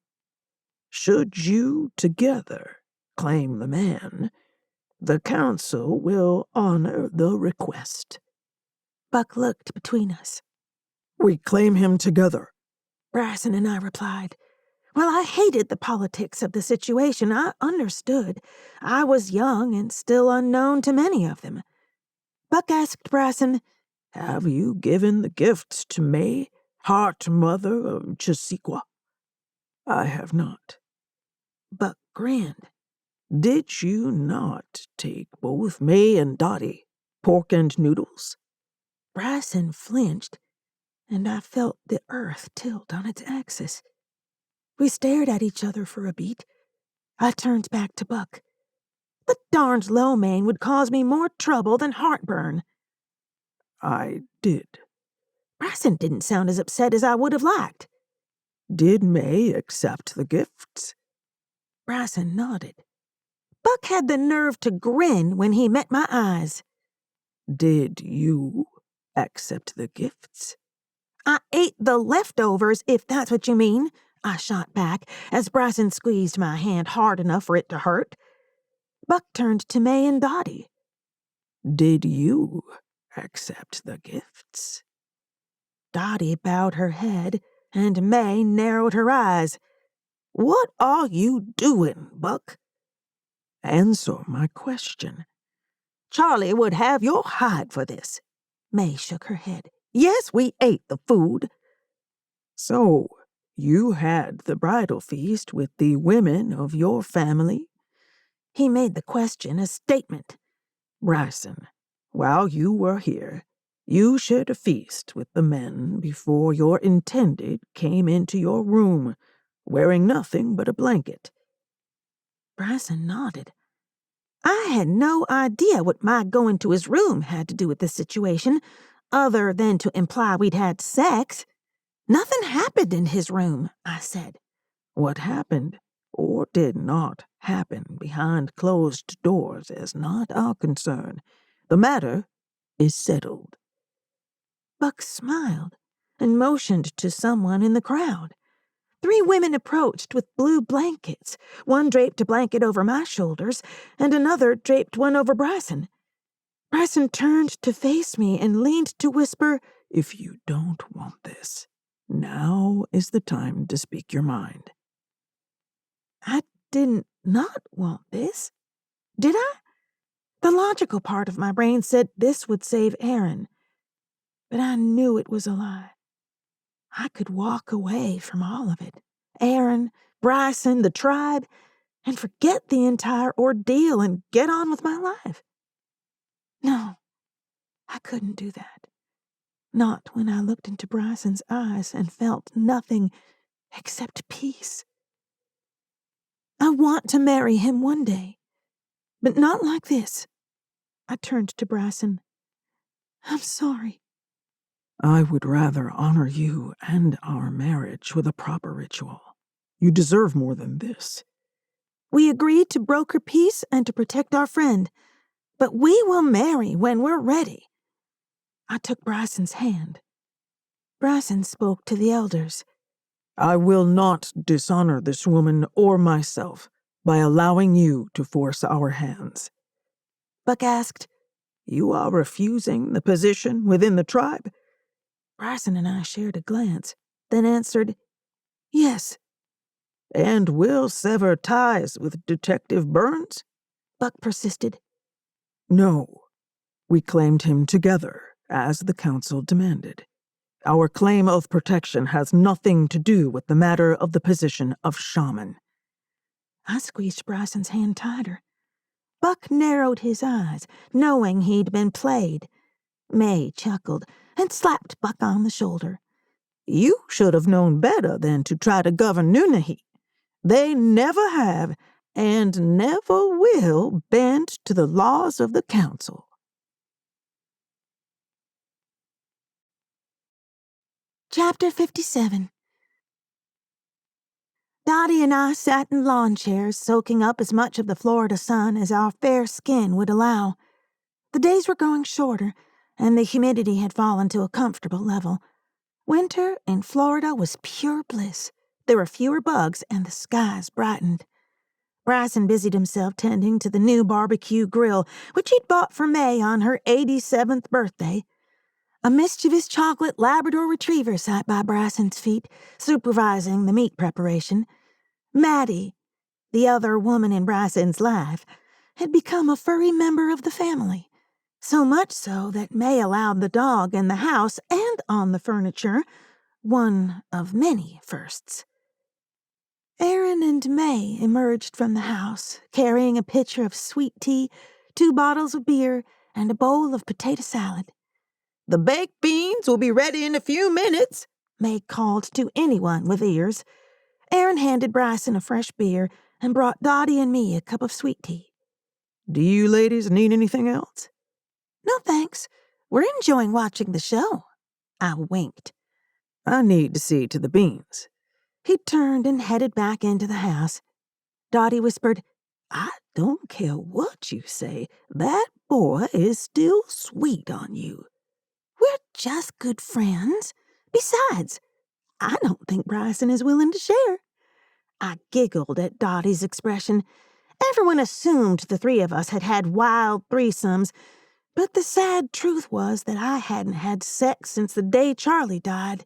Should you together claim the man, the council will honor the request. Buck looked between us. We claim him together, Bryson and I replied. While I hated the politics of the situation, I understood. I was young and still unknown to many of them. Buck asked Bryson, have you given the gifts to May, Heart Mother of Cherokee? I have not. Buck grinned. Did you not take both May and Dottie, pork and noodles? Bryson flinched, and I felt the earth tilt on its axis. We stared at each other for a beat. I turned back to Buck. The darned low main would cause me more trouble than heartburn. I did. Bryson didn't sound as upset as I would have liked. Did May accept the gifts? Bryson nodded. Buck had the nerve to grin when he met my eyes. Did you accept the gifts? I ate the leftovers, if that's what you mean, I shot back as Bryson squeezed my hand hard enough for it to hurt. Buck turned to May and Dottie. Did you accept the gifts? Dottie bowed her head, and May narrowed her eyes. What are you doing, Buck? Answer my question. Charlie would have your hide for this. May shook her head. Yes, we ate the food. So, you had the bridal feast with the women of your family? He made the question a statement. Bryson, while you were here, you shared a feast with the men before your intended came into your room, wearing nothing but a blanket. Bryson nodded. I had no idea what my going to his room had to do with this situation, other than to imply we'd had sex. Nothing happened in his room, I said. What happened or did not happen behind closed doors is not our concern. The matter is settled. Buck smiled and motioned to someone in the crowd. 3 women approached with blue blankets. One draped a blanket over my shoulders, and another draped one over Bryson. Bryson turned to face me and leaned to whisper, If you don't want this, now is the time to speak your mind. I didn't not want this. Did I? The logical part of my brain said this would save Aaron. But I knew it was a lie. I could walk away from all of it. Aaron, Bryson, the tribe, and forget the entire ordeal and get on with my life. No, I couldn't do that. Not when I looked into Bryson's eyes and felt nothing except peace. I want to marry him one day, but not like this. I turned to Bryson. I'm sorry. I would rather honor you and our marriage with a proper ritual. You deserve more than this. We agreed to broker peace and to protect our friend, but we will marry when we're ready. I took Bryson's hand. Bryson spoke to the elders. I will not dishonor this woman or myself by allowing you to force our hands. Buck asked, You are refusing the position within the tribe? Bryson and I shared a glance, then answered, Yes. And will sever ties with Detective Burns? Buck persisted. No. We claimed him together, as the council demanded. Our claim of protection has nothing to do with the matter of the position of shaman. I squeezed Bryson's hand tighter. Buck narrowed his eyes, knowing he'd been played. May chuckled and slapped Buck on the shoulder. You should have known better than to try to govern Nunahee. They never have and never will bend to the laws of the council. Chapter 57. Dottie and I sat in lawn chairs, soaking up as much of the Florida sun as our fair skin would allow. The days were growing shorter, and the humidity had fallen to a comfortable level. Winter in Florida was pure bliss. There were fewer bugs, and the skies brightened. Bryson busied himself tending to the new barbecue grill, which he'd bought for May on her 87th birthday. A mischievous chocolate Labrador retriever sat by Bryson's feet, supervising the meat preparation. Maddie, the other woman in Bryson's life, had become a furry member of the family. So much so that May allowed the dog in the house and on the furniture, one of many firsts. Aaron and May emerged from the house, carrying a pitcher of sweet tea, 2 bottles of beer, and a bowl of potato salad. The baked beans will be ready in a few minutes, May called to anyone with ears. Aaron handed Bryson a fresh beer and brought Dottie and me a cup of sweet tea. Do you ladies need anything else? No, thanks. We're enjoying watching the show. I winked. I need to see to the beans. He turned and headed back into the house. Dottie whispered, I don't care what you say. That boy is still sweet on you. We're just good friends. Besides, I don't think Bryson is willing to share. I giggled at Dottie's expression. Everyone assumed the 3 of us had had wild threesomes, but the sad truth was that I hadn't had sex since the day Charlie died.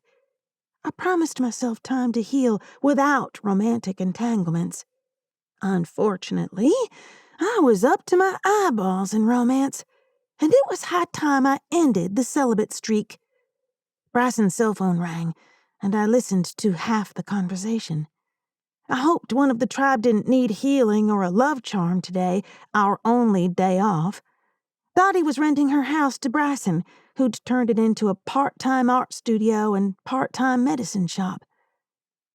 I promised myself time to heal without romantic entanglements. Unfortunately, I was up to my eyeballs in romance, and it was high time I ended the celibate streak. Bryson's cell phone rang, and I listened to half the conversation. I hoped one of the tribe didn't need healing or a love charm today, our only day off. Dottie was renting her house to Bryson, who'd turned it into a part-time art studio and part-time medicine shop.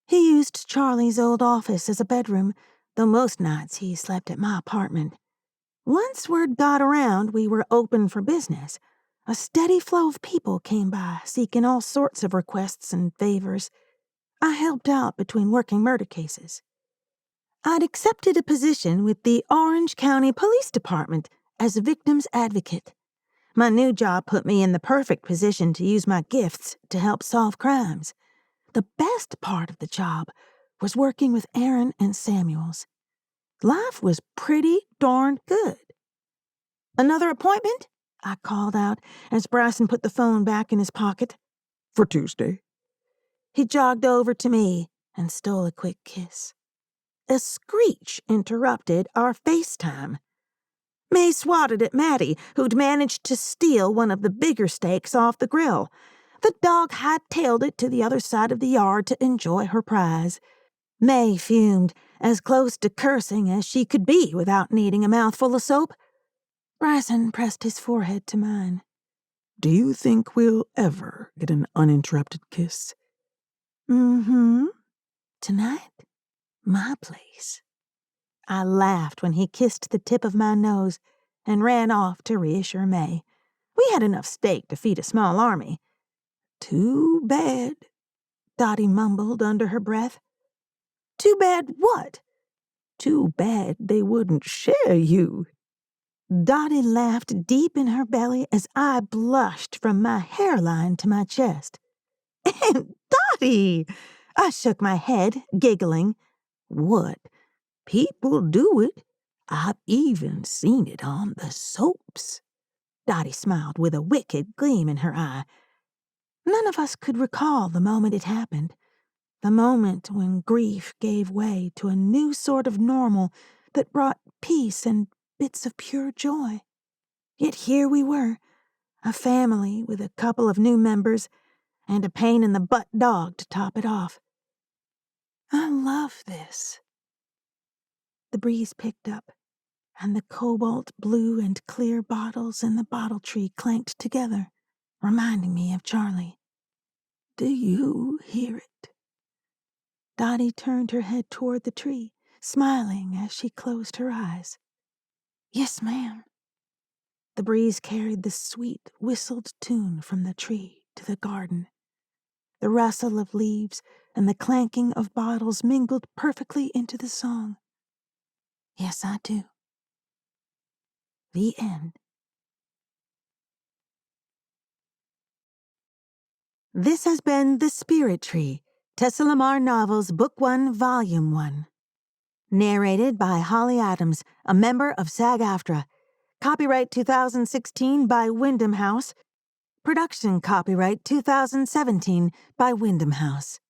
He used Charlie's old office as a bedroom, though most nights he slept at my apartment. Once word got around we were open for business, a steady flow of people came by, seeking all sorts of requests and favors. I helped out between working murder cases. I'd accepted a position with the Orange County Police Department as a victim's advocate. My new job put me in the perfect position to use my gifts to help solve crimes. The best part of the job was working with Aaron and Samuels. Life was pretty darn good. "Another appointment?" I called out as Bryson put the phone back in his pocket. For Tuesday. He jogged over to me and stole a quick kiss. A screech interrupted our FaceTime. May swatted at Maddie, who'd managed to steal one of the bigger steaks off the grill. The dog hightailed it to the other side of the yard to enjoy her prize. May fumed, as close to cursing as she could be without needing a mouthful of soap. Bryson pressed his forehead to mine. Do you think we'll ever get an uninterrupted kiss? Mm-hmm. Tonight, my place. I laughed when he kissed the tip of my nose and ran off to reassure May. We had enough steak to feed a small army. "Too bad," Dottie mumbled under her breath. "Too bad what?" Too bad they wouldn't share you. Dottie laughed deep in her belly as I blushed from my hairline to my chest. "Aunt Dottie!" I shook my head, giggling. "What? People do it. I've even seen it on the soaps." Dottie smiled with a wicked gleam in her eye. None of us could recall the moment it happened, the moment when grief gave way to a new sort of normal that brought peace and bits of pure joy. Yet here we were, a family with a couple of new members and a pain-in-the-butt dog to top it off. I love this. The breeze picked up, and the cobalt blue and clear bottles in the bottle tree clanked together, reminding me of Charlie. "Do you hear it?" Dottie turned her head toward the tree, smiling as she closed her eyes. "Yes, ma'am." The breeze carried the sweet, whistled tune from the tree to the garden. The rustle of leaves and the clanking of bottles mingled perfectly into the song. "Yes, I do." The end. This has been The Spirit Tree, Tessa Lamar Novels, Book 1, Volume 1. Narrated by Holly Adams, a member of SAG-AFTRA. Copyright 2016 by Wyndham House. Production copyright 2017 by Wyndham House.